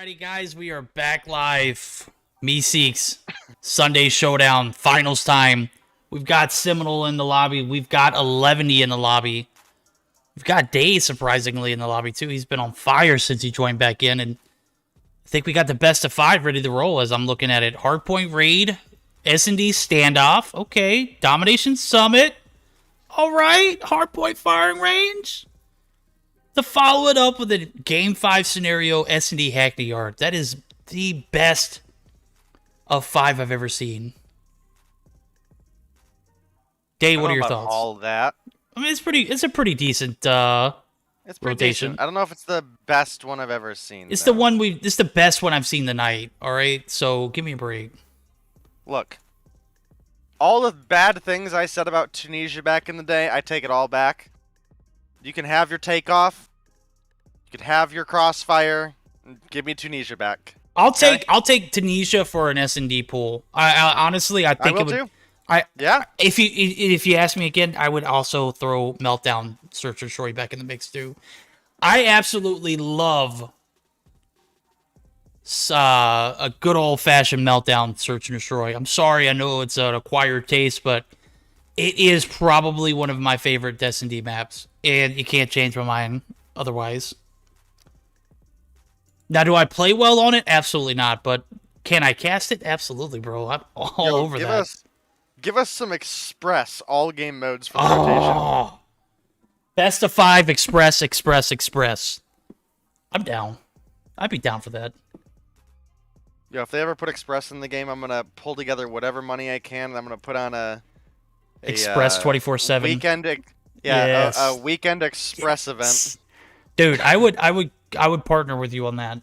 Alrighty, guys, we are back live. Meseeks, Sunday Showdown, finals time. We've got Seminole in the lobby. We've got 11 in the lobby. We've got Day, surprisingly, in the lobby, too. He's been on fire since he joined back in, and I think we got the best of 5 ready to roll as I'm looking at it. Hardpoint Raid, S&D Standoff, okay. Domination Summit, all right. Hardpoint Firing Range. To follow it up with a Game 5 scenario, S&D Hackney Yard. That is the best of 5 I've ever seen. Day, what are your thoughts? All that. I mean, it's a pretty decent It's pretty rotation. decent. I don't know if it's the best one I've ever seen. It's though. it's the best one I've seen tonight. All right, so give me a break. Look, all the bad things I said about Tunisia back in the day, I take it all back. You can have your takeoff. You can have your crossfire. Give me Tunisia back. I'll take Tunisia for an S&D pool. I honestly, I think I it will would. too. Yeah. If you ask me again, I would also throw Meltdown, Search and Destroy back in the mix too. I absolutely love a good old-fashioned Meltdown, Search and Destroy. I'm sorry, I know it's an acquired taste, but it is probably one of my favorite S&D maps, and you can't change my mind otherwise. Now, do I play well on it? Absolutely not, but can I cast it? Absolutely, bro. I'm all over that. Give us some Express all-game modes for the rotation. Best of 5, Express. I'm down. I'd be down for that. Yeah, if they ever put Express in the game, I'm gonna pull together whatever money I can, and I'm gonna put on a Express 24/7 weekend. Yes. A weekend Express event. Dude, I would partner with you on that.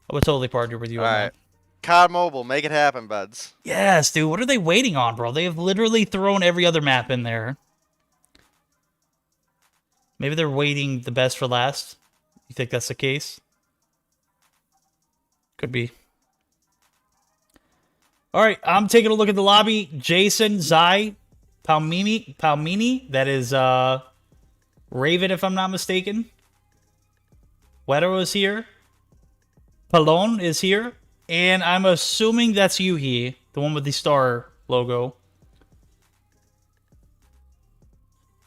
I would totally partner with you on that. COD Mobile, make it happen, buds. Yes, dude. What are they waiting on, bro? They have literally thrown every other map in there. Maybe they're waiting the best for last. You think that's the case? Could be. All right, I'm taking a look at the lobby. Jason, Zai, Palmini. That is Raven, if I'm not mistaken. Wedo is here. Palone is here. And I'm assuming that's Yuhi, the one with the star logo.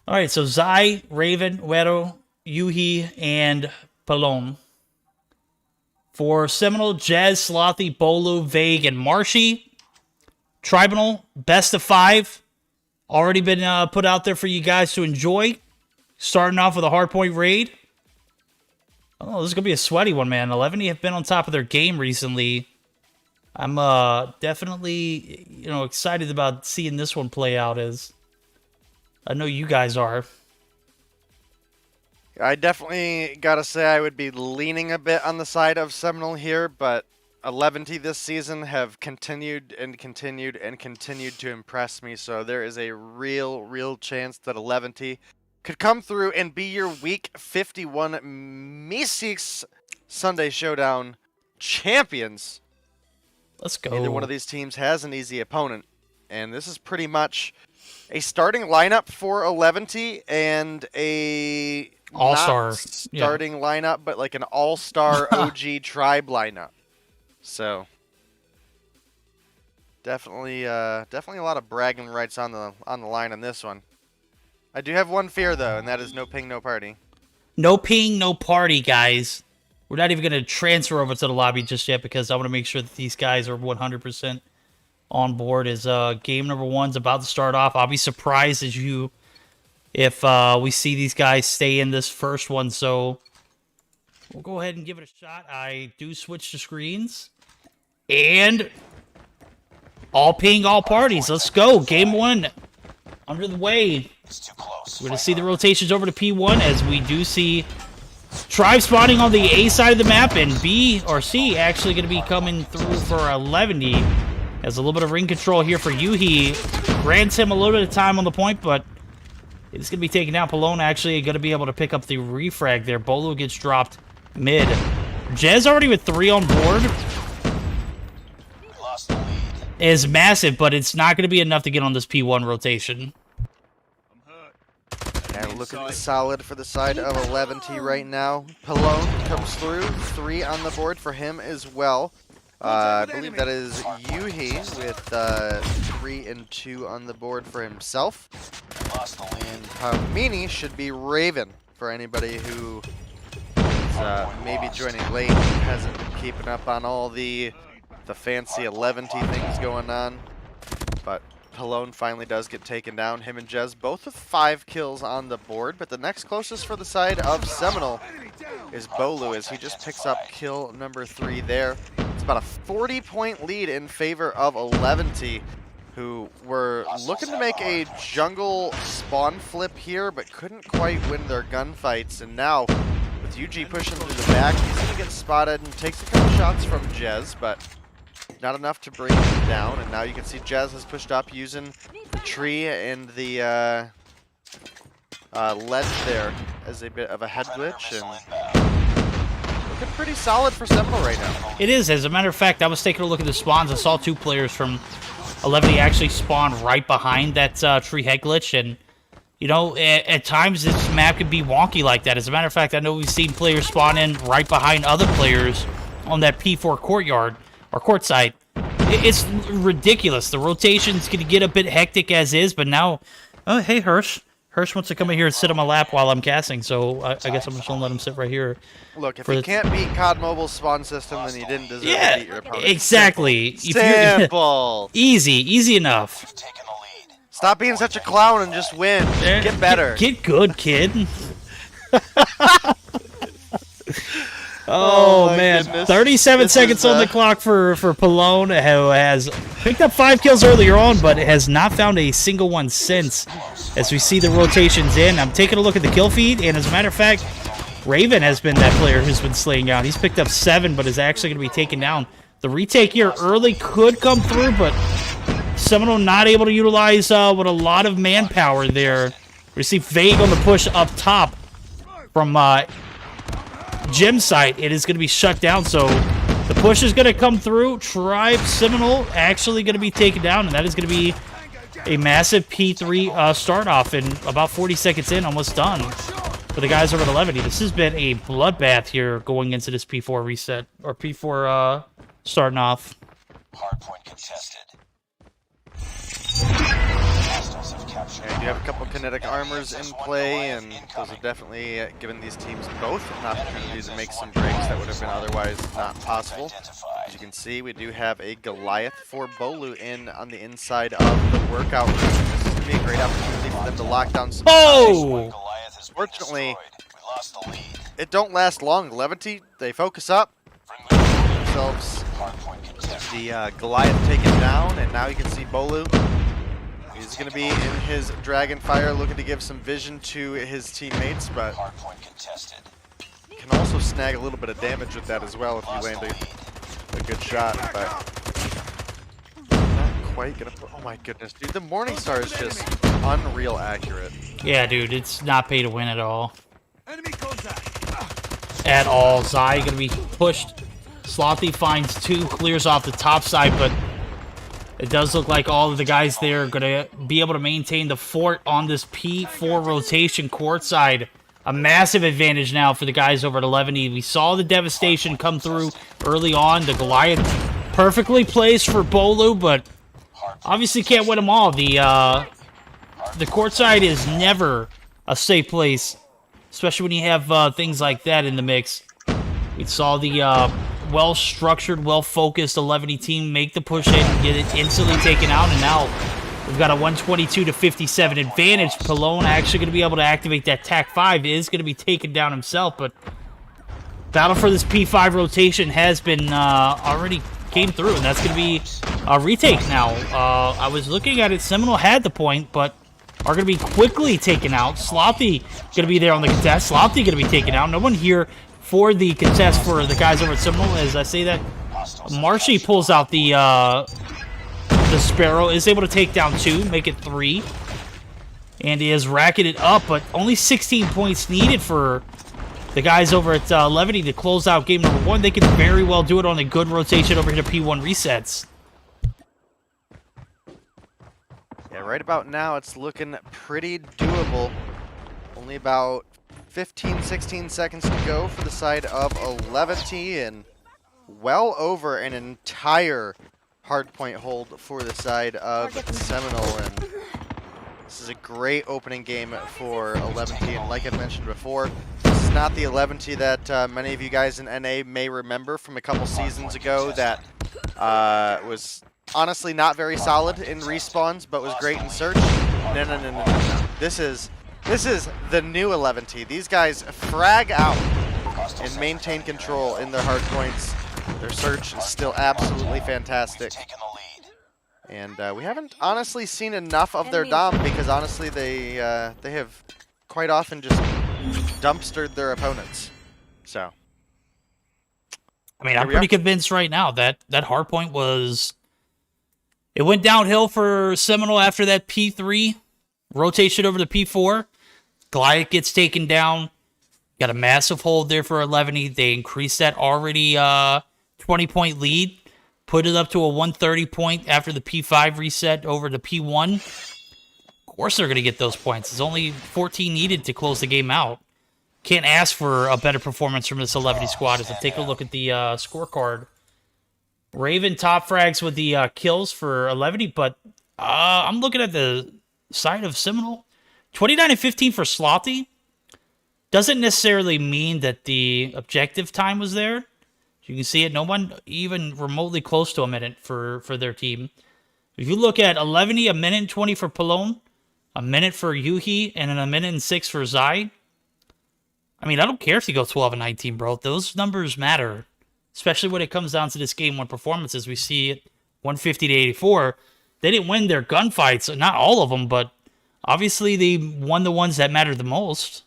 All right, so Zai, Raven, Wedo, Yuhi, and Palone. For Seminole, Jez, Slothy, Bolu, Vague, and Marshy. Tribunal, best of 5. Already been put out there for you guys to enjoy. Starting off with a hardpoint raid. Oh, this is going to be a sweaty one, man. 11 have been on top of their game recently. I'm definitely, excited about seeing this one play out, as I know you guys are. I definitely gotta say I would be leaning a bit on the side of Seminole here, but 11 this season have continued to impress me, so there is a real chance that 11 could come through and be your Week 51 Meseeks Sunday Showdown champions. Let's go. Neither one of these teams has an easy opponent, and this is pretty much a starting lineup for 11 and a all-star starting lineup, but like an all-star OG tribe lineup. So definitely a lot of bragging rights on the line on this one. I do have one fear though, and that is no ping, no party. No ping, no party, guys. We're not even going to transfer over to the lobby just yet because I want to make sure that these guys are 100% on board as game number 1's about to start off. I'll be surprised if we see these guys stay in this first one, so we'll go ahead and give it a shot. I do switch to screens. And all ping, all parties. Let's go. Game 1 under the way. We're going to see the rotations over to P1 as we do see Tribe spawning on the A side of the map, and B or C actually going to be coming through for 11. Has a little bit of ring control here for Yuhi. Grants him a little bit of time on the point, but it's going to be taken out. Palone actually going to be able to pick up the refrag there. Bolo gets dropped mid. Jez already with 3 on board is massive, but it's not going to be enough to get on this P1 rotation. And looking solid for the side of 11T right now. Pallone comes through, 3 on the board for him as well. I believe that is Yuhi with 3 and 2 on the board for himself. And Pamini should be Raven for anybody who is maybe joining late and hasn't been keeping up on all the fancy 11T things going on. But Pallone finally does get taken down. Him and Jez both with 5 kills on the board, but the next closest for the side of Seminole is Bolu as he just picks up kill number 3 there. It's about a 40-point lead in favor of 11T, who were looking to make a jungle spawn flip here, but couldn't quite win their gunfights. And now, with UG pushing through the back, he's going to get spotted and takes a couple shots from Jez, but not enough to bring him down. And now you can see Jez has pushed up using the tree and the ledge there as a bit of a head glitch, and looking pretty solid for Seminole right now. It is. As a matter of fact, I was taking a look at the spawns. I saw 2 players from 11 actually spawn right behind that tree head glitch, and you know, at times this map can be wonky like that. As a matter of fact, I know we've seen players spawn in right behind other players on that P4 courtyard or courtside. It's ridiculous. The rotations can get a bit hectic as is, but now, oh hey Hirsch. Hirsch wants to come in here and sit on my lap while I'm casting, so I guess I'm just going to let him sit right here. Look, if you can't beat COD Mobile's spawn system, then you didn't deserve to beat your opponent. Exactly. Simple. Easy enough. Stop being such a clown and just win. Get better. Get good, kid. Oh man, goodness. 37 seconds on the clock for Pallone, who has picked up 5 kills earlier on, but has not found a single one since. As we see the rotations in, I'm taking a look at the kill feed, and as a matter of fact, Raven has been that player who's been slaying out. He's picked up 7, but is actually going to be taken down. The retake here early could come through, but Seminole not able to utilize with a lot of manpower there. We see Vague on the push up top from Gym site. It is going to be shut down, so the push is going to come through. Tribe Seminole actually going to be taken down, and that is going to be a massive P3 start off in about 40 seconds in, almost done for the guys over at 11. This has been a bloodbath here going into this P4 reset, or P4 starting off. Hardpoint contested. And you have a couple kinetic armors in play, and those have definitely given these teams both an opportunity to make some breaks that would have been otherwise not possible. As you can see, we do have a Goliath for Bolu in on the inside of the workout room. This is going to be a great opportunity for them to lock down some. Oh! Fortunately, it don't last long. 11T, they focus up, themselves the Goliath taken down, and now you can see Bolu. He's going to be in his Dragonfire, looking to give some vision to his teammates, but can also snag a little bit of damage with that as well if you land a good shot. But not quite going to put. Oh my goodness, dude! The Morningstar is just unreal accurate. Yeah, dude, it's not pay to win at all. At all. Zai going to be pushed. Slothy finds 2, clears off the top side, but it does look like all of the guys there are going to be able to maintain the fort on this P4 rotation courtside. A massive advantage now for the guys over at 11E. We saw the devastation come through early on. The Goliath perfectly placed for Bolu, but obviously can't win them all. The courtside is never a safe place, especially when you have things like that in the mix. We saw the well-structured, well-focused 11E team make the push in and get it instantly taken out, and now we've got a 122-57 advantage. Pallone actually going to be able to activate that TAC-5, is going to be taken down himself, but battle for this P5 rotation has been already came through, and that's going to be a retake now. I was looking at it, Seminole had the point, but are going to be quickly taken out. Slothy going to be there on the contest. Slothy going to be taken out. No one here for the contest for the guys over at Seminole. As I say that, Marshy pulls out the Sparrow, is able to take down 2, make it 3, and he has racketed up, but only 16 points needed for the guys over at 11 to close out game number 1. They could very well do it on a good rotation over here to P1 resets. Yeah, right about now it's looking pretty doable Only about 15, 16 seconds to go for the side of 11T, and well over an entire hardpoint hold for the side of Seminole. And this is a great opening game for 11T, and like I mentioned before, this is not the 11T that many of you guys in NA may remember from a couple seasons ago that was honestly not very solid in respawns, but was great in search. No. This is the new 11T. These guys frag out and maintain control in their hard points. Their search is still absolutely fantastic. And we haven't honestly seen enough of their Dom because honestly they have quite often just dumpstered their opponents. So I mean, I'm pretty convinced right now that that hardpoint was... It went downhill for Seminole after that P3 rotation over to P4. Goliath gets taken down. Got a massive hold there for 11E. They increased that already 20-point lead. Put it up to a 130 point after the P5 reset over to P1. Of course they're going to get those points. There's only 14 needed to close the game out. Can't ask for a better performance from this 11E squad as I take a look at the scorecard. Raven top frags with the kills for 11E, but I'm looking at the side of Seminole. 29 and 15 for Slothy. Doesn't necessarily mean that the objective time was there. You can see it. No one even remotely close to a minute for their team. If you look at 11E, a minute and 20 for Palone, a minute for Yuhi, and then a minute and 6 for Zai. I mean, I don't care if you go 12 and 19, bro. Those numbers matter, especially when it comes down to this game one performances. We see it 150 to 84. They didn't win their gunfights, not all of them, but obviously they won the ones that mattered the most.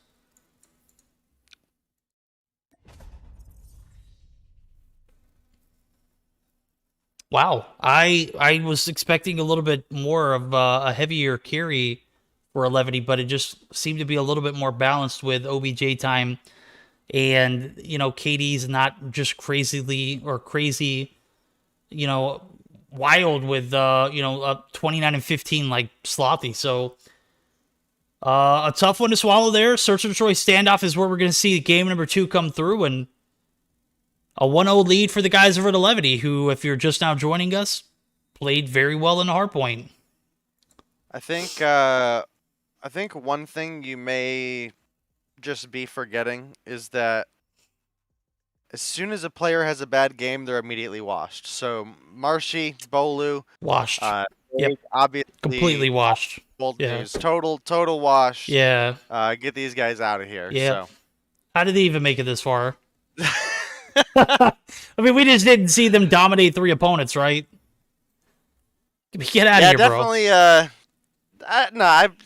Wow, I was expecting a little bit more of a heavier carry for 11E, but it just seemed to be a little bit more balanced with OBJ time. And, you know, KD's not just crazy, you know, wild with, 29 and 15 like Slothy. So, a tough one to swallow there. Search and Destroy standoff is where we're going to see game number 2 come through. And a 1-0 lead for the guys over at 11E, who, if you're just now joining us, played very well in the hardpoint. I think one thing you may just be forgetting is that as soon as a player has a bad game, they're immediately washed. So Marshy, Bolu, washed. Yep. Obviously Completely washed. Bold news. Total wash. Yeah. Get these guys out of here. Yeah. So. How did they even make it this far? I mean, we just didn't see them dominate 3 opponents, right? Get out of here, definitely, bro.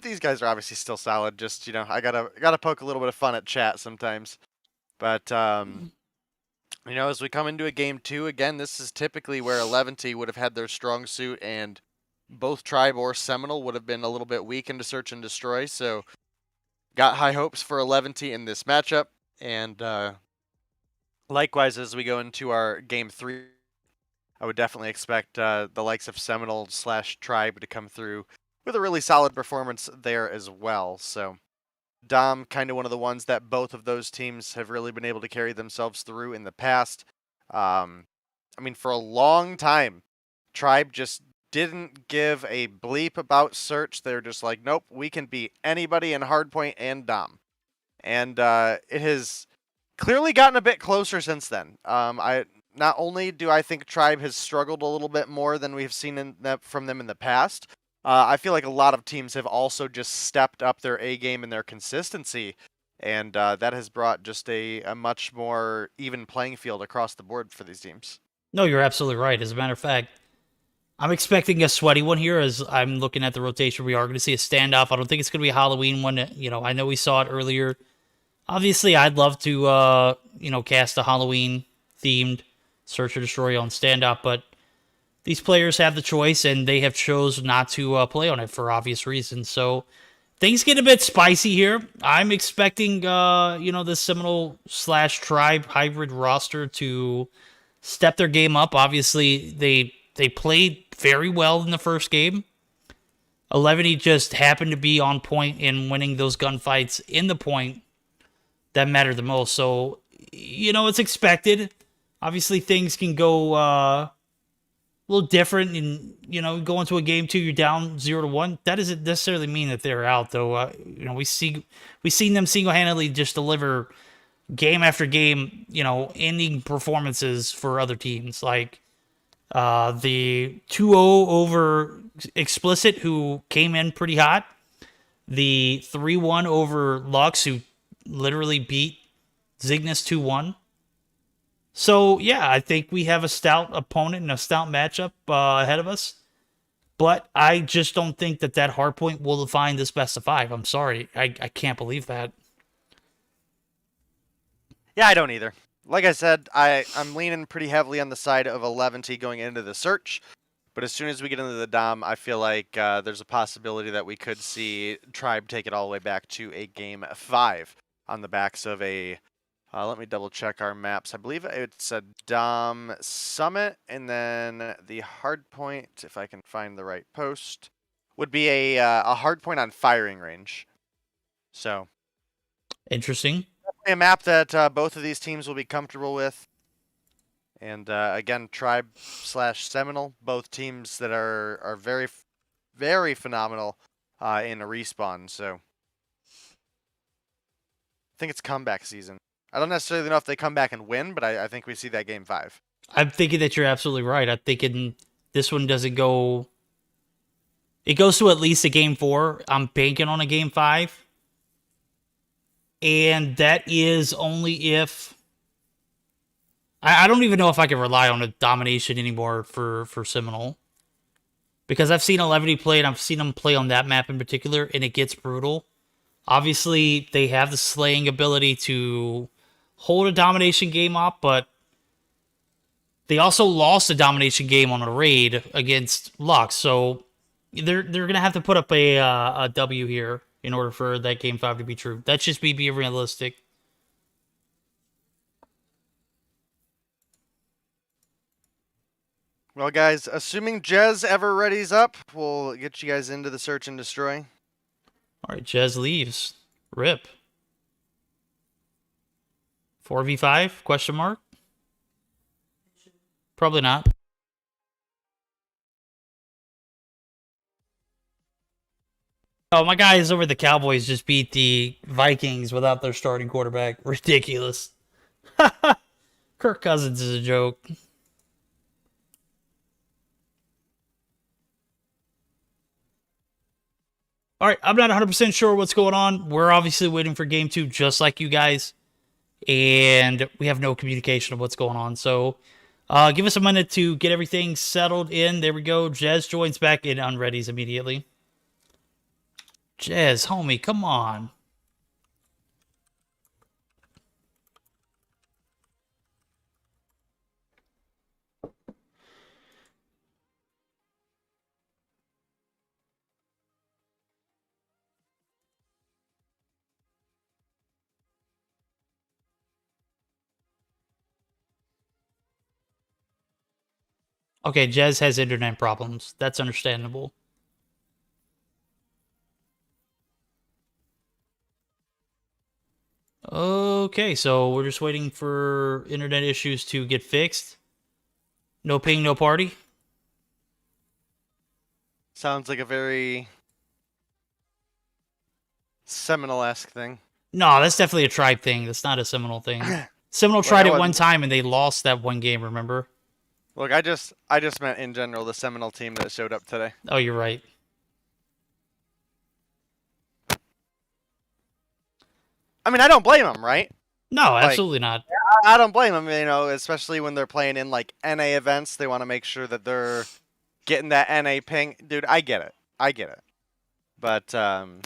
These guys are obviously still solid. Just, you know, I gotta poke a little bit of fun at chat sometimes. But you know, as we come into a game 2, again, this is typically where 11T would have had their strong suit, and both Tribe or Seminole would have been a little bit weak into Search and Destroy. So, got high hopes for 11T in this matchup, and likewise, as we go into our game 3, I would definitely expect the likes of Seminole/Tribe to come through with a really solid performance there as well. So, Dom, kind of one of the ones that both of those teams have really been able to carry themselves through in the past. I mean, for a long time, Tribe just didn't give a bleep about Search. They're just like, nope, we can beat anybody in Hardpoint and Dom. And it has clearly gotten a bit closer since then. Not only do I think Tribe has struggled a little bit more than we've seen from them in the past, I feel like a lot of teams have also just stepped up their A game and their consistency, and that has brought just a much more even playing field across the board for these teams. No, you're absolutely right. As a matter of fact, I'm expecting a sweaty one here as I'm looking at the rotation. We are going to see a standoff. I don't think it's going to be a Halloween one. You know, I know we saw it earlier. Obviously, I'd love to, cast a Halloween-themed Search or Destroy on standoff, but these players have the choice, and they have chose not to play on it for obvious reasons. So things get a bit spicy here. I'm expecting, the Seminole/Tribe hybrid roster to step their game up. Obviously, they played very well in the first game. 11 just happened to be on point in winning those gunfights in the point that mattered the most. So, it's expected. Obviously, things can go a little different, and go into a game 2, you're down 0-1. That doesn't necessarily mean that they're out, though. We've seen them single-handedly just deliver game after game, ending performances for other teams, like the 2-0 over Explicit, who came in pretty hot, the 3-1 over Lux, who literally beat Zygnus 2-1. So, yeah, I think we have a stout opponent and a stout matchup ahead of us. But I just don't think that hardpoint will define this best of 5. I'm sorry. I can't believe that. Yeah, I don't either. Like I said, I'm leaning pretty heavily on the side of 11T going into the search. But as soon as we get into the Dom, I feel like there's a possibility that we could see Tribe take it all the way back to a game 5 on the backs of a... let me double check our maps. I believe it's a Dom Summit, and then the hard point, if I can find the right post, would be a hard point on firing range. So, Interesting. a map that both of these teams will be comfortable with. And again, Tribe/Seminole, both teams that are very, very phenomenal in a respawn. So, I think it's comeback season. I don't necessarily know if they come back and win, but I think we see that game 5. I'm thinking that you're absolutely right. I'm thinking this one doesn't go... It goes to at least a game 4. I'm banking on a game 5. And that is only if... I don't even know if I can rely on a domination anymore for Seminole. Because I've seen 11 play, and I've seen them play on that map in particular, and it gets brutal. Obviously, they have the slaying ability to hold a domination game up, but they also lost a domination game on a raid against Lux, so they're gonna have to put up a W here in order for that game 5 to be true. That's just me being realistic. Well, guys, assuming Jez ever readies up, we'll get you guys into the search and destroy. All right, Jez leaves. Rip. 4v5? Question mark? Probably not. Oh, my guys over the Cowboys just beat the Vikings without their starting quarterback. Ridiculous. Kirk Cousins is a joke. All right, I'm not 100% sure what's going on. We're obviously waiting for game 2 just like you guys. And we have no communication of what's going on. So give us a minute to get everything settled in. There we go. Jez joins back in unreadies immediately. Jez, homie, come on. Okay, Jez has internet problems. That's understandable. Okay, so we're just waiting for internet issues to get fixed. No ping, no party. Sounds like a very Seminole-esque thing. No, that's definitely a Tribe thing. That's not a Seminole thing. Seminole tried it one time and they lost that one game, remember? Look, I just meant in general the Seminole team that showed up today. Oh, you're right. I mean, I don't blame them, right? No, absolutely not. I don't blame them, especially when they're playing in like NA events. They want to make sure that they're getting that NA ping. Dude, I get it. But that's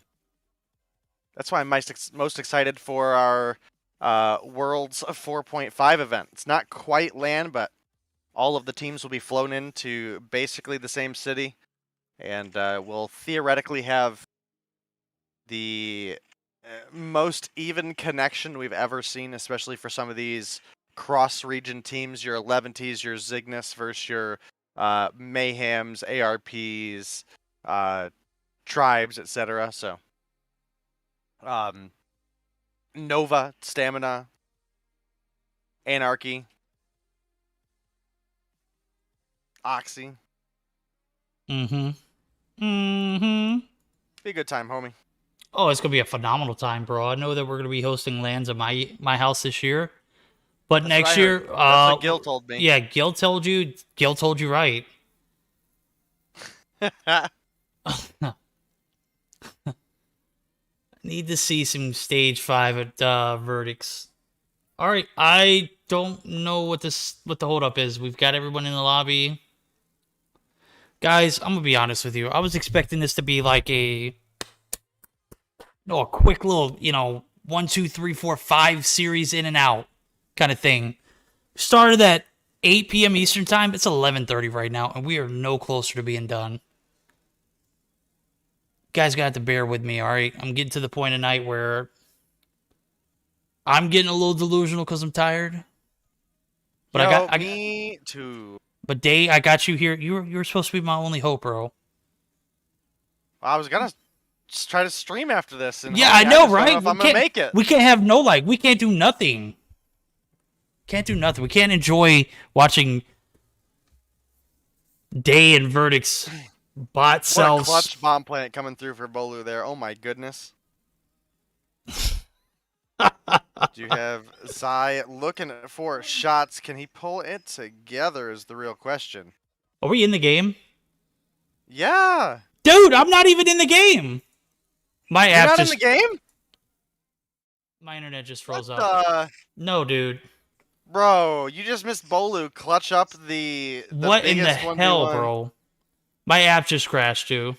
why I'm most excited for our Worlds 4.5 event. It's not quite LAN, but all of the teams will be flown into basically the same city, and we'll theoretically have the most even connection we've ever seen, especially for some of these cross-region teams, your 11Ts, your Zygnus versus your Mayhems, ARPs, tribes, etc. So, Nova, Stamina, Anarchy, Oxy. Mm-hmm. Mm-hmm. Be a good time, homie. Oh, it's gonna be a phenomenal time, bro. I know that we're gonna be hosting LANs at my house this year, but That's next what I year, heard. That's what Gil told me. Yeah, Gil told you. Gil told you right. Need to see some stage 5 at verdicts. All right, I don't know what the holdup is. We've got everyone in the lobby. Guys, I'm gonna be honest with you. I was expecting this to be like a quick little, 1, 2, 3, 4, 5 series in and out kind of thing. Started at 8 p.m. Eastern time. It's 11:30 right now, and we are no closer to being done. Guys gotta have to bear with me, all right? I'm getting to the point of night where I'm getting a little delusional because I'm tired. But me too. But Day, I got you here. You're supposed to be my only hope, bro. I was gonna just try to stream after this. And Yeah, I know, right? Don't know if I'm gonna make it. We can't have no like. We can't do nothing. Can't do nothing. We can't enjoy watching Day and Verdict's bot cells. What a clutch bomb plant coming through for Bolu there. Oh my goodness. Do you have Zai looking for shots? Can he pull it together is the real question. Are we in the game? Yeah. Dude, I'm not even in the game. My You're app not just... in the game? My internet just froze What up. No, dude. Bro, you just missed Bolu clutch up the what in the biggest hell, 1v1. bro? My app just crashed, too.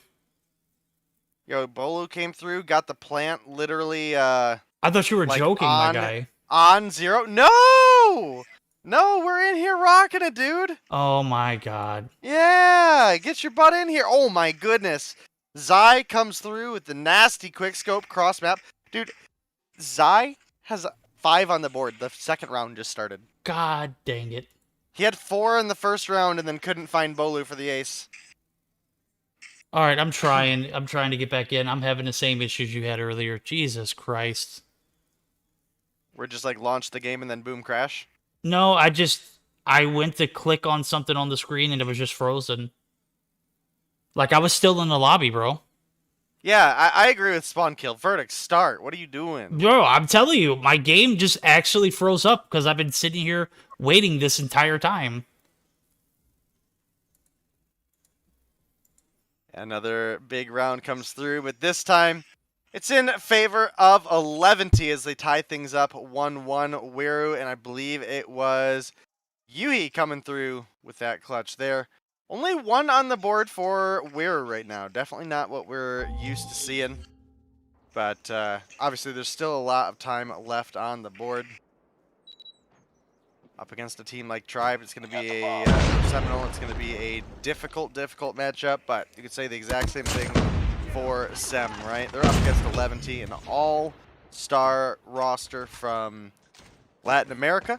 Yo, Bolu came through, got the plant literally I thought you were like joking, my guy. on 0. No! No, we're in here rocking it, dude. Oh my god. Yeah, get your butt in here. Oh my goodness. Zai comes through with the nasty quickscope cross map. Dude, Zai has 5 on the board. The second round just started. God dang it. He had 4 in the first round and then couldn't find Bolu for the ace. All right, I'm trying to get back in. I'm having the same issues you had earlier. Jesus Christ. We're just like launch the game and then boom crash. No, I went to click on something on the screen and it was just frozen. Like I was still in the lobby, bro. Yeah, I agree with Spawn Kill. Verdict, start. What are you doing? Bro, I'm telling you, my game just actually froze up because I've been sitting here waiting this entire time. Another big round comes through, but this time it's in favor of 11T as they tie things up 1-1. Weru, and I believe it was Yui coming through with that clutch there. Only 1 on the board for Weru right now. Definitely not what we're used to seeing. But obviously there's still a lot of time left on the board. Up against a team like Tribe, it's going to be a Seminole. It's going to be a difficult matchup, but you could say the exact same thing for Sem, right? They're up against 11T, an all-star roster from Latin America,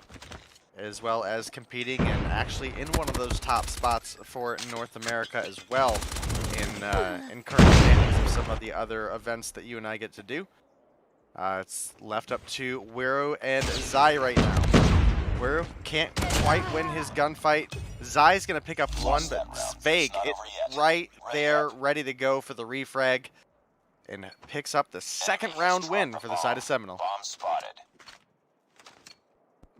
as well as competing and actually in one of those top spots for North America as well in current standings of some of the other events that you and I get to do. It's left up to Weru and Zai right now. Weru can't quite win his gunfight. Zai's going to pick up 1, but Sveg, it's right there, ready to go for the refrag, and picks up the second round win for the side of Seminole. Bomb spotted.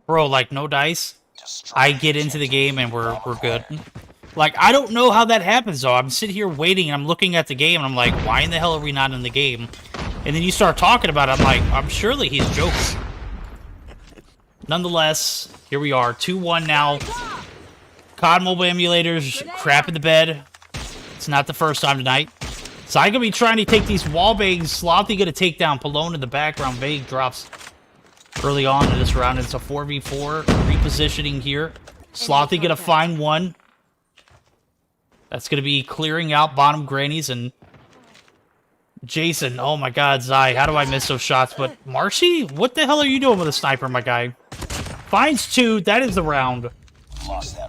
Bro, like no dice. I get into the game and we're good. Like I don't know how that happens though. I'm sitting here waiting and I'm looking at the game and I'm like, why in the hell are we not in the game? And then you start talking about it, I'm like, I'm surely he's joking. Nonetheless, here we are, 2-1 now. COD mobile emulators, crap in the bed. It's not the first time tonight. So I'm gonna be trying to take these wall bangs. Slothy gonna take down Palone in the background. Vague drops early on in this round. It's a 4v4 repositioning here. Slothy gonna find one. That's gonna be clearing out bottom grannies and Jason. Oh my god, Zai, how do I miss those shots? But Marcy, what the hell are you doing with a sniper, my guy? Finds 2, that is the round.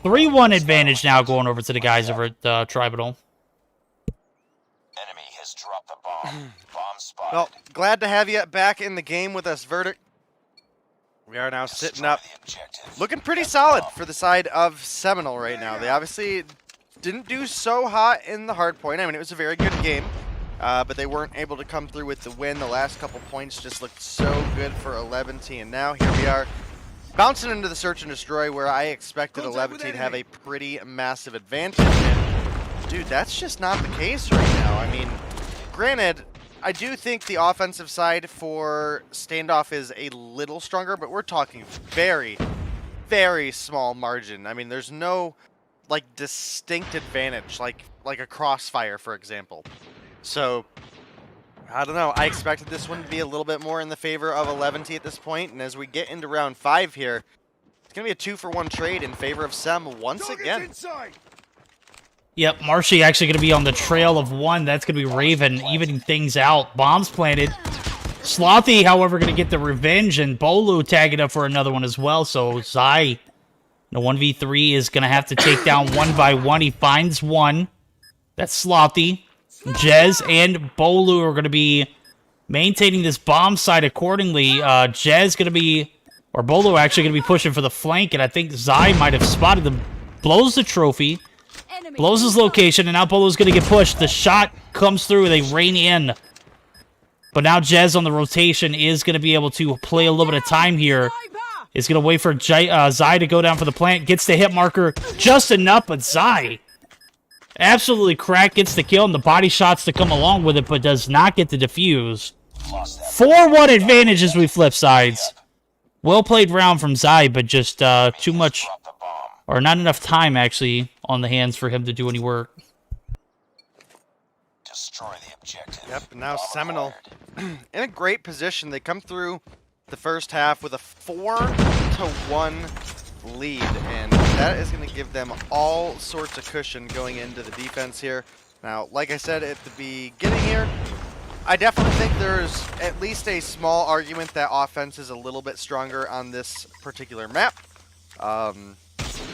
3-1 advantage now going over to the guys over at Tribunal. Enemy has dropped. Bomb spotted. Well, glad to have you back in the game with us, Verdict. We are now sitting up, The objective. looking pretty solid for the side of Seminole right now. They obviously didn't do so hot in the hard point. I mean, it was a very good game, but they weren't able to come through with the win. The last couple points just looked so good for 11T, and now here we are bouncing into the search and destroy where I expected 11T to have a pretty massive advantage. And, dude, that's just not the case right now. I mean, granted, I do think the offensive side for Standoff is a little stronger, but we're talking very, very small margin. I mean, there's no, like, distinct advantage, like a Crossfire, for example. So, I don't know. I expected this one to be a little bit more in the favor of 11T at this point, and as we get into round 5 here, it's going to be a 2-for-1 trade in favor of Sem once again. Yep, Marshy actually going to be on the trail of 1. That's going to be Raven, evening things out. Bombs planted. Slothy, however, going to get the revenge, and Bolu tagging up for another one as well. So Zai, the 1v3, is going to have to take down one by one. He finds one. That's Slothy. Jez and Bolu are going to be maintaining this bomb site accordingly. Jez going to be, or Bolu actually going to be pushing for the flank, and I think Zai might have spotted them. Blows the trophy. Blows his location, and now Bolu's going to get pushed. The shot comes through. They rain in. But now Jez on the rotation is going to be able to play a little bit of time here. Is going to wait for Zai to go down for the plant. Gets the hit marker just enough, but Zai absolutely cracked. Gets the kill and the body shots to come along with it, but does not get the defuse. 4-1 advantage as we flip sides. Well played round from Zai, but just too much, or not enough time, actually, on the hands for him to do any work. Destroy the objective. Yep, and now Seminole in a great position. They come through the first half with a 4-1 lead, and that is going to give them all sorts of cushion going into the defense here. Now, like I said at the beginning here, I definitely think there's at least a small argument that offense is a little bit stronger on this particular map.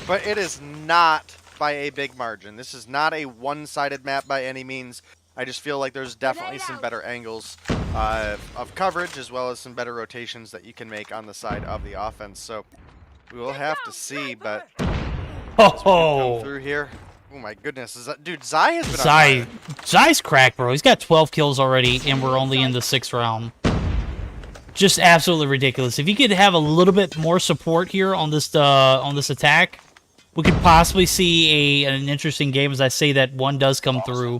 But it is not by a big margin. This is not a one-sided map by any means. I just feel like there's definitely some better angles of coverage, as well as some better rotations that you can make on the side of the offense. So we will have to see, but Oh, through here. Oh my goodness, dude, Zai has been Zai, Zai's cracked, bro. He's got 12 kills already, and we're only in the 6th round. Just absolutely ridiculous. If you could have a little bit more support here on this attack, we could possibly see an interesting game. As I say, that one does come through.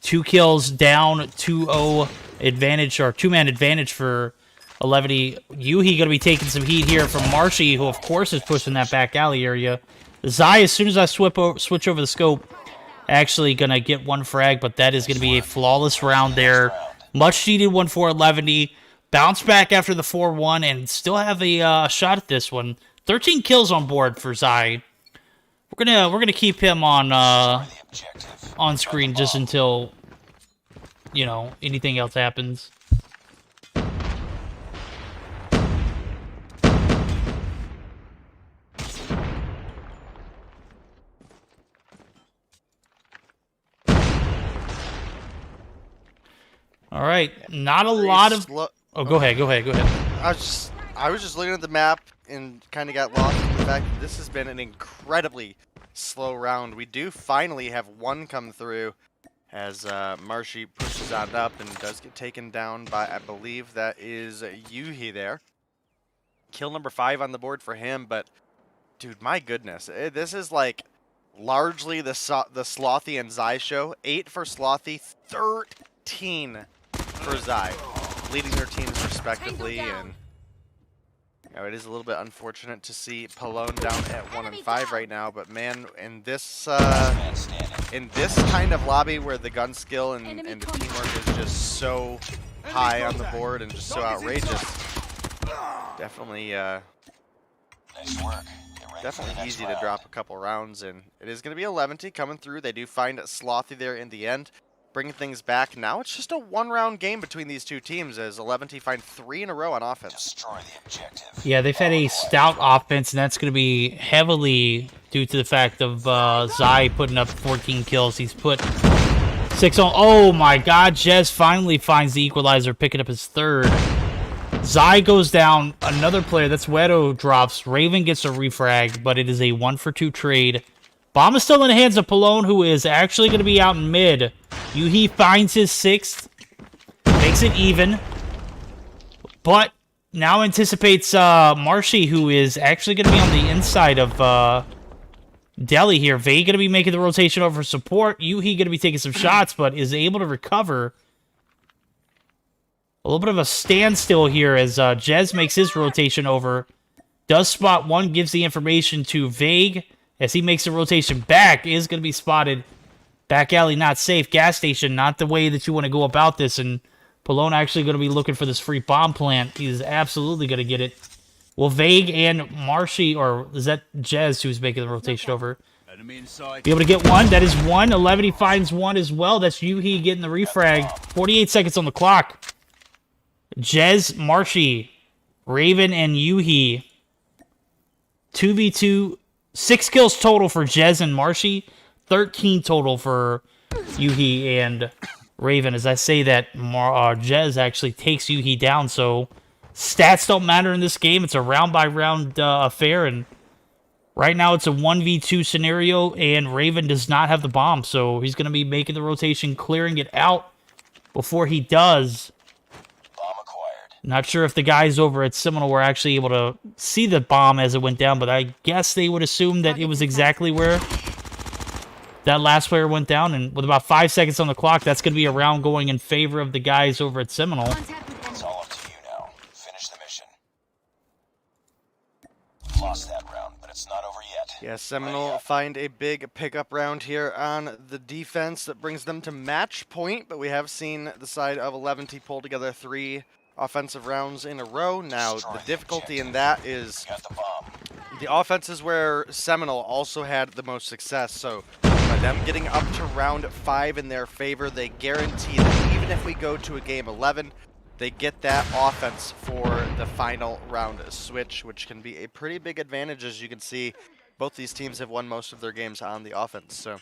2 kills down, 2-0 advantage, or 2-man advantage for 11. Yuhi gonna be taking some heat here from Marshy, who of course is pushing that back alley area. Zai, as soon as I switch over the scope, actually gonna get 1 frag, but that is gonna be a flawless round there. Much needed one for 11. Bounce back after the 4-1 and still have a shot at this one. 13 kills on board for Zai. We're gonna keep him on screen just until, you know, anything else happens. All right, not a lot of. Oh, go ahead. I was just looking at the map and kind of got lost in the fact that this has been an incredibly slow round. We do finally have one come through as Marshy pushes on up and does get taken down by, I believe that is Yuhi there. Kill number 5 on the board for him, but dude, my goodness, this is like largely the Slothy and Zai show. 8 for Slothy, 13 for Zai, leading their teams respectively, and you know, it is a little bit unfortunate to see Pallone down at 1 and 5 right now, but man, in this kind of lobby where the gun skill and the teamwork is just so high on the board and just so outrageous, definitely definitely easy to drop a couple rounds, and it is going to be 11 coming through. They do find Slothy there in the end, bringing things back. Now it's just a 1-round game between these two teams as 11 find 3 in a row on offense. Destroy the objective. Yeah, they've had a stout offense, and that's going to be heavily due to the fact of Zai putting up 14 kills. He's put 6 on. Oh my God, Jez finally finds the equalizer, picking up his third. Zai goes down. Another player, that's Wedo, drops. Raven gets a refrag, but it is a 1-for-2 trade. Bomb is still in the hands of Palone, who is actually going to be out in mid. Yuhi finds his 6th, makes it even, but now anticipates Marshy, who is actually going to be on the inside of Delhi here. Vay going to be making the rotation over support. Yuhi going to be taking some shots, but is able to recover. A little bit of a standstill here as Jez makes his rotation over. Does spot one, gives the information to Vague. As he makes the rotation back, is going to be spotted. Back alley, not safe. Gas station, not the way that you want to go about this. And Palone actually going to be looking for this free bomb plant. He's absolutely going to get it. Will Vague and Marshy, or is that Jez who's making the rotation over, be able to get one? That is one. 11, he finds one as well. That's Yuhi getting the refrag. 48 seconds on the clock. Jez, Marshy, Raven, and Yuhi. 2v2. 6 kills total for Jez and Marshy. 13 total for Yuhi and Raven. As I say that, Jez actually takes Yuhi down, so stats don't matter in this game. It's a round-by-round affair, and right now it's a 1v2 scenario, and Raven does not have the bomb, so he's going to be making the rotation, clearing it out before he does. Not sure if the guys over at Seminole were actually able to see the bomb as it went down, but I guess they would assume that it was exactly where that last player went down. And with about 5 seconds on the clock, that's going to be a round going in favor of the guys over at Seminole. It's all up to you now. Finish the mission. Lost that round, but it's not over yet. Yeah, Seminole find a big pickup round here on the defense that brings them to match point, but we have seen the side of 11 pull together 3 offensive rounds in a row. Now, the difficulty in that is the offenses where Seminole also had the most success. So by them getting up to round 5 in their favor, they guarantee that even if we go to a game 11, they get that offense for the final round switch, which can be a pretty big advantage. As you can see, both these teams have won most of their games on the offense. So,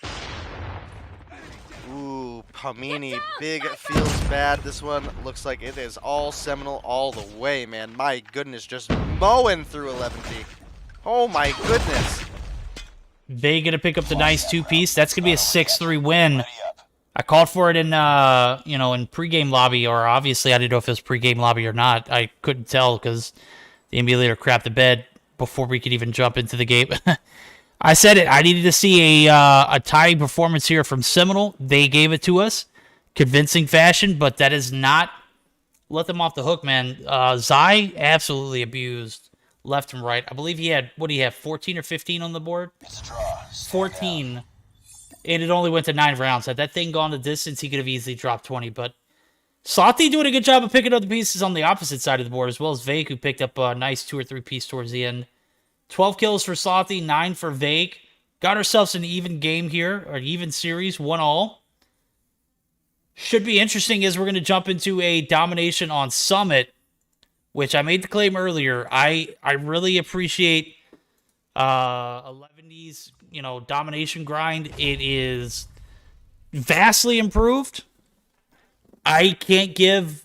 ooh, Palmini, big feels bad. This one looks like it is all Seminole all the way, man. My goodness, just mowing through 11T. Oh my goodness. They gonna pick up the nice 2-piece. That's gonna be a 6-3 win. I called for it in, in pregame lobby, or obviously I didn't know if it was pregame lobby or not. I couldn't tell because the NBA leader crapped the bed before we could even jump into the game. I said it. I needed to see a tying performance here from Seminole. They gave it to us. Convincing fashion, but that is not let them off the hook, man. Zai absolutely abused left and right. I believe he had, 14 or 15 on the board? 14. And it only went to 9 rounds. Had that thing gone the distance, he could have easily dropped 20. But Sati doing a good job of picking up the pieces on the opposite side of the board, as well as Vague, who picked up a nice 2 or 3 piece towards the end. 12 kills for Sati, 9 for Vague. Got ourselves an even game here, or an even series, 1-all. Should be interesting as we're going to jump into a domination on Summit, which I made the claim earlier. I really appreciate 11D's, domination grind. It is vastly improved. I can't give,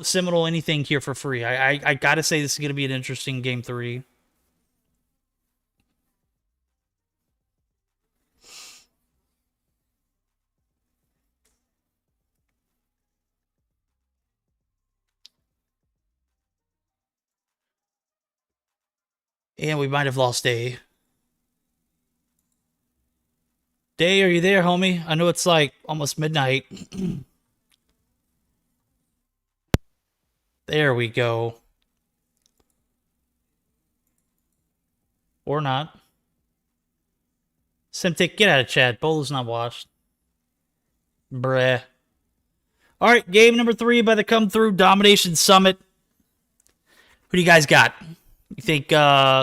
Seminole anything here for free. I got to say this is going to be an interesting game 3. And we might have lost Day. Day, are you there, homie? I know it's like almost midnight. There we go. Or not. Semtic, get out of chat. Bolo's not washed. Bruh. Alright, game number 3 by the Come Through Domination Summit. Who do you guys got? You think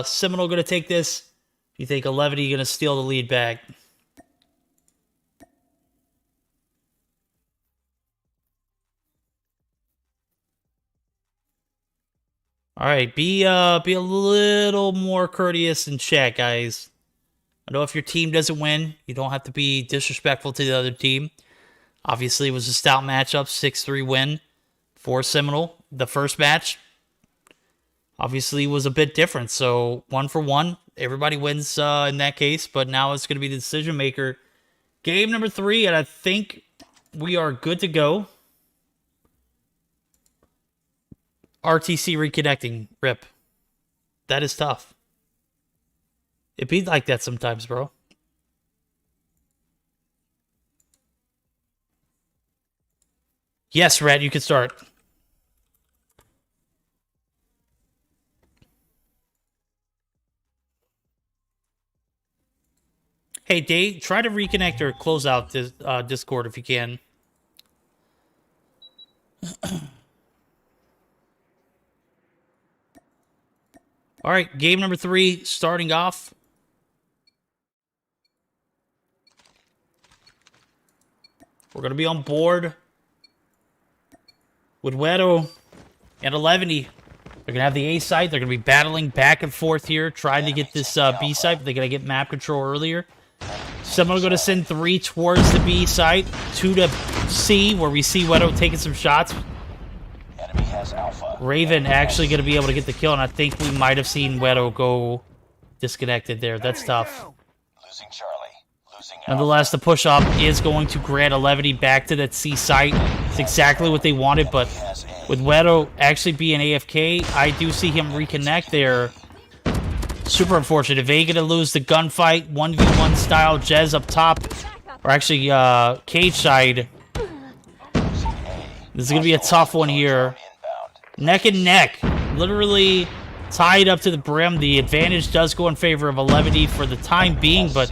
Seminole going to take this? You think 11 going to steal the lead back? All right, be a little more courteous in chat, guys. I know if your team doesn't win, you don't have to be disrespectful to the other team. Obviously, it was a stout matchup, 6-3 win for Seminole. The first match, obviously, was a bit different. So 1 for 1. Everybody wins in that case, but now it's going to be the decision maker. Game number 3, and I think we are good to go. RTC reconnecting. Rip. That is tough. It be like that sometimes, bro. Yes, Rat, you can start. Hey, Dave, try to reconnect or close out this Discord if you can. All right, game number 3 starting off. We're going to be on board with Wedo and 11. They're going to have the A site. They're going to be battling back and forth here, trying to get this B site, but they're going to get map control earlier. Someone going to send 3 towards the B site, 2 to C, where we see Wedo taking some shots. Enemy has Alpha. Raven actually going to be able to get the kill, and I think we might have seen Wedo go disconnected there. That's tough. Losing Charlie. Losing Alpha. Nonetheless, the push-up is going to grant 11 back to that C site. It's exactly what they wanted, but with Wedo actually being AFK, I do see him reconnect there. Super unfortunate. They going to lose the gunfight, 1v1 style. Jez up top, or actually cage side. This is going to be a tough one here. Neck and neck. Literally tied up to the brim. The advantage does go in favor of 11 for the time being, but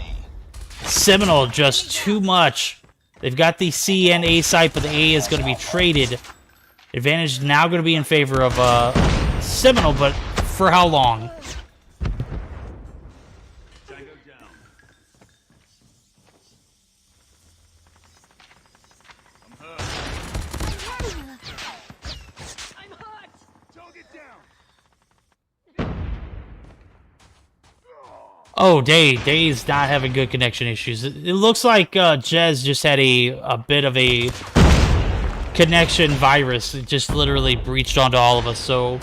Seminole just too much. They've got the C and A site, but the A is going to be traded. Advantage now going to be in favor of Seminole, but for how long? Oh, Day's not having good connection issues. It looks like Jez just had a bit of a connection virus. It just literally breached onto all of us. So,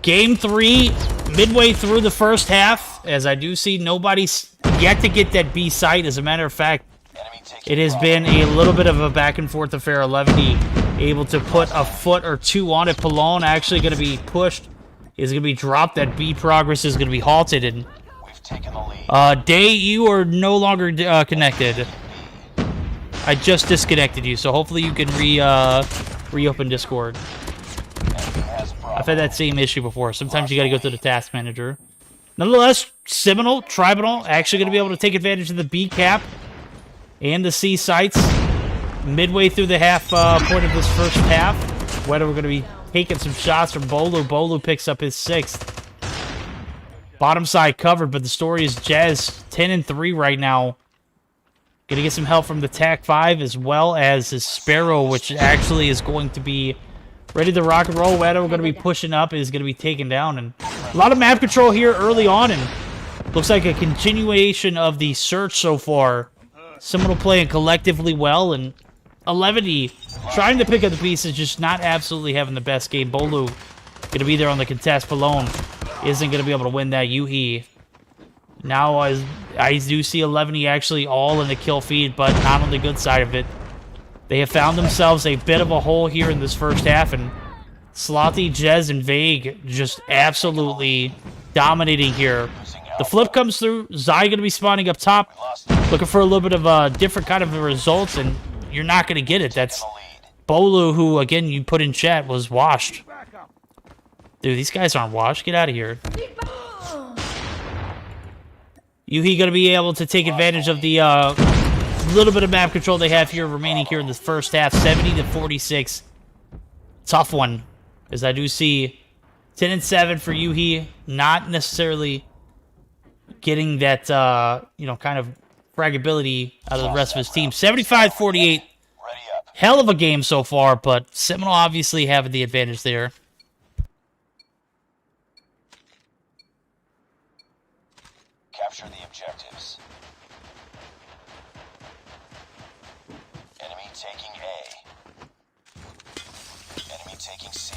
game 3, midway through the first half, as I do see nobody's yet to get that B site. As a matter of fact, it has been a little bit of a back and forth affair. 11 able to put a foot or 2 on it. Palone actually going to be pushed. Is going to be dropped. That B progress is going to be halted. And We've taken the lead. Day, you are no longer connected. I just disconnected you, so hopefully you can reopen Discord. I've had that same issue before. Sometimes you got to go through the task manager. Nonetheless, Seminole, Tribunal, actually going to be able to take advantage of the B cap and the C sites midway through the half point of this first half. Whether we're going to be taking some shots from Bolu. Bolu picks up his 6th. Bottom side covered, but the story is Jez 10-3 right now. Gonna get some help from the TAC 5 as well as his Sparrow, which actually is going to be ready to rock and roll. Wedo going to be pushing up, is going to be taken down. And a lot of map control here early on, and looks like a continuation of the search so far. Seminole playing collectively well, and 11 trying to pick up the pieces, just not absolutely having the best game. Bolu going to be there on the contest. Palone isn't going to be able to win that. Yuhi. Now I do see 11 actually all in the kill feed, but not on the good side of it. They have found themselves a bit of a hole here in this first half, and Slothy, Jez, and Vague just absolutely dominating here. The flip comes through. Zai going to be spawning up top, looking for a little bit of a different kind of results, and you're not going to get it. That's Bolu, who, again, you put in chat, was washed. Dude, these guys aren't washed. Get out of here. Yuhi going to be able to take advantage of the little bit of map control they have here remaining here in the first half. 70-46. Tough one, as I do see 10-7 for Yuhi. Not necessarily getting that, kind of fragility out of the rest of his team. 75-48. Hell of a game so far, but Seminole obviously having the advantage there. Capture the objectives. taking C.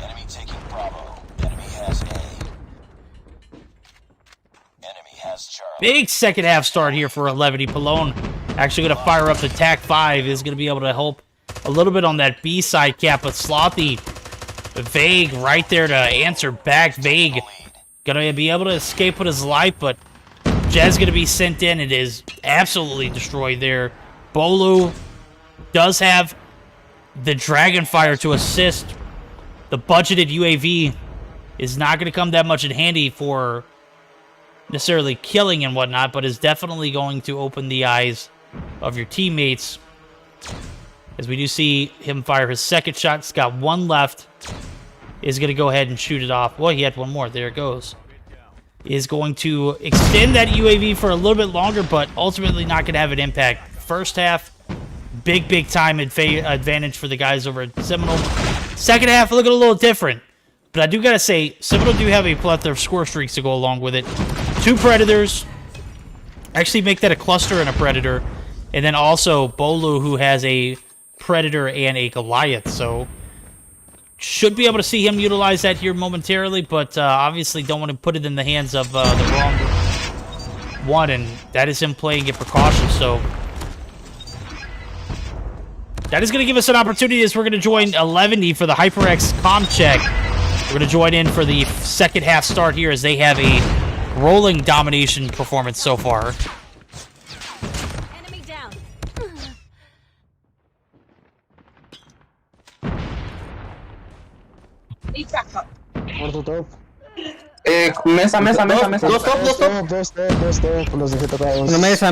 Enemy taking Bravo. Enemy has A. Enemy has Charlie. Big second half start here for 11. Pallone actually going to fire up the TAC 5. Is going to be able to help a little bit on that B side cap, but Slothy, Vague right there to answer back. Vague going to be able to escape with his life, but Jez going to be sent in. It is absolutely destroyed there. Bolu does have the Dragonfire to assist. The budgeted UAV is not going to come that much in handy for necessarily killing and whatnot, but is definitely going to open the eyes of your teammates. As we do see him fire his second shot. He's got one left. Is going to go ahead and shoot it off. Well, he had one more. There it goes. Is going to extend that UAV for a little bit longer, but ultimately not going to have an impact. First half, big time advantage for the guys over at Seminole. Second half, looking a little different. But I do got to say, Seminole do have a plethora of score streaks to go along with it. 2 Predators. Actually make that a cluster and a Predator. And then also Bolu, who has a Predator and a Goliath. So should be able to see him utilize that here momentarily, but obviously don't want to put it in the hands of the wrong one, and that is him playing it precautious. So that is going to give us an opportunity as we're going to join 11 for the HyperX comm check. We're going to join in for the second half start here as they have a rolling domination performance so far. Enemy down. Need backup. Muerto top. Mesa. Dos top. Los dejé tocados. Una mesa.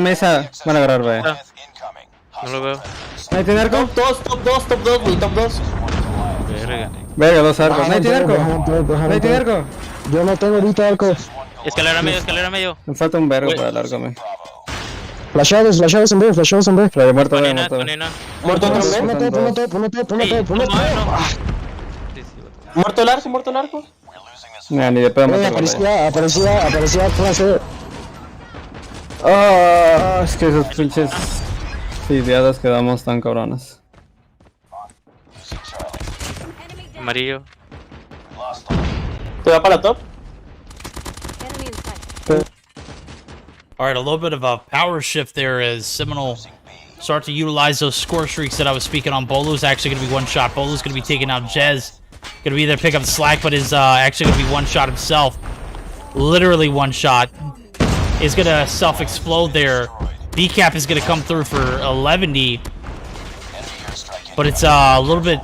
Van a agarrar, vaya. Incoming. No lo veo. ¿Nadie tiene arco? Top 2, güey, top 2. Verga. Verga, 2 arcos. ¿Nadie tiene arco? ¿Nadie tiene arco? Yo no tengo ahorita arco. Escalera medio. Me falta un vergo para el arco, me. Flashados en B. Muerto, Panena. Muerto uno top. Muerto el arco. Nah, ni de pedo me tengo. Aparecía clase. Es que esos pinches ideadas quedamos tan cabronas. Amarillo. ¿Te va para top? Enemy in sight. All right, a little bit of a power shift there as Seminole start to utilize those score streaks that I was speaking on. Bolu's actually going to be one shot. Bolu's going to be taking out Jez. Going to be there pick up the slack, but is actually going to be one shot himself. Literally one shot. Is going to self-explode there. B-cap is going to come through for 11. But it's a little bit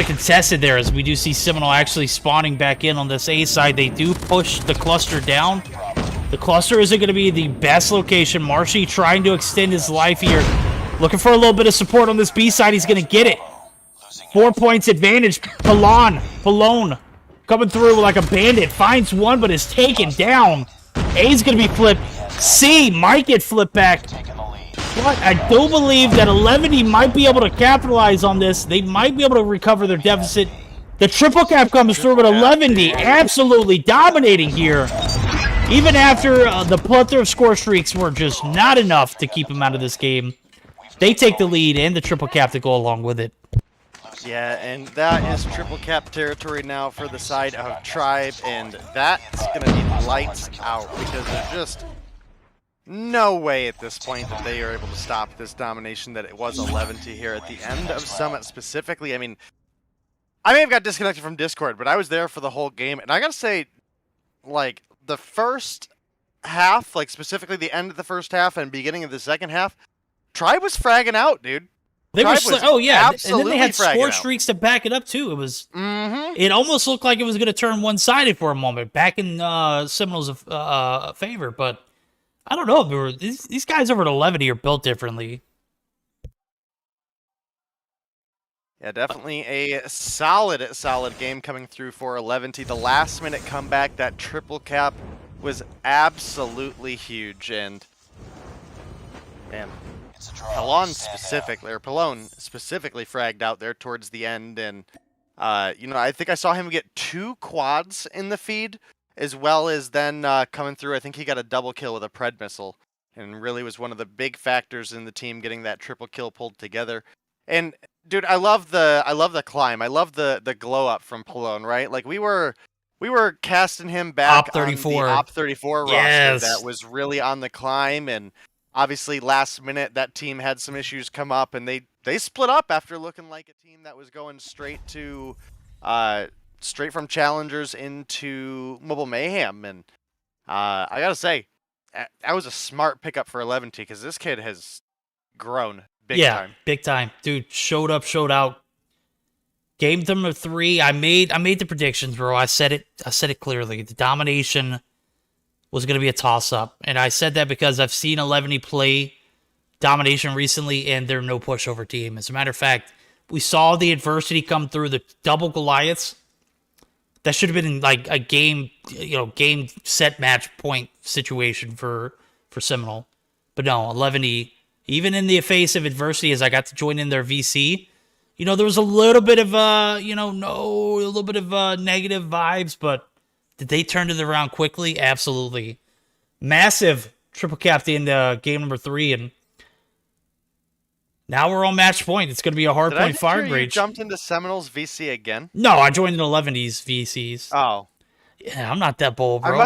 contested there as we do see Seminole actually spawning back in on this A side. They do push the cluster down. The cluster isn't going to be the best location. Marshy trying to extend his life here. Looking for a little bit of support on this B side. He's going to get it. 4 points advantage. Pallone coming through like a bandit. Finds one, but is taken down. A's going to be flipped. C might get flipped back. But I do believe that 11 might be able to capitalize on this. They might be able to recover their deficit. The triple cap comes through with 11 absolutely dominating here. Even after the plethora of score streaks were just not enough to keep him out of this game. They take the lead and the triple cap to go along with it. Yeah, and that is triple cap territory now for the side of Tribe, and that's going to be lights out because there's just no way at this point that they are able to stop this domination that it was 11 here at the end of Summit specifically. I mean, I may have got disconnected from Discord, but I was there for the whole game, and I got to say, like, the first half, like specifically the end of the first half and beginning of the second half, Tribe was fragging out, dude. They were oh yeah, and then they had score out. streaks to back it up too. It was, it almost looked like it was going to turn one-sided for a moment, back in Seminoles' favor. But I don't know. These guys over at 11 are built differently. Yeah, definitely a solid game coming through for 11. The last-minute comeback, that triple cap was absolutely huge, and man. Pallone specifically fragged out there towards the end, and you know, I think I saw him get 2 quads in the feed, as well as then coming through. I think he got a double kill with a pred missile and really was one of the big factors in the team getting that triple kill pulled together. And dude, I love the climb. I love the glow up from Pallone, right? Like we were casting him back Op 34. on the Op 34 Yes. roster that was really on the climb, and obviously last minute that team had some issues come up, and they split up after looking like a team that was going straight from challengers into Mobile Mayhem. And I gotta say, that was a smart pickup for 11T, because this kid has grown big time. Big time. Dude, showed up, showed out. Game number 3, I made the predictions, bro. I said it clearly. The domination was going to be a toss-up. And I said that because I've seen 11E play domination recently, and they're no pushover team. As a matter of fact, we saw the adversity come through the double Goliaths. That should have been like a game set match point situation for Seminole. But no, 11E, even in the face of adversity, as I got to join in their VC, there was a little bit of negative vibes, but did they turn it around quickly? Absolutely. Massive triple cap into game number 3, and now we're on match point. It's going to be a hard point firing range. You jumped into Seminoles VC again? No, I joined in 11E's VCs. Oh. Yeah, I'm not that bold, bro.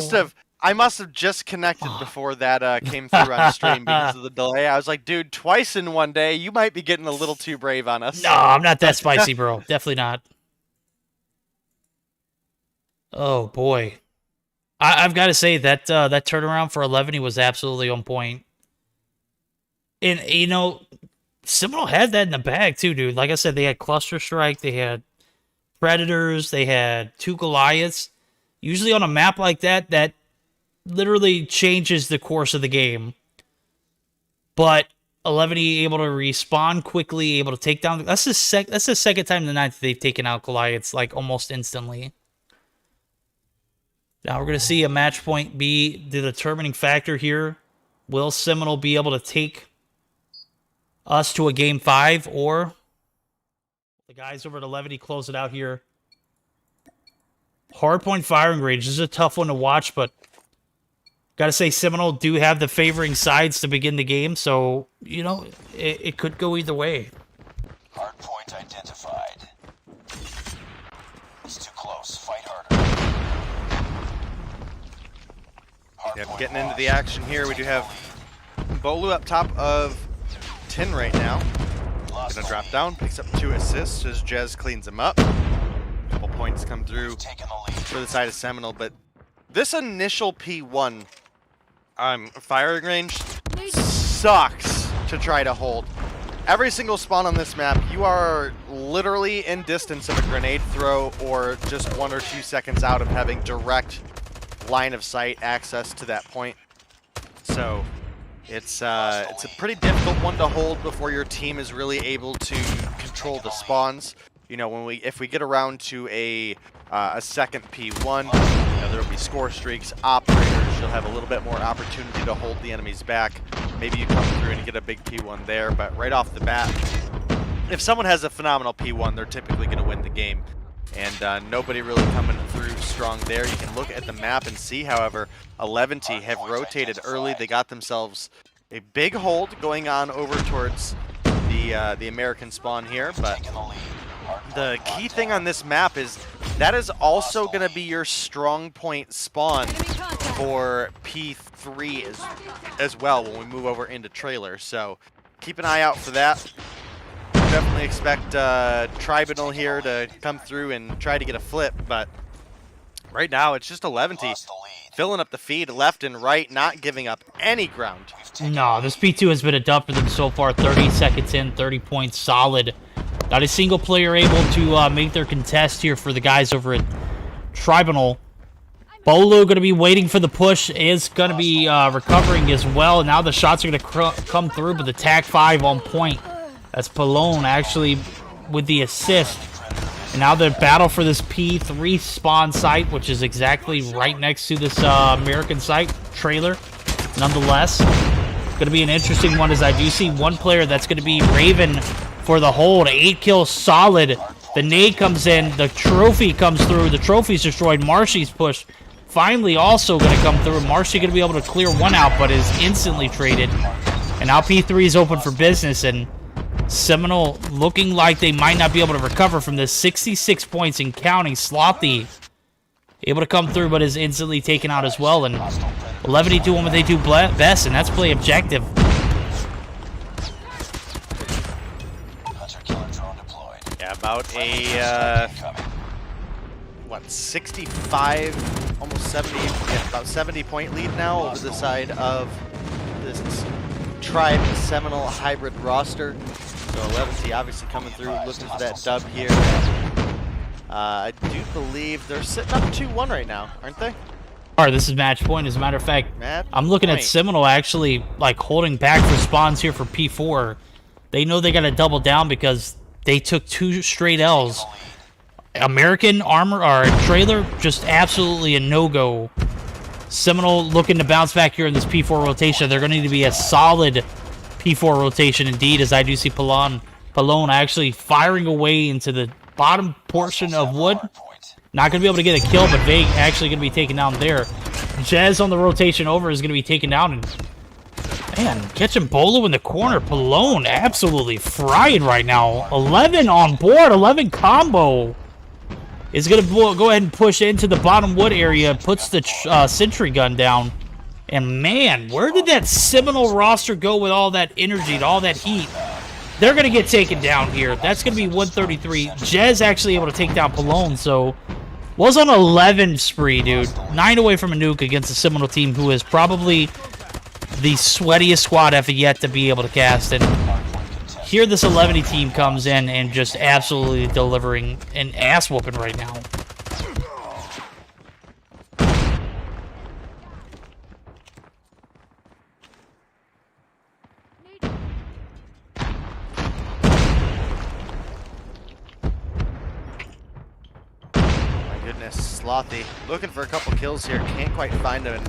I must have just connected before that came through on stream because of the delay. I was like, dude, twice in one day, you might be getting a little too brave on us. No, I'm not that spicy, bro. Definitely not. Oh, boy. I've got to say that that turnaround for 11E was absolutely on point. And, Seminole had that in the bag, too, dude. Like I said, they had Cluster Strike, they had Predators, they had 2 Goliaths. Usually on a map like that literally changes the course of the game. But 11E able to respawn quickly, able to take down... That's the second time tonight that they've taken out Goliaths, like, almost instantly. Now we're going to see a match point be the determining factor here. Will Seminole be able to take us to a game 5, or the guys over at 11E close it out here? Hardpoint firing range. This is a tough one to watch, but gotta say Seminole do have the favoring sides to begin the game, so, it could go either way. Hardpoint identified. It's too close. Fight harder. Yep, getting into the action here, we do have Bolu up top of Tin right now. Gonna drop down, picks up 2 assists as Jez cleans him up. Couple points come through for the side of Seminole, but this initial P1 firing range sucks to try to hold. Every single spawn on this map, you are literally in distance of a grenade throw or just 1 or 2 seconds out of having direct line of sight access to that point. So it's a pretty difficult one to hold before your team is really able to control the spawns. If we get around to a second P1, there will be score streaks, operators. You'll have a little bit more opportunity to hold the enemies back. Maybe you come through and you get a big P1 there, but right off the bat, if someone has a phenomenal P1, they're typically going to win the game. And nobody really coming through strong there. You can look at the map and see, however, 11T have rotated early. They got themselves a big hold going on over towards the American spawn here, but the key thing on this map is that is also going to be your strong point spawn for P3 as well when we move over into trailer. So keep an eye out for that. Definitely expect Tribunal here to come through and try to get a flip, but right now it's just 11T filling up the feed left and right, not giving up any ground. No, this P2 has been a dub for them so far. 30 seconds in, 30 points solid. Not a single player able to make their contest here for the guys over at Tribunal. Bolu going to be waiting for the push, is going to be recovering as well. Now the shots are going to come through, but the TAC 5 on point. That's Pallone actually with the assist. And now the battle for this P3 spawn site, which is exactly right next to this American site trailer. Nonetheless, going to be an interesting one, as I do see one player that's going to be Raven for the hold. 8 kills solid. The nade comes in. The trophy comes through. The trophy's destroyed. Marshy's pushed. finally also going to come through. Marshy going to be able to clear one out, but is instantly traded. And now P3 is open for business, and Seminole looking like they might not be able to recover from this. 66 points and counting. Slothy able to come through, but is instantly taken out as well. And 11 doing what they do best, and that's play objective. Yeah, about a, what, 65, almost 70, yeah, about 70-point lead now over the side of this Tribe Seminole hybrid roster. So 11 obviously coming through, looking for that dub here. I do believe they're sitting up 2-1 right now, aren't they? All right, this is match point. As a matter of fact, I'm looking at point. Seminole actually like holding back for spawns here for P4. They know they got to double down because they took 2 straight L's. American Armor or Trailer, just absolutely a no-go. Seminole looking to bounce back here in this P4 rotation. They're going to need to be a solid P4 rotation indeed, as I do see Pallone actually firing away into the bottom portion of wood. Not going to be able to get a kill, but Vague actually going to be taken down there. Jez on the rotation over is going to be taken down. And man, catching Bolo in the corner. Pallone absolutely fried right now. 11 on board, 11 combo. Is going to go ahead and push into the bottom wood area, puts the sentry gun down. And man, where did that Seminole roster go with all that energy and all that heat? They're going to get taken down here. That's going to be 133. Jez actually able to take down Pallone, so was on 11 spree, dude. 9 away from a nuke against the Seminole team, who is probably the sweatiest squad I've yet to be able to cast. And here this 11 team comes in and just absolutely delivering an ass whooping right now. Slothy looking for a couple kills here, can't quite find him.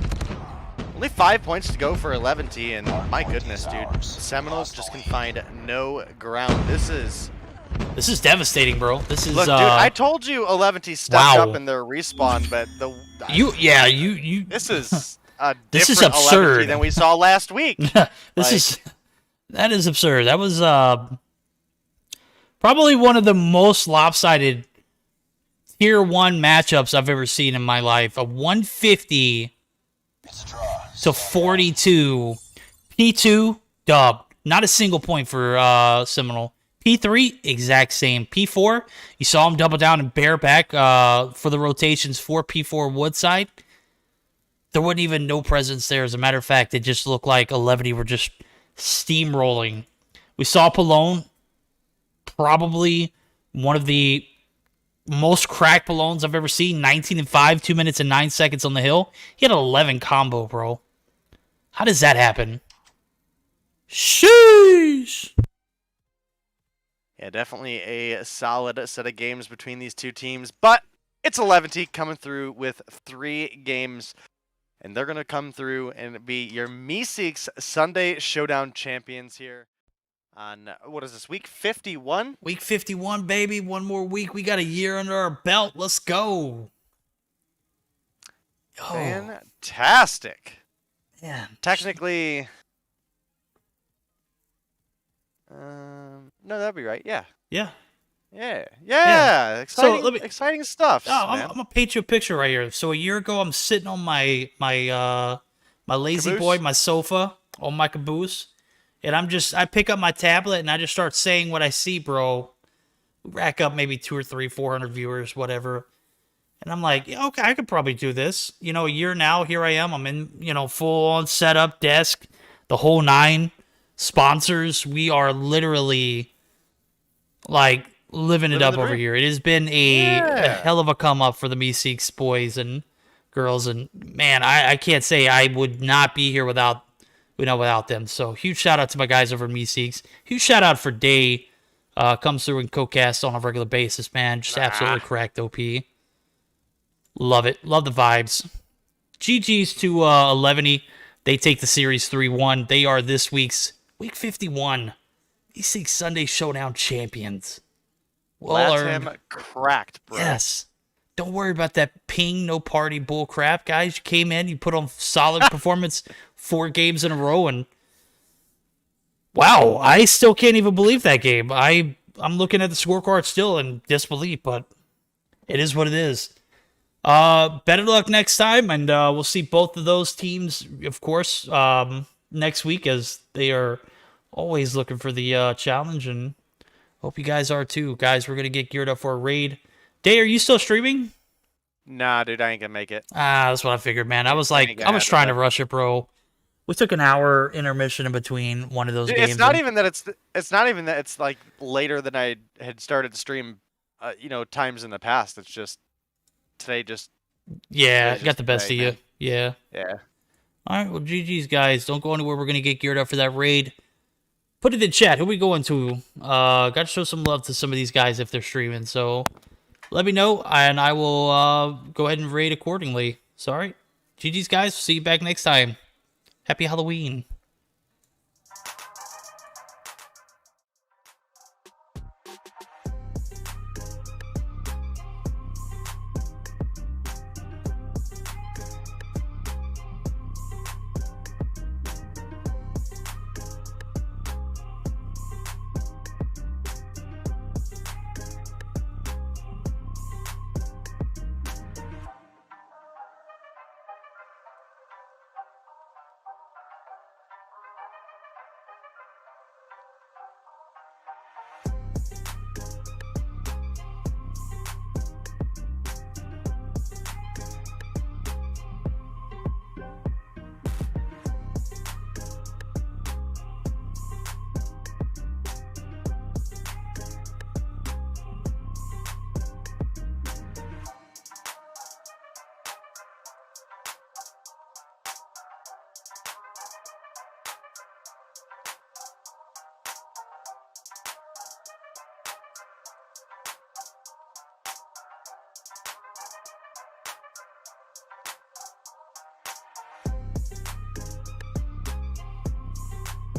Only 5 points to go for 11T, and my goodness, dude, Seminoles just can find no ground. This is devastating, bro. This is look, dude. I told you 11T stepped up in their respawn, but this is a this is different absurd 11T than we saw last week. That is absurd. That was probably one of the most lopsided Tier 1 matchups I've ever seen in my life. A 150 to 42. P2, dub. Not a single point for Seminole. P3, exact same. P4, you saw him double down and bear back for the rotations for P4 Woodside. There wasn't even no presence there. As a matter of fact, it just looked like 11 were just steamrolling. We saw Pallone, probably one of the most cracked Pallones I've ever seen. 19 and 5, 2 minutes and 9 seconds on the hill. He had an 11 combo, bro. How does that happen? Sheesh! Yeah, definitely a solid set of games between these two teams, but it's 11T coming through with 3 games, and they're going to come through and be your Meseeks Sunday Showdown champions here on, what is this, week 51? Week 51, baby. One more week. We got a year under our belt. Let's go. Oh. Fantastic. Yeah. Technically, no, that'd be right. Yeah. Yeah. Yeah. Exciting, exciting stuff. I'm gonna paint you a picture right here. So a year ago, I'm sitting on my lazy Caboose? boy, my sofa, on my caboose, and I pick up my tablet and I just start saying what I see, bro. Rack up maybe 200 or 300, 400 viewers, whatever. And I'm like, yeah, okay, I could probably do this. You know, a year now, here I am. I'm in, full on setup, desk, the whole 9. Sponsors. We are literally like living it up over here. It has been a hell of a come up for the Meseeks boys and girls. And man, I can't say I would not be here without them. So huge shout out to my guys over at Meseeks. Huge shout out for Day. Comes through and co-cast on a regular basis, man. Just absolutely correct, OP. Love it. Love the vibes. GG's to 11. They take the series 3-1. They are this week's Week 51 Meseeks Sunday Showdown champions. Well earned. Cracked, bro. Yes. Don't worry about that ping, no party bull crap, guys. You came in, you put on solid performance 4 games in a row, and wow, I still can't even believe that game. I'm looking at the scorecard still in disbelief, but it is what it is. Better luck next time, and we'll see both of those teams, of course, next week, as they are always looking for the challenge, and hope you guys are too. Guys, we're going to get geared up for a raid. Day, are you still streaming? Nah, dude, I ain't gonna make it. That's what I figured, man. I was trying to rush it, bro. We took an hour intermission in between one of those Dude, games. it's not even that it's like later than I had started to stream, times in the past. It's just today just got the best of you. man. Yeah. Yeah. All right, well, GG's, guys. Don't go anywhere. We're going to get geared up for that raid. Put it in chat. Who we going to? Got to show some love to some of these guys if they're streaming. So let me know, and I will go ahead and raid accordingly. Sorry. GG's, guys. See you back next time. Happy Halloween.